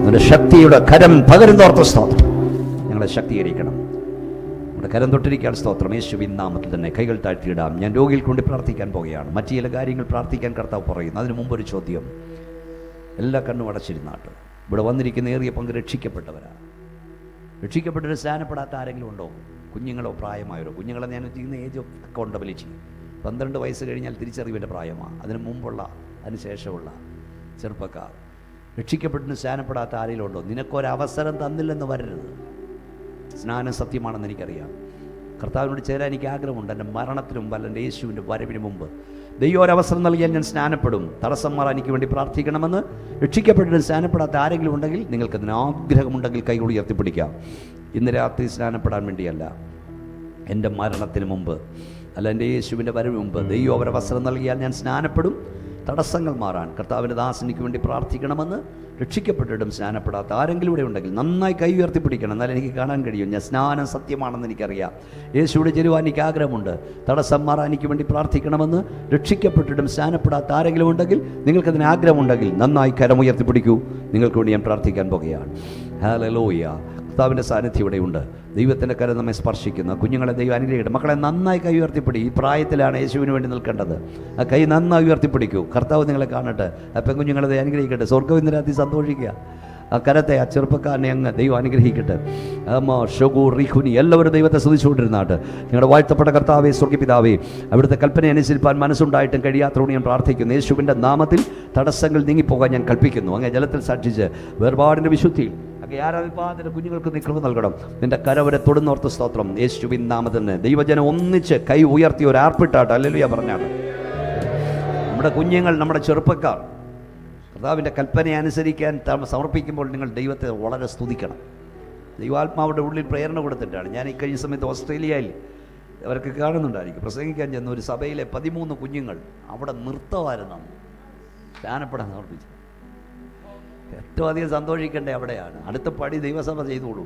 നിന്റെ ശക്തിയുടെ കരം പകരുന്നോർത്ത സ്തോത്രം. ഞങ്ങളെ ശക്തീകരിക്കണം. നമ്മുടെ കരം തൊട്ടിരിക്കാൻ സ്തോത്രം. യേശുവിൻ നാമത്തിൽ തന്നെ കൈകൾ താഴ്ത്തിയിടാം. ഞാൻ രോഗികൾക്ക് വേണ്ടി പ്രാർത്ഥിക്കാൻ പോകുകയാണ്. മറ്റു ചില കാര്യങ്ങൾ പ്രാർത്ഥിക്കാൻ കർത്താവ് പറയുന്നു. അതിനു മുമ്പൊരു ചോദ്യം. എല്ലാ കണ്ണും അടച്ചിരുന്നാട്ട്. ഇവിടെ വന്നിരിക്കുന്ന ഏറിയ പങ്ക് രക്ഷിക്കപ്പെട്ടവരാണ്. രക്ഷിക്കപ്പെട്ടവർ സ്നാനപ്പെടാത്ത ആരെങ്കിലും ഉണ്ടോ? കുഞ്ഞുങ്ങളോ പ്രായമായവരോ? കുഞ്ഞുങ്ങളെ ഞാൻ ചെയ്യുന്ന ഏജ് അക്കൗണ്ടബിലിറ്റി 12 വയസ്സ് കഴിഞ്ഞാൽ തിരിച്ചറിവിൻ്റെ പ്രായമാണ്. അതിന് മുമ്പുള്ള, അതിന് ശേഷമുള്ള ചെറുപ്പക്കാർ. രക്ഷിക്കപ്പെട്ടിന് സ്നാനപ്പെടാത്ത ആരെങ്കിലും ഉണ്ടോ? നിനക്കൊരവസരം തന്നില്ലെന്ന് വരരുത്. സ്നാനം സത്യമാണെന്ന് എനിക്കറിയാം. കർത്താവിനോട് ചേരാൻ എനിക്ക് ആഗ്രഹമുണ്ട്. എൻ്റെ മരണത്തിന് മുമ്പ്, അല്ല എൻ്റെ യേശുവിൻ്റെ വരവിന് മുമ്പ് ദൈവം ഒരവസരം നൽകിയാൽ ഞാൻ സ്നാനപ്പെടും. തടസ്സം മാറാൻ എനിക്ക് വേണ്ടി പ്രാർത്ഥിക്കണമെന്ന്. രക്ഷിക്കപ്പെട്ടിട്ട് സ്നാനപ്പെടാത്ത ആരെങ്കിലും ഉണ്ടെങ്കിൽ, നിങ്ങൾക്കതിന് ആഗ്രഹമുണ്ടെങ്കിൽ കൈകൾ ഉയർത്തിപ്പിടിക്കാം. ഇന്ന് രാത്രി സ്നാനപ്പെടാൻ വേണ്ടിയല്ല, എൻ്റെ മരണത്തിന് മുമ്പ്, അല്ല എൻ്റെ യേശുവിൻ്റെ വരവിന് മുമ്പ് ദൈവം ഒരവസരം നൽകിയാൽ ഞാൻ സ്നാനപ്പെടും. തടസ്സങ്ങൾ മാറാൻ കർത്താവിൻ്റെ ദാസനിക്ക് വേണ്ടി പ്രാർത്ഥിക്കണമെന്ന്. രക്ഷിക്കപ്പെട്ടിട്ടും സ്നാനപ്പെടാത്ത ആരെങ്കിലും ഇവിടെ ഉണ്ടെങ്കിൽ നന്നായി കൈ ഉയർത്തിപ്പിടിക്കണം. എന്നാൽ എനിക്ക് കാണാൻ കഴിയും. ഞാൻ സ്നാനം സത്യമാണെന്ന് എനിക്കറിയാം. യേശുവിടെ ചെരുവാൻ എനിക്ക് ആഗ്രഹമുണ്ട്. തടസ്സം മാറാൻ എനിക്ക് വേണ്ടി പ്രാർത്ഥിക്കണമെന്ന്. രക്ഷിക്കപ്പെട്ടിട്ടും സ്നാനപ്പെടാത്ത ആരെങ്കിലും ഉണ്ടെങ്കിൽ, നിങ്ങൾക്കതിന് ആഗ്രഹമുണ്ടെങ്കിൽ നന്നായി കരം ഉയർത്തിപ്പിടിക്കൂ. നിങ്ങൾക്ക് വേണ്ടി ഞാൻ പ്രാർത്ഥിക്കാൻ പോകുകയാണ്. ഹല്ലേലൂയ. കർത്താവിൻ്റെ സാന്നിധ്യം ഇവിടെയുണ്ട്. ദൈവത്തിൻ്റെ കരം നമ്മെ സ്പർശിക്കുന്ന കുഞ്ഞുങ്ങളെ ദൈവം അനുഗ്രഹിക്കട്ടെ. മക്കളെ നന്നായി കൈ ഉയർത്തിപ്പിടി. ഈ പ്രായത്തിലാണ് യേശുവിന് വേണ്ടി നിൽക്കേണ്ടത്. ആ കൈ നന്നായി ഉയർത്തിപ്പിടിക്കൂ. കർത്താവ് നിങ്ങളെ കാണട്ടെ. ആ പെൺകുഞ്ഞുങ്ങളെ ദൈവം അനുഗ്രഹിക്കട്ടെ. സ്വർഗ്ഗം ഇന്ന് രാത്രി സന്തോഷിക്കുക. ആ കരത്തെ, ആ ചെറുപ്പക്കാരനെ അങ്ങ് ദൈവം അനുഗ്രഹിക്കട്ടെ. എല്ലാവരും ദൈവത്തെ സ്തുതിച്ചുകൊണ്ടിരുന്നാട്ട്. ഞങ്ങളുടെ വാഴ്ത്തപ്പെട്ട കർത്താവേ, സ്വർഗ്ഗപിതാവേ, അവിടുത്തെ കൽപ്പന അനുസരിപ്പാൻ മനസ്സുണ്ടായിട്ടും കഴിയാത്തവരോട് ഞാൻ പ്രാർത്ഥിക്കുന്നു. യേശുവിൻ്റെ നാമത്തിൽ തടസ്സങ്ങൾ നീങ്ങിപ്പോകാൻ ഞാൻ കൽപ്പിക്കുന്നു. അങ്ങ് ജലത്തിൽ സാക്ഷിച്ച് വേർപാടിൻ്റെ വിശുദ്ധിയിൽ അങ്ങ് ആരാധിപ്പാതിൻ്റെ കുഞ്ഞുങ്ങൾക്ക് നീ കൃപ നൽകണം. നിന്റെ കരവരെ തൊടുന്നോർത്ത് സ്തോത്രം. യേശുവിൻ നാമത്തിന് ദൈവജനം ഒന്നിച്ച് കൈ ഉയർത്തി ഒരു ആർപ്പിട്ടാട്ട് ഹല്ലേലൂയ പറഞ്ഞാണ്. നമ്മുടെ കുഞ്ഞുങ്ങൾ, നമ്മുടെ ചെറുപ്പക്കാർ കർത്താവിൻ്റെ കൽപ്പന അനുസരിക്കാൻ സമർപ്പിക്കുമ്പോൾ നിങ്ങൾ ദൈവത്തെ വളരെ സ്തുതിക്കണം. ദൈവാത്മാവിടെ ഉള്ളിൽ പ്രേരണ കൊടുത്തിട്ടാണ്. ഞാൻ ഈ കഴിഞ്ഞ സമയത്ത് ഓസ്ട്രേലിയയിൽ, അവർക്ക് കാണുന്നുണ്ടായിരിക്കും, പ്രസംഗിക്കാൻ ചെന്ന ഒരു സഭയിലെ 13 കുഞ്ഞുങ്ങൾ അവിടെ നൃത്തമായിരുന്നു. സ്നാനപ്പെടാൻ സമർപ്പിച്ചു. ഏറ്റവും അധികം സന്തോഷിക്കേണ്ടത് അവിടെയാണ്. അടുത്ത പടി ദൈവസഭ ചെയ്തോളൂ.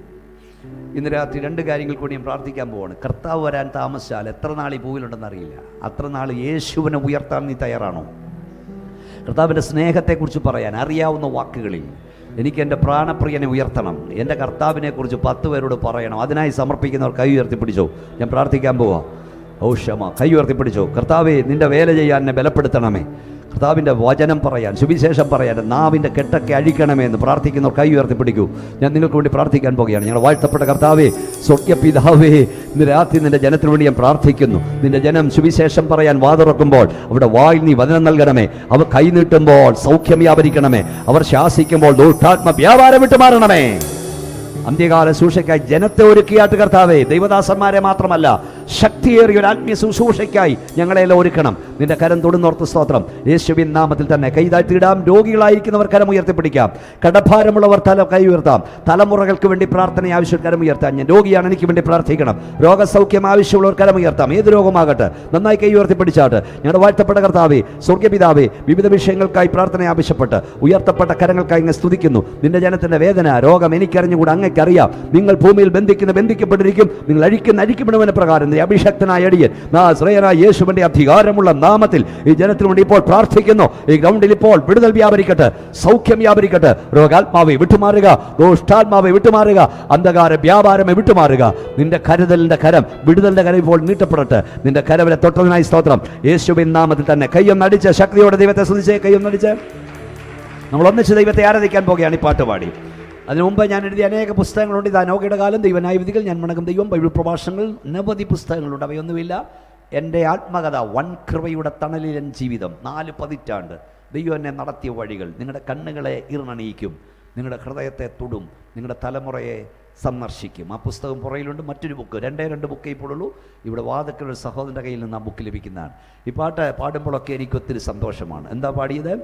ഇന്ന് രാത്രി 2 കാര്യങ്ങൾ കൂടി ഞാൻ പ്രാർത്ഥിക്കാൻ പോവാണ്. കർത്താവ് വരാൻ താമസിച്ചാൽ എത്ര നാൾ ഈ ഭൂമിയിലുണ്ടെന്ന് അറിയില്ല. അത്ര നാൾ യേശുവിനെ ഉയർത്താൻ നീ തയ്യാറാണോ? കർത്താവിൻ്റെ സ്നേഹത്തെക്കുറിച്ച് പറയാൻ അറിയാവുന്ന വാക്കുകളിൽ എനിക്ക് എൻ്റെ പ്രാണപ്രിയനെ ഉയർത്തണം, എൻ്റെ കർത്താവിനെ കുറിച്ച് 10 പേരോട് പറയണം. അതിനായി സമർപ്പിക്കുന്നവർ കൈ ഉയർത്തിപ്പിടിച്ചോ. ഞാൻ പ്രാർത്ഥിക്കാൻ പോവാം. ഔഷമ കൈ ഉയർത്തിപ്പിടിച്ചോ. കർത്താവേ, നിൻ്റെ വേല ചെയ്യാൻ എന്നെ ബലപ്പെടുത്തണമേ. കർത്താവിൻ്റെ വചനം പറയാൻ, സുവിശേഷം പറയാൻ നാവിൻ്റെ കെട്ടൊക്കെ അഴിക്കണമേ എന്ന് പ്രാർത്ഥിക്കുന്നവർ കൈ ഉയർത്തിപ്പിടിക്കൂ. ഞാൻ നിങ്ങൾക്ക് വേണ്ടി പ്രാർത്ഥിക്കാൻ പോകുകയാണ്. ഞങ്ങൾ വാഴ്ത്തപ്പെട്ട കർത്താവേ, സ്വർഗ്ഗപിതാവേ, ഇന്ന് രാത്രി നിൻ്റെ ജനത്തിന് വേണ്ടി ഞാൻ പ്രാർത്ഥിക്കുന്നു. നിൻ്റെ ജനം സുവിശേഷം പറയാൻ വാതുറക്കുമ്പോൾ അവിടെ വായിൽ നീ വചനം നൽകണമേ. അവർ കൈ നീട്ടുമ്പോൾ സൗഖ്യം വ്യാപരിക്കണമേ. അവർ ശാസിക്കുമ്പോൾ ദുഷ്ടാത്മ വ്യാപാരം വിട്ടുമാറണമേ. അന്ത്യകാല ശുശ്രൂഷയ്ക്കായി ജനത്തെ ഒരുക്കിയാട്ട് കർത്താവേ, ദൈവദാസന്മാരെ മാത്രമല്ല ശക്തിയേറിയ ഒരു ആത്മീയ ശുശ്രൂഷയ്ക്കായി ഞങ്ങളെല്ലാം ഒരുക്കണം. നിന്റെ കരം തൊടുന്നോർത്ത് സ്തോത്രം. യേശുവിൻ നാമത്തിൽ തന്നെ കൈതാഴ്ത്തിയിടാം. രോഗികളായിരിക്കുന്നവർ കരം ഉയർത്തിപ്പിടിക്കാം. കടഭാരമുള്ളവർ കൈ ഉയർത്താം. തലമുറകൾക്ക് വേണ്ടി പ്രാർത്ഥന ആവശ്യം കരം ഉയർത്താം. ഞാൻ രോഗിയാണ്, എനിക്ക് വേണ്ടി പ്രാർത്ഥിക്കണം. രോഗസൗഖ്യം ആവശ്യമുള്ളവർ കരം ഉയർത്താം. ഏത് രോഗമാകട്ടെ നന്നായി കൈ ഉയർത്തിപ്പിടിച്ചാട്ട് ഞങ്ങളുടെ വാഴ്ത്തപ്പെട്ട കർത്താവേ, സ്വർഗ്ഗപിതാവേ, വിവിധ വിഷയങ്ങൾക്കായി പ്രാർത്ഥന ആവശ്യപ്പെട്ട് ഉയർത്തപ്പെട്ട കരങ്ങൾക്കായി ഇങ്ങനെ സ്തുതിക്കുന്നു. നിന്റെ ജനത്തിന്റെ വേദന രോഗം എനിക്കറിഞ്ഞുകൂടെ അങ്ങയ്ക്കറിയാം. നിങ്ങൾ ഭൂമിയിൽ ബന്ധിക്കപ്പെട്ടിരിക്കും. നിങ്ങൾ അഴിക്കപ്പെടുമെന്ന പ്രകാരം അഭിഷക്തനായ അടിയൻ നാസറേയനായ യേശുവിന്റെ അധികാരമുള്ള നാമത്തിൽ ഈ ജനത്തിനു വേണ്ടി ഇപ്പോൾ പ്രാർത്ഥിക്കുന്നു. ഈ ഗ്രൗണ്ടിൽ ഇപ്പോൾ വിടുതൽ വ്യാപരിക്കട്ടെ, സൗഖ്യം വ്യാപരിക്കട്ടെ. രോഗാത്മാവെ വിട്ടുമാറുക, ദോഷ്ടാത്മാവെ വിട്ടുമാറുക, അന്ധകാര വ്യാപാരമെ വിട്ടുമാറുക. നിന്റെ കരുതലിന്റെ കരം, വിടുതലിന്റെ കരം ഇപ്പോൾ നീട്ടപ്പെടട്ടെ. നിന്റെ കരവരെ തൊട്ടതിനായി സ്തോത്രം. യേശുവിൻ നാമത്തിൽ തന്നെ കയ്യൊന്നടിച്ച് ശക്തിയോടെ ദൈവത്തെ സ്തുതിച്ച് കയ്യൊന്നടിച്ച് നമ്മൾ ഒന്നിച്ച് ദൈവത്തെ ആരാധിക്കാൻ പോകുകയാണ് ഈ പാട്ട് പാടി. അതിനു മുമ്പ് ഞാൻ എഴുതിയ അനേക പുസ്തകങ്ങളുണ്ട്. ഇത് അനോഖയുടെ കാലം, ദൈവനായ വിധികൾ, ഞാൻ മണക്കും ദൈവം, ബൈബിൾ പ്രഭാഷണങ്ങൾ, അനവധി പുസ്തകങ്ങളുണ്ട്. അവയൊന്നുമില്ല. എൻ്റെ ആത്മകഥ, വൻകൃപയുടെ തണലിലൻ ജീവിതം, 4 പതിറ്റാണ്ട് ദൈവം എന്നെ നടത്തിയ വഴികൾ നിങ്ങളുടെ കണ്ണുകളെ ഇറണണിയിക്കും, നിങ്ങളുടെ ഹൃദയത്തെ തൊടും, നിങ്ങളുടെ തലമുറയെ സന്ദർശിക്കും. ആ പുസ്തകം പുറയിലുണ്ട്. മറ്റൊരു ബുക്ക്, 2 ബുക്കേ ഇപ്പോഴുള്ളൂ. ഇവിടെ വാദക്കൽ ഒരു സഹോദരൻ്റെ കയ്യിൽ നിന്ന് ആ ബുക്ക് ലഭിക്കുന്നതാണ്. ഈ പാട്ട് പാടുമ്പോഴൊക്കെ എനിക്കൊത്തിരി സന്തോഷമാണ്. എന്താ പാടിയത്?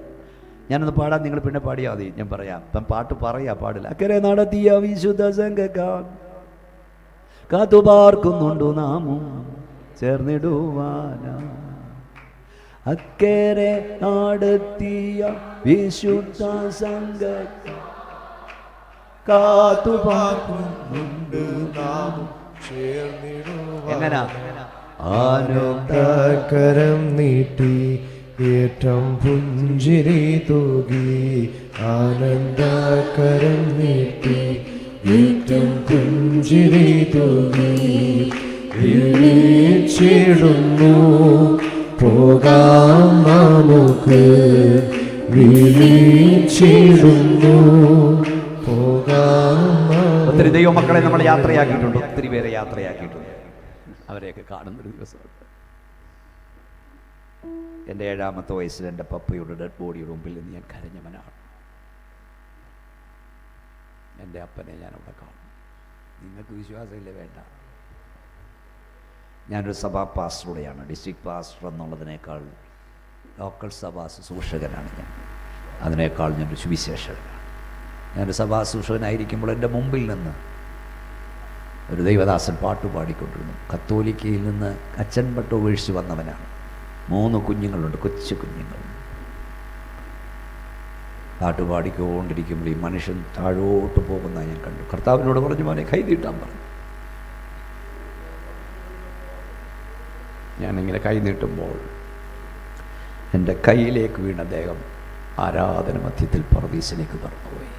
ഞാനൊന്ന് പാടാൻ, നിങ്ങൾ പിന്നെ പാടിയാൽ മതി. ഞാൻ പറയാം. ഇപ്പം പാട്ട് പാടില്ല. അക്കരെ നടത്തിയ വിശുദ്ധ സംഘക്കാർ കാത്തുപാർക്കുന്നുണ്ടു നാമും ചേർന്നിടുവാന. അക്കരെ നടത്തിയ വിശുദ്ധ സംഘക്കാർ കാത്തുപാർക്കുന്നുണ്ടു നാമും ചേർന്നിടുവാന. എങ്ങനാ? ആനന്ദകരം നീട്ടി ഏറ്റം പുഞ്ചിരി തൂകി, ആനന്ദകരം നീട്ടി ഏറ്റം പുഞ്ചിരി തൂകി, വിളിച്ചിടുന്നു പോകാം നമുക്ക്, വിളിച്ചിടുന്നു പോകാം. ഒത്തിരി ദൈവമക്കളെ നമ്മൾ യാത്രയാക്കിയിട്ടുണ്ട്, ഒത്തിരി പേരെ യാത്രയാക്കിയിട്ടുണ്ട്. അവരെയൊക്കെ കാണുന്നൊരു ദിവസമുണ്ട്. എൻ്റെ 7ാമത്തെ വയസ്സിൽ എൻ്റെ പപ്പയുടെ ഡെഡ് ബോഡിയുടെ മുമ്പിൽ നിന്ന് ഞാൻ കരഞ്ഞവനാണ്. എൻ്റെ അപ്പനെ ഞാൻ അവിടെ കാണും. നിങ്ങൾക്ക് വിശ്വാസമില്ലേ? വേണ്ട. ഞാനൊരു സഭാ പാസ്റ്ററുടെയാണ്. ഡിസ്ട്രിക്ട് പാസ്റ്റർ എന്നുള്ളതിനേക്കാൾ ലോക്കൽ സഭാ ശുശ്രൂഷകനാണ് ഞാൻ. അതിനേക്കാൾ ഞാനൊരു സുവിശേഷകനാണ്. ഞാനൊരു സഭാ ശുശ്രൂഷകനായിരിക്കുമ്പോൾ എൻ്റെ മുമ്പിൽ നിന്ന് ഒരു ദൈവദാസൻ പാട്ട് പാടിക്കൊണ്ടിരുന്നു. കത്തോലിക്കയിൽ നിന്ന് അച്ഛൻ പട്ട് വീഴ്ച വന്നവനാണ്. 3 കുഞ്ഞുങ്ങളുണ്ട്, കൊച്ചു കുഞ്ഞുങ്ങൾ. പാട്ട് പാടിക്കൊണ്ടിരിക്കുമ്പോൾ ഈ മനുഷ്യൻ താഴോട്ട് പോകുന്ന ഞാൻ കണ്ടു. കർത്താവിനോട് പറഞ്ഞു, മോനെ കൈ നീട്ടാൻ പറഞ്ഞു. ഞാനിങ്ങനെ കൈ നീട്ടുമ്പോൾ എൻ്റെ കയ്യിലേക്ക് വീണ അദ്ദേഹം ആരാധന മധ്യത്തിൽ പർദീസിലേക്ക് കടന്നുപോയി.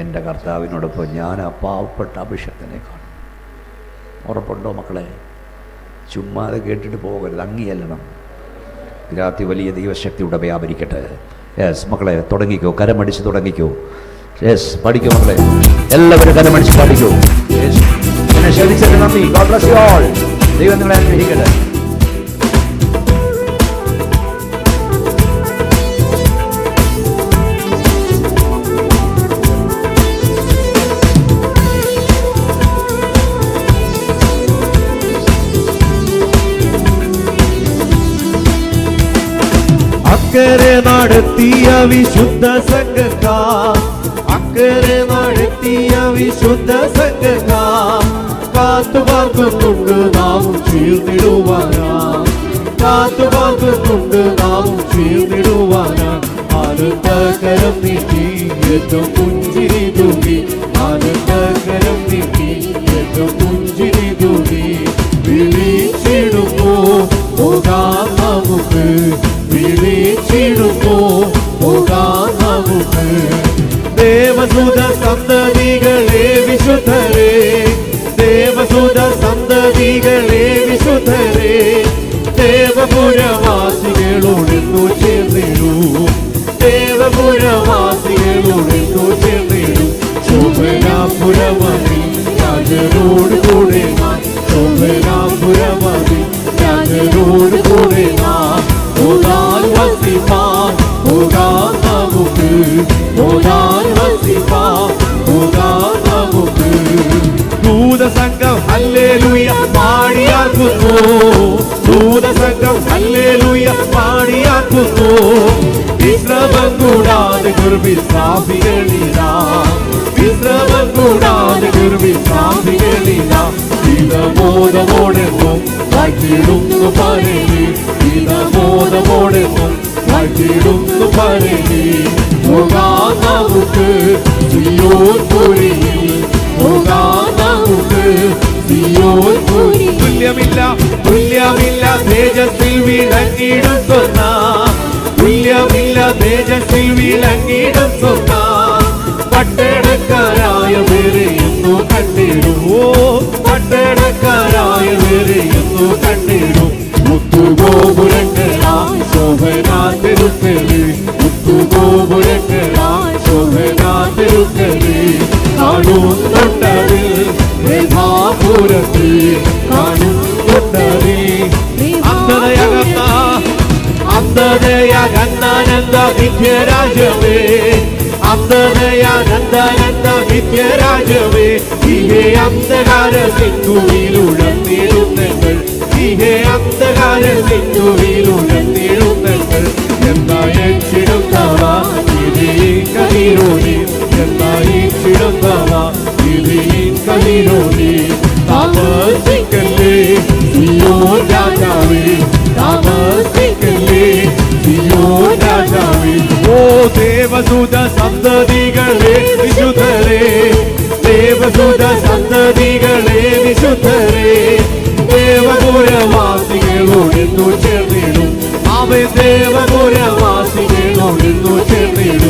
എൻ്റെ കർത്താവിനോടൊപ്പം ഞാൻ ആ പാവപ്പെട്ട അഭിഷേകത്തിനെ കാണും. ഉറപ്പുണ്ടോ മക്കളെ? ചുമ്മാതെ കേട്ടിട്ട് പോകരുത്, അങ്ങിയല്ലണം. രാത്രി വലിയ ദൈവശക്തിയുടെ വ്യാപരിക്കട്ടെ. യെസ് മക്കളെ, തുടങ്ങിക്കോ, കരമടിച്ച് തുടങ്ങിക്കോ. യെസ്, പഠിക്കോ മക്കളെ, എല്ലാവരും കരമടിച്ച് പഠിക്കൂ. യെസ്, എന്നെ ക്ഷണിച്ചതിന് നന്ദി. God bless you all. ദൈവം നിങ്ങളെ അനുഗ്രഹിക്കട്ടെ. അക്കരെ നടത്തിയ വിശുദ്ധ സംഘക്കാർ, അക്കരെ നടത്തിയ വിശുദ്ധ സംഘക്കാർ കാത്തുപാർക്കുന്നുണ്ട് നാമും ചേർന്നിടുവാനാ, കാത്തുപാർക്കുന്നുണ്ട് നാമും ചേർന്നിടുവാനാ. ആനന്ദകരം നീട്ടി ഏറ്റവും പുഞ്ചിരി തൂകി, ആനന്ദകരം നീട്ടി ഏറ്റവും പുഞ്ചിരി തൂകി വിളിച്ചിടുമ്പോ പോകാം നമുക്ക്, വിളിച്ചിടുമ്പോ പോകാം നമുക്ക്. ദേവസുത സന്തതികളെ വിശുദ്ധരെ, ദേവസുത സന്തതികളെ വിശുദ്ധരെ, ദേവപുരവാസികളോടെന്നു ചേർന്നിടൂ, ദേവപുരവാസികളോടെന്നു ചേർന്നിടൂ. ശോഭനാപുരമതി രാജനോട് കൂടെ നാം, ശോഭനാപുരമതി രാജനോട് കൂടെ നാം. ഓതാൻ വസിപ്പാൻ പോകാം നമുക്ക്, ഓതാൻ വസിപ്പാൻ പോകാം നമുക്ക്. ദൂതസംഘം ഹല്ലേലൂയ പാടിയാക്കുന്നു, ദൂതസംഘം ഹല്ലേലൂയ പാടിയാക്കുന്നു. വിശ്രമം കൂടാതെ ഗർഭിസ്ഥാപികളിതാ, വിശ്രമം കൂടാതെ ഗർഭിസ്ഥാപികളിതാ. ഗീതബോധമോടെന്നും വാഴ്ത്തിടുന്നു പരമേ, ഗീതബോധമോടെന്നും വാഴ്ത്തിടുന്നു പരമേ. പോകാം നമുക്ക് സിയോൻ പുരിയിൽ, പോകാം നമുക്ക് സിയോൻ പുരി. തുല്യമില്ല തുല്യമില്ല തേജസ്സിൽ വിളങ്ങിടും സ്വന്ന, തുല്യമില്ല തേജസ്സിൽ വിളങ്ങിടും സ്വന്ന. പട്ടണക്കാരായ വേറെയൊന്നു കണ്ടിടും, ഓ പട്ടണക്കാരായ വേറെയൊന്നു കണ്ടിടും. മുത്തുഗോപുരങ്ങളായി ശോഭനാതിരുക്കല്, മുത്തുഗോപുരങ്ങളായി ശോഭനാതിരുക്കല്. കാണുന്നുണ്ടത് മേധാപുരത്ത്, കാണുന്നുണ്ടത് അന്ധതയകന്ന അന്ധതയകന്നാനന്ദ വിദ്യരാജവേ, അന്ധതയാനന്ദാനന്ദ വിദ്യരാജവേ. ഇഹേ അന്ധകാര സിന്ധുവിലുഴന്നിടുന്നങ്ങൾ, ഇഹേ അന്ധകാര സിന്ധുവിലുഴന്നിടുന്നങ്ങൾ. എന്നയച്ചിടുന്നവ ഇതിൽ കതിരോടി, എന്നയച്ചിടുന്നവ ഇതിൽ കതിരോടി. താമസിക്കല്ലേ സിയോൻ രാജാവേ, താമസിക്കല്ലേ സിയോൻ രാജാവേ. ഓ ദേവസുത സന്തതികളെ വിശുദ്ധരെ, ദേവസുത സന്തതികളെ വിശുദ്ധരെ, ദേവപുരവാസികളോടെന്നു ചേർന്നിടും, അവൻ ദേവപുരവാസികളോടെന്നു